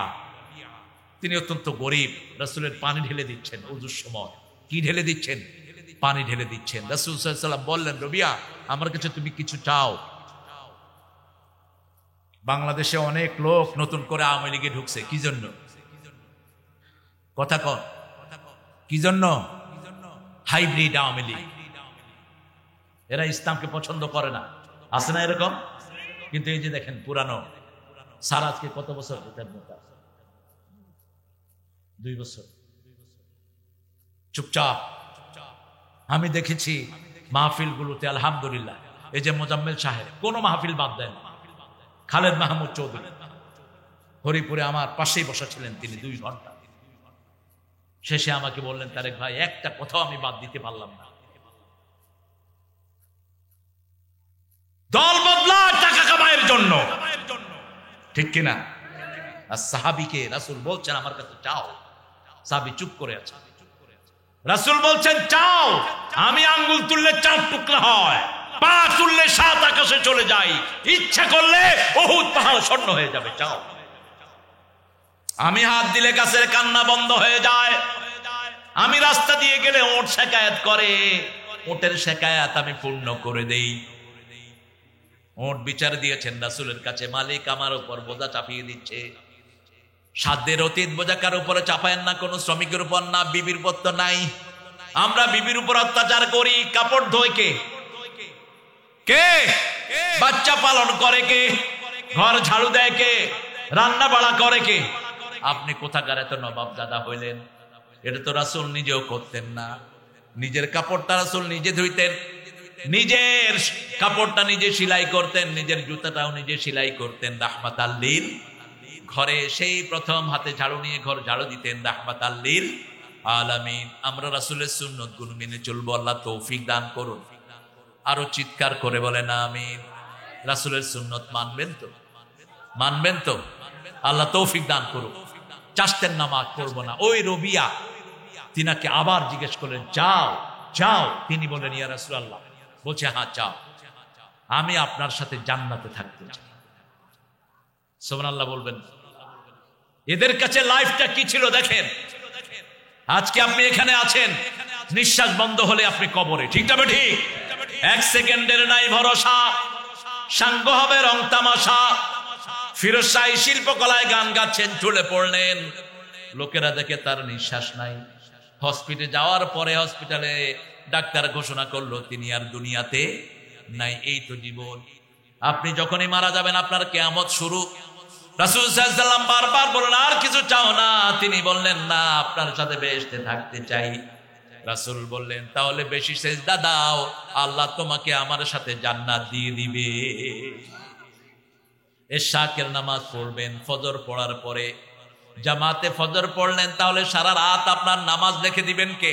তিনি অত্যন্ত গরিব, রাসূলের পানি ঢেলে দিচ্ছেন ওযুর সময়। কি ঢেলে দিচ্ছেন? পানি ঢেলে দিচ্ছেন। রাসূল সাল্লাল্লাহু আলাইহি ওয়াসাল্লাম বললেন, রাবিয়া আমার কাছে তুমি কিছু চাও। বাংলাদেশে অনেক লোক নতুন করে আওয়ামী লীগে ঢুকছে, কি জন্য? কথা কন, কি জন্য? হাইব্রিড আওয়ামী লীগ। এরা ইসলামকে পছন্দ করে না, আছে না এরকম? কিন্তু এই যে দেখেন পুরানো স্যার, আজকে কত বছর? 2 বছর চুপচাপ। আমি দেখেছি মাহফিল গুলোতে আলহামদুলিল্লাহ, এই যে মোজাম্মেল সাহেব কোন মাহফিল বাদ দেন, খালেদ মাহমুদ চৌধুরী হরিপুরে আমার পাশেই বসা ছিলেন তিনি 2 ঘন্টা। শেষে আমাকে বললেন, তারেক ভাই একটা কথাও আমি বাদ দিতে পারলাম না। দল বদলা টাকা কামাইয়ের জন্য, ঠিক কিনা? আর সাহাবীকে রাসূল বলছেন আমার কাছে চাও, সাহাবী চুপ করে আছে। রাসূল বলছেন চাও, আমি আঙ্গুল তুললে 4 টুকরা হয়, পা তুললে 7 আকাশে চলে যায়, ইচ্ছা করলে উহুদ পাহাড় স্বর্ণ হয়ে যাবে, চাও। আমি হাত দিলে গাছের কান্না বন্ধ হয়ে যায়, আমি রাস্তা দিয়ে গেলে ওট শিকায়াত করে, ওটের শিকায়াত আমি পূর্ণ করে দেই। ওট বিচার দিয়েছেন রাসূলের কাছে, মালিক আমার উপর বোঝা চাপিয়ে দিচ্ছে। সাধ্যের অতীত বোঝা কার উপরে চাপায়েন না, কোন শ্রমিকের উপর না, বিবির উপর তো নাই। আমরা বিবির উপর অত্যাচার করি, কাপড় ধোয় কে? কে? বাচ্চা পালন করে কে? ঘর ঝাড়ু দেয় কে? রান্না বাড়া করে কে? আপনি কোথাকার এত নবাবজাদা হইলেন? এটা তো রাসূল নিজেও করতেন না। নিজের কাপড়টা রাসূল নিজে ধুইতেন, নিজের কাপড়টা নিজে সেলাই করতেন, নিজের জুতাটাও নিজে সেলাই করতেন। রাহমাতাল লিল ঘরে সেই প্রথম হাতে ঝাড়ু নিয়ে ঘর ঝাড়ু দিতেন, রাহমাতাল লিল আলামিন। আমরা রাসূলের সুন্নাত গুলো মেনে চলবো, আল্লাহ তৌফিক দান করুন। আরো চিৎকার করে বলেন আমিন। রাসূলের সুন্নাত মানবেন তো? মানবেন তো? আল্লাহ তৌফিক দান করুন। চাষতের নামাজ পড়বো না। ওই রবিয়া তিনাকে আবার জিজ্ঞেস করলেন, যাও যাও। তিনি বলেন, ইয়া রাসূলুল্লাহ বলছে হ্যাঁ চাও, আমি আপনার সাথে জান্নাতে থাকতে চাই। সুবহানাল্লাহ বলবেন। এদের কাছে লাইফটা কি ছিল দেখেন। আজকে আপনি এখানে আছেন, নিঃশ্বাস বন্ধ হলে আপনি কবরে, ঠিক না ঠিক? এক সেকেন্ডের নাই ভরসা, সাঙ্গ হবে রং তামাশা। ফিরোজ শাহ শিল্পকলায় গান গাচ্ছেন, চলে পড়লেন, লোকেরা দেখে তার নিঃশ্বাস নাই। হসপিটালে যাওয়ার পরে হসপিটালে ডাক্তার ঘোষণা করলো তিনি আর দুনিয়াতে নাই। এই তো জীবন। আপনি যখনই মারা যাবেন আপনার কিয়ামত শুরু। রাসূল সাল্লাল্লাহু আলাইহি ওয়াসাল্লাম বারবার বললেন আর কিছু চাও না? তিনি বললেন না, আপনার সাথে বেহেশতে থাকতে চাই। রাসূল বললেন তাহলে বেশি সেজদা দাও, আল্লাহ তোমাকে আমার সাথে জান্নাত দিয়ে দিবে। এশাকের নামাজ পড়বেন, ফজর পড়ার পরে জামাতে ফজর পড়লেন, তাহলে সারা রাত আপনার নামাজ লিখে দিবেন কে?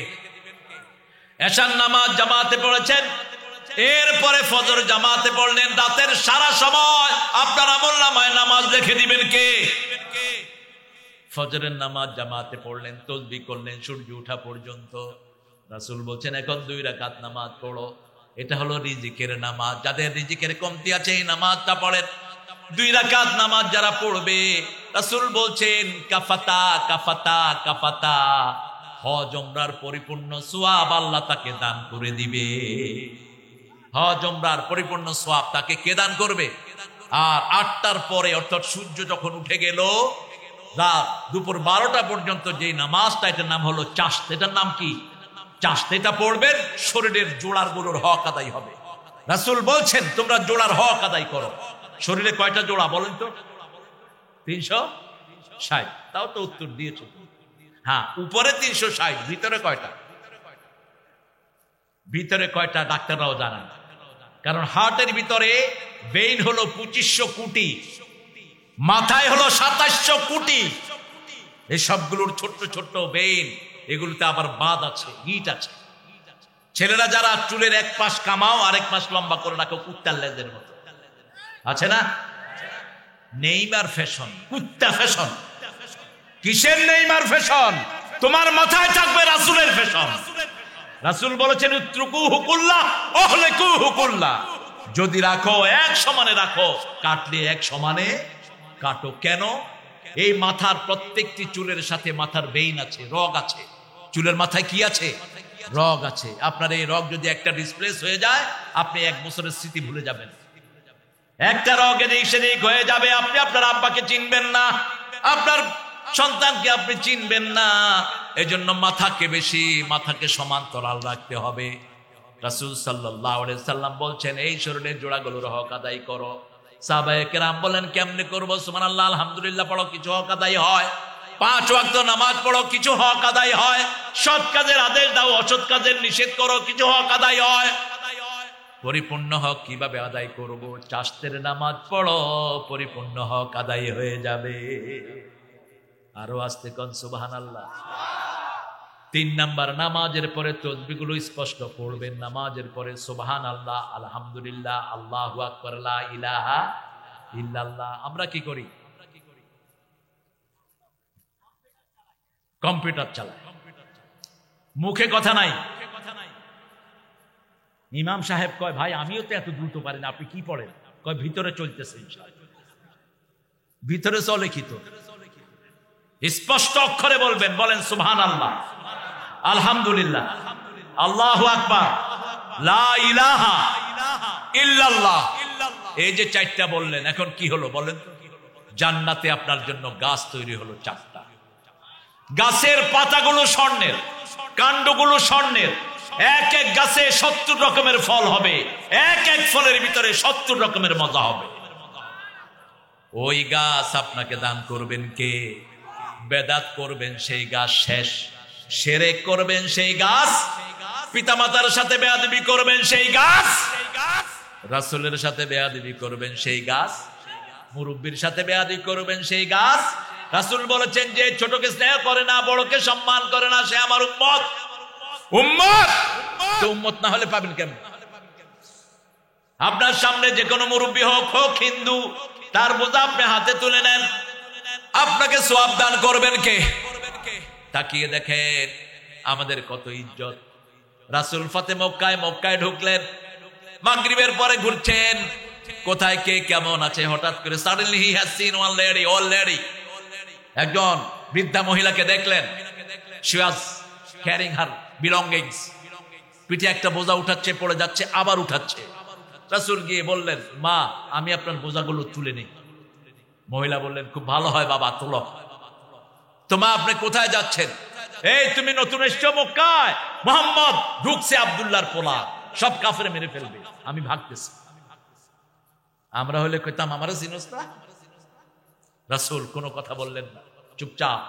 এশার নামাজ জামাতে পড়েছেন, এরপরে ফজর জামাতে পড়লেন, রাতের সারা সময় আপনার আমলনামায় নামাজ লিখে দিবেন কে? ফজরের নামাজ জামাতে পড়লেন, তাসবিহ করলেন সূর্য ওঠা পর্যন্ত। রাসূল বলছেন এখন 2 রাকাত নামাজ পড়ো, এটা হলো রিজিকের নামাজ। যাদের রিজিকের কমতি আছে এই নামাজটা পড়েন। 2 রাকাত নামাজ যারা পড়বে, রাসূল বলছেন কাফাতা কাফাতা কাফাতা, হজ উমরার পরিপূর্ণ সওয়াব আল্লাহ তাকে দান করে দিবে। হজ উমরার পরিপূর্ণ সওয়াব তাকে কে দান করবে? আর 8টার পরে অর্থাৎ সূর্য যখন উঠে গেল, রাত দুপুর 12টা পর্যন্ত যে নামাজটা, এটার নাম হলো চাশত। এটার নাম কি? চাশত। এটা পড়বেন, শরীরের জোড়ার গুলোর হক আদায় হবে। রাসূল বলছেন তোমরা জোড়ার হক আদায় করো। শরীরে কয়টা জোড়া বলেন তো? 360। তাও তো উত্তর দিয়েছে। হ্যাঁ, উপরে 360, ভিতরে কয়টা? ভিতরে কয়টা ডাক্তাররাও জানেন, কারণ হার্টের ভিতরে ভেইন হলো 2500 কোটি, মাথায় হলো 2700 কোটি। এই সবগুলোর ছোট্ট ছোট্ট ভেইন, এগুলোতে আবার বাদ আছে, গিট আছে। ছেলেরা যারা চুলের এক পাশ কামাও আর এক পাশ লম্বা করে রাখো কুত্তার লেজের মতো, আছে না? নেইমার ফ্যাশন, কুত্তা ফ্যাশন। কিসের নেইমার ফ্যাশন? তোমার মাথায় থাকবে রাসূলের ফ্যাশন। রাসূল বলেছেন উত্রুকুহু কুল্লাহ ওহলিকুহু কুল্লাহ, যদি রাখো এক সমানে রাখো, কাটলে এক সমানে কাটো। কেন? এই মাথার প্রত্যেকটি চুলের সাথে মাথার ভেইন আছে, রগ আছে। চুলের মাথায় কি আছে? রগ আছে। আপনার এই রগ যদি একটা ডিসপ্লেস হয়ে যায়, আপনি 1 বছরের স্মৃতি ভুলে যাবেন। একটা রগ এদিক সেদিক হয়ে যাবে, আপনি আপনার আব্বাকে চিনবেন না, আপনার সন্তানকে আপনি চিনবেন না। এজন্য মাথাকে সমান্তরাল রাখতে হবে। রাসূল সাল্লাল্লাহু আলাইহি সাল্লাম বলছেন এই শরীরের জোড়াগুলোর হক আদায় করো। সাহাবায়ে কেরাম বলেন কেমনে করবো? সুবহানাল্লাহ আলহামদুলিল্লাহ পড়ো, কিছু হক আদায় হয়। 5 ওয়াক্ত নামাজ পড়ো, কিছু হক আদায় হয়। সৎ কাজের আদেশ দাও, অসৎ কাজের নিষেধ করো, কিছু হক আদায় হয়। পরিপূর্ণ হক কিভাবে আদায় করব? চাশতের নামাজ পড়ো, পরিপূর্ণ হক আদায় হয়ে যাবে। আরো আস্তে কোন সুবহানাল্লাহ। 3 নাম্বার, নামাজের পরে তাসবিহগুলো স্পষ্ট পড়বেন। নামাজের পরে সুবহানাল্লাহ, আলহামদুলিল্লাহ, আল্লাহু আকবার, লা ইলাহা ইল্লাল্লাহ। আমরা কি করি? কম্পিউটার চালাই, মুখে কথা নাই। ইমাম সাহেব কয় ভাই আমিও তো এত দ্রুত পারি না, আপনি কি পড়েন? কয় ভিতরে চলতেছে, ভিতরে চলে কি? তো স্পষ্ট অক্ষরে বলবেন, বলেন সুবহানাল্লাহ, আলহামদুলিল্লাহ, আল্লাহু আকবার, লা ইলাহা ইল্লাল্লাহ। এই যে 4টা বললেন, এখন কি হলো বলেন? জান্নাতে আপনার জন্য গাছ তৈরি হলো 4টা। গাছের পাতাগুলো স্বর্ণের, কাণ্ডগুলো স্বর্ণের। এক এক গাছে 70 রকমের ফল হবে, এক এক ফলের ভিতরে 70 রকমের মজা হবে। ওই গাছ আপনাকে দান করবেন কে? বেদাত করবেন সেই গাছ শেষ, শিরক করবেন সেই গাছ, পিতামাতার সাথে বেয়াদবি করবেন সেই গাছ, রাসূলের সাথে বেয়াদবি করবেন সেই গাছ, মুরব্বির সাথে বেয়াদবি করবেন সেই গাছ। রাসূল বলেছেন যে ছোটকে স্নেহ করে না, বড়কে সম্মান করে না, সে আমার উম্মত। উম্মত তো উম্মত না হলে পাবেন কেমন? আপনার সামনে যে কোনো মুরব্বি হোক হিন্দু, তার বোঝা আপনি হাতে তুলে নেন, আপনাকে সওয়াব দান করবেন কে? তাকিয়ে দেখেন আমাদের কত ইজ্জত। রাসূল ফাতে মক্কায় ঢুকলেন, মাগরিবের পরে ঘুরছেন, কোথায় কে কেমন আছে। হঠাৎ করে suddenly he has seen one lady, old lady, একজন বৃদ্ধা মহিলাকে দেখলেন। She was carrying her belongings, পিঠে একটা বোঝা উঠাচ্ছে, পড়ে যাচ্ছে, আবার উঠাচ্ছে। রাসূল গিয়ে বললেন, মা আমি আপনার বোঝাগুলো তুলে নিই। মহিলা বললেন, খুব ভালো হয় বাবা, তোলো। তো মা আপনি কোথায় যাচ্ছেন? এই তুমি নতুন এসছো মক্কায়, মুহাম্মদ ঢুকছে আব্দুল্লাহর পোলা, সব কাফেরে মেরে ফেলবে, আমি ভাগতেছি। আমরা হলে কইতাম আমারও চিনোস না। রাসূল কোনো কথা বললেন না, চুপচাপ।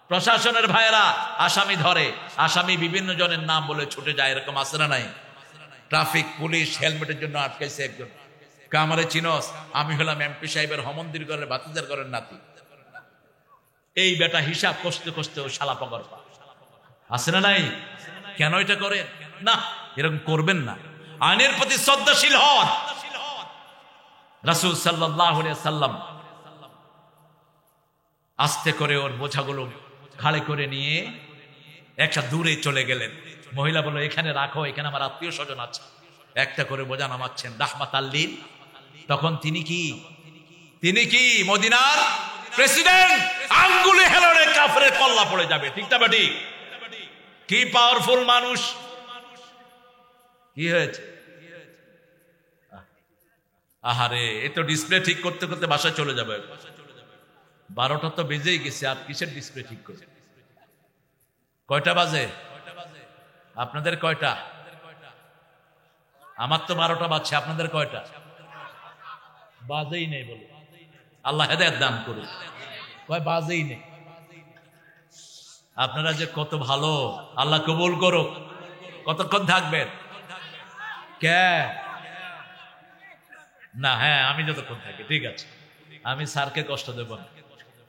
প্রশাসনের ভাইয়েরা আসামি ধরে, আসামি বিভিন্ন জনের নাম বলে ছুটে যায়, এরকম আছে না নাই? ট্রাফিক পুলিশ হেলমেটের জন্য আটকাইছে একজন, আমারে চিনোস? আমি হলাম এমপি সাহেবের হমন্দির ঘরের বাতিজার ঘরের নাতি। এই বেটা হিসাব কষতে কষতে ও শালা পগর পা, আছে না নাই? কেন এটা করেন না? এরকম করবেন না, আইনের প্রতি শ্রদ্ধাশীল হন। রাসূল সাল্লাল্লাহু আলাইহি সাল্লাম আস্তে করে ওর বোঝাগুলো ঘাড়ে করে নিয়ে একটা দূরে চলে গেলেন। মহিলা বলল, এখানে রাখো, এখানে আমার আত্মীয় স্বজন আছে। একটা করে বোঝা নামাচ্ছেন, রাহমাতাল লিল। তখন তিনি কি মদিনার প্রেসিডেন্ট, আঙ্গুলে হেলনে কাফেরের কল্লা পড়ে যাবে, ঠিক না বেটি? কি পাওয়ারফুল মানুষ। কি হয়েছে? আহারে, এ তো ডিসপ্লে ঠিক করতে করতে বাসায় চলে যাবে। 12টা তো বেজেই গেছে, আর কিসের ডিসপ্লে ঠিক করে? কয়টা বাজে আপনাদের? কয়টা? আমার তো 12টা বাজছে, আপনাদের কয়টা? বাজেই নেই বলে। আল্লাহ হেদায়েত দান করুন। কয় বাজেই নেই। আপনারা যে কত ভালো, আল্লাহ কবুল করুক। কতক্ষণ থাকবেন? কে না, হ্যাঁ আমি যতক্ষণ থাকি, ঠিক আছে। আমি স্যারকে কষ্ট দেব না।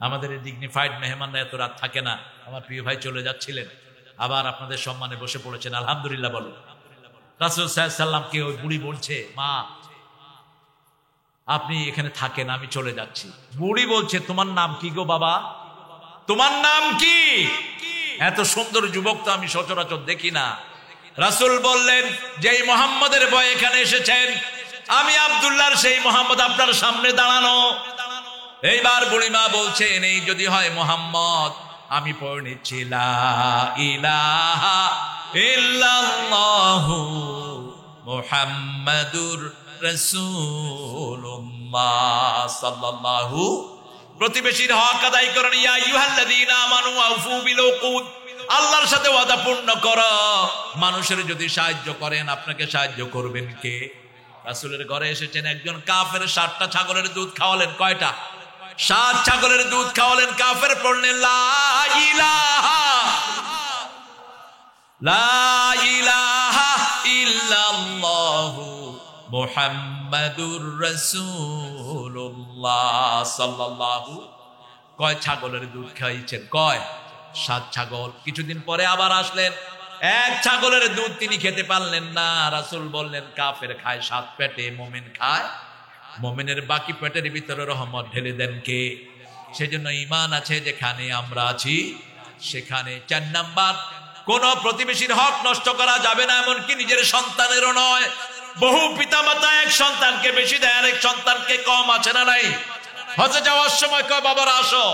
আমাদের এই ডিগনিফাইড মেহমানরা এত রাত থাকে না। আমার প্রিয় ভাই চলে যাচ্ছিলেন, আবার আপনাদের সম্মানে বসে পড়েছেন, আলহামদুলিল্লাহ বলো। রাসূল সাল্লাল্লাহু আলাইহি সাল্লামকে ওই বুড়ি বলছে, মা আপনি এখানে থাকেন, আমি চলে যাচ্ছি। বুড়ি বলছে, তোমার নাম কি গো বাবা? তোমার নাম কি? এত সুন্দর যুবক তো আমি সচরাচর দেখি না। রাসূল বললেন, যেই মুহাম্মদের ভয়ে এখানে এসেছেন, আমি আব্দুল্লাহর সেই মুহাম্মদ আপনার সামনে দাঁড়ানো। এইবার বুড়িমা বলছেন, এই যদি হয় মুহাম্মদ, আমি পড়ে নিচ্ছি লা ইলাহা ইল্লাল্লাহু মুহাম্মাদুর রাসূলুল্লাহ সাল্লাল্লাহু। প্রতিবেশীর হক আদায় করেন। ইয়া আইয়ুহাল্লাযীনা আমানু আউফু বিল উকুদ, আল্লাহর সাথে ওয়াদা পূর্ণ করো। মানুষের যদি সাহায্য করেন, আপনাকে সাহায্য করবেন কে? রাসূলের ঘরে এসেছেন একজন কাফের, 7টা ছাগলের দুধ খাওয়ালেন। কয়টা? 7 ছাগলের দুধ খাওয়ালেন। কাফের পড়লেন লা ইলাহা ইল্লাল্লাহু মুহাম্মাদুর রাসূলুল্লাহ সাল্লাল্লাহু। কয় ছাগলের দুধ খাইছেন? কয়? 7 ছাগল। কিছুদিন পরে আবার আসলেন, 1 ছাগলের দুধ তিনি খেতে পারলেন না। রাসূল বললেন, কাফের খায় 7 পেটে, মুমিন খায়, মুমিনের বাকি পেটের ভিতরে রহমত ঢেলে দেন কে? সেজন্য ঈমান আছে যেখানে আমরা আছি সেখানে। 4 নাম্বার, কোন প্রতিবেশীর হক নষ্ট করা যাবে না, এমনকি নিজের সন্তানেরও নয়। বহু পিতামাতা এক সন্তানকে বেশি দেয়, আরেক সন্তানকে কম, আছে না নাই? হজে যাওয়ার সময় কয়, বাবারা আসো,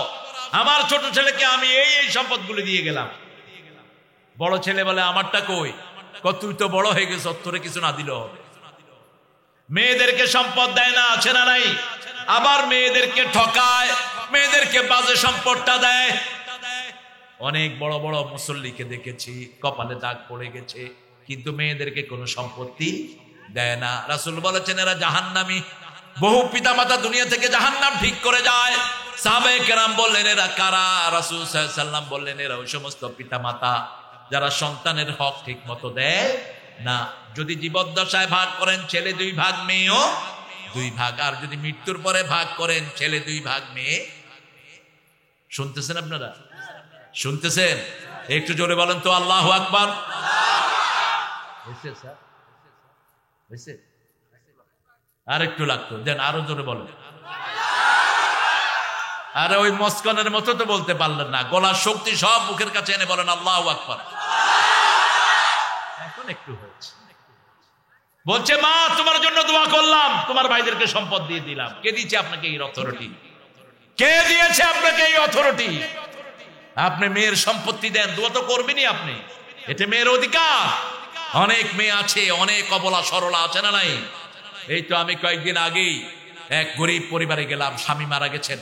আমার ছোট ছেলেকে আমি এই সম্পদগুলি দিয়ে গেলাম। বড় ছেলে বলে, আমারটা কই? তুই তো বড় হয়ে গেছ, তোরে কিছু না দিল হবে। মেয়েদেরকে সম্পদ দেয় না, আছে না নাই? আবার মেয়েদেরকে ঠকায়, মেয়েদেরকে বাজে সম্পদটা দেয়। অনেক বড় বড় মুসল্লিকে দেখেছি, কপালে দাগ পড়ে গেছে, কিন্তু মেয়েদেরকে কোনো সম্পত্তি দেয় না। রাসূল বলেছেন, এরা জাহান্নামী। বহু পিতামাতা দুনিয়া থেকে জাহান্নাম ঠিক করে যায়। সাহাবায়ে কেরাম বললেন, এরা কারা? রাসূল সাল্লাল্লাহু আলাইহি সাল্লাম বললেন, এরা ওই সমস্ত পিতামাতা যারা সন্তানের হক ঠিক মতো দেয় না। যদি জীবদ্দশায় ভাগ করেন, ছেলে 2 ভাগ, মেয়েও 2 ভাগ। আর যদি মৃত্যুর পরে ভাগ করেন, ছেলে 2 ভাগ, মেয়ে। শুনতেছেন আপনারা? শুনতেছেন? একটু জোরে বলেন তো, আল্লাহু আকবার। হয়েছে স্যার? হয়েছে? আর একটু লাগতো, দেন আরো জোরে বলেন। আরে ওই মস্কনের মতো তো বলতে পারলেন না, গলার শক্তি সব মুখের কাছে এনে বলেন আল্লাহু আকবার। এখন একটু হয়েছে। বলছে মা তোমার জন্য দোয়া করলাম, তোমার ভাইদেরকে সম্পদ দিয়ে দিলাম। কে দিয়েছে আপনাকে এই অথরিটি? কে দিয়েছে আপনাকে এই অথরিটি? আপনি মেয়ের সম্পত্তি দেন, দোয়া তো করবেনই আপনি, এটা মেয়ের অধিকার। অনেক মেয়ে আছে, অনেক অবলা সরলা আছে না নাই? এই তো আমি কয়েকদিন আগেই এক গরিব পরিবারে গেলাম, স্বামী মারা গেছেন।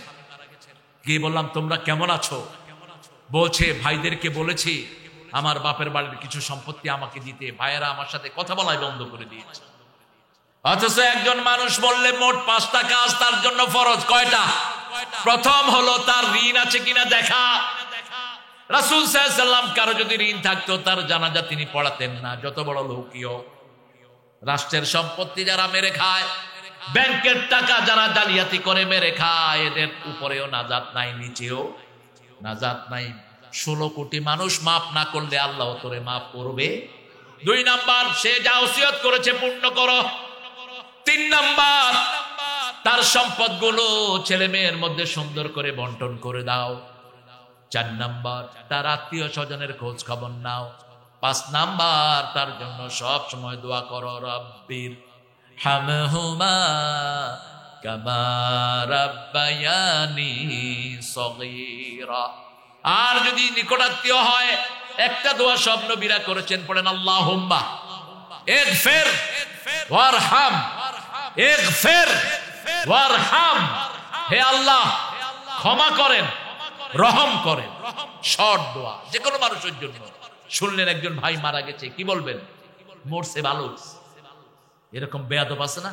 গিয়ে বললাম তোমরা কেমন আছো? বলছে ভাইদেরকে বলেছি আমার বাপের বাড়ির কিছু সম্পত্তি আমাকে দিতে, ভাইয়েরা আমার সাথে কথা বলাই বন্ধ করে দিয়েছে। অথচ একজন মানুষ বললে মোট 5টা কাজ তার জন্য ফরজ। কয়টা? প্রথম হলো তার ঋণ আছে কিনা দেখা। রাসূল সাল্লাল্লাহু আলাইহি ওয়াসাল্লাম কারো যদি ঋণ থাকতো তার জানাজা তিনি পড়াতেন না, যত বড় লোকই হোক। রাষ্ট্রের সম্পত্তি যারা মেরে খায়, ব্যাংকের টাকা যারা জালিয়াতি করে মেরে খায়, এদের উপরেও নাজাত নাই, নিচেও নাজাত নাই। 16 কোটি মানুষ মাফ না করলে আল্লাহ তোরে মাফ করবে। 2 নাম্বার, সে যা ওসিয়ত করেছে পূর্ণ করো। 3 নাম্বার, তার সম্পদগুলো ছেলে মেয়ের মধ্যে সুন্দর করে বন্টন করে দাও। 4 নাম্বার, তার আত্মীয় স্বজনের খোঁজ খবর নাও। 5 নাম্বার, তার জন্য সব সময় দোয়া করো, রব্বির হামহুমা কামা রাব্বায়ানি সগীরা। আর যদি নিকটাত্মীয় হয়, একটা দোয়া সব নবীরা করেছেন, পড়েন আল্লাহুম্মা ইগফির ওয়ারহাম, ইগফির ওয়ারহাম। হে আল্লাহ ক্ষমা করেন, রহম করেন। শর্ট দোয়া, যে কোনো মানুষের জন্য। শুনলেন একজন ভাই মারা গেছে, কি বলবেন? মরছে ভালো। এরকম বেয়াদব আছে না?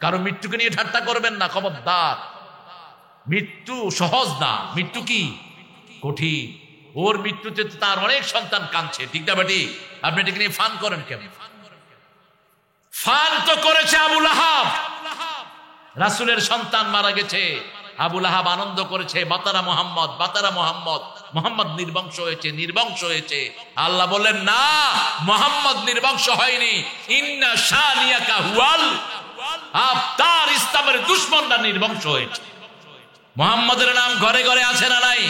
কারো মৃত্যুকে নিয়ে ঠাট্টা করবেন না, খবরদার। মৃত্যু সহজ না, মৃত্যু কি কঠিন। ওর মৃত্যুতে তার অনেক সন্তান কাঁদছে, ঠিক না বেটি? আপনি এটাকে নিয়ে ফান করেন কেন? ফান তো করেছে আবু লাহাব। রাসূলের সন্তান মারা গেছে, আবু লাহাব আনন্দ করেছে, বাতারা মোহাম্মদ, বাতারা মোহাম্মদ, মোহাম্মদ নির্বংশ হয়েছে, নির্বংশ হয়েছে। আল্লাহ বললেন না, মোহাম্মদ নির্বংশ হয়নি, ইন্না শানিয়াকা হুয়াল আবতার। ইসলামের দুশমনরা নির্বংশ হয়েছে। মোহাম্মদের নাম ঘরে ঘরে আছে না নাই?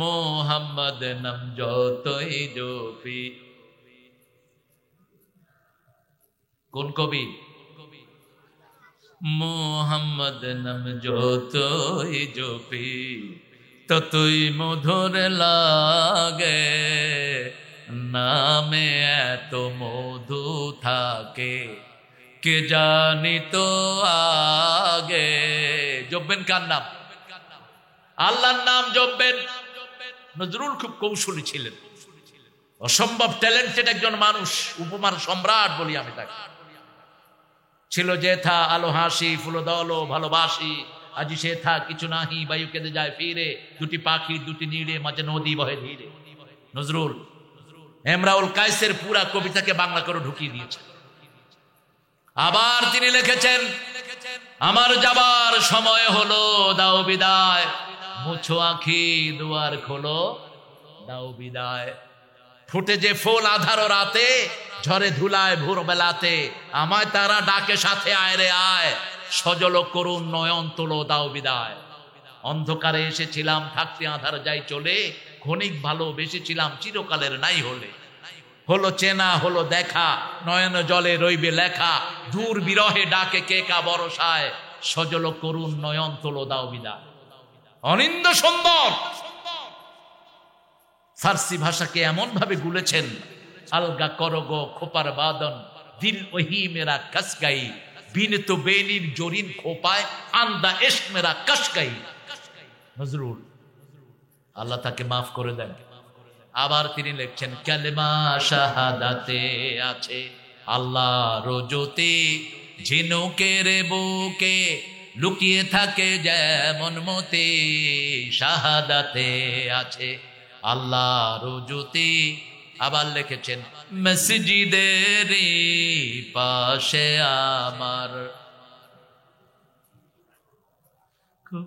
মোহাম্মদ নাম যতই জপি। কোন কবি? মোহাম্মদ নাম যতই জপি ততই মধুর লাগে, নামে এত মধু থাকে কে জানি তো আগে। জপবেন কার নাম? আল্লাহর নাম জপবেন। নজরুল খুব কৌশলী ছিলেন, অসম্ভব ট্যালেন্টেড একজন মানুষ, উপমার সম্রাট বলি আমি তাকে। ছিল যে থা আলো হাসি ফুলদল ভালোবাসি, আজি সে থা কিছু নাহি বায়ু কেঁদে যায় ফিরে, দুটি পাখি দুটি নীড়ে মাঝে নদী বহে ধীরে। নজরুল এমরাউল কায়েসের পুরা কবিতাকে বাংলা করে ঢুকিয়ে দিয়েছেন। আবার তিনি লিখেছেন, আমার যাবার সময় হলো, দাও বিদায়, মুছো আঁখি দুয়ার খোলো, দাও বিদায়। ফুটে যে ফুল আধারো রাতে, ঝরে ধুলায় ভোর বেলাতে, আমায় তারা ডাকে সাথে আয় রে আয়, সজল করুন নয়ন তোলো, দাও বিদায়। অন্ধকারে এসেছিলাম, থাকতে আধার যাই চলে, ক্ষণিক ভালোবেসেছিলাম, চিরকালের নাই হলে। হলো চেনা হলো দেখা, নয়ন জলে রইবে লেখা, দূর বিরহে ডাকে কে কা বরসায়, সজল করুন নয়ন তোলো, দাও বিদায়। অনিন্দ সুন্দর ফার্সি ভাষাকে এমন ভাবে গুলেছেন, আলগা করগো খোপার বাদন, দিল ওহি মেরা কসগাই, বিন তো বেনির জরিন খোপায়, আন্দা এশক মেরা কসগাই। নজরুল, আল্লাহ তাকে মাফ করে দেন। আবার তিনি লিখছেন, কালেমা শাহাদাতে আছে আল্লাহ রোজতে, ঝিনুকের বুকে লুকিয়ে থাকে যেমন মতে, শাহাদাতে আছে আল্লাহ রোজতে। আবার লিখেছেন, মসজিদের পাশে আমার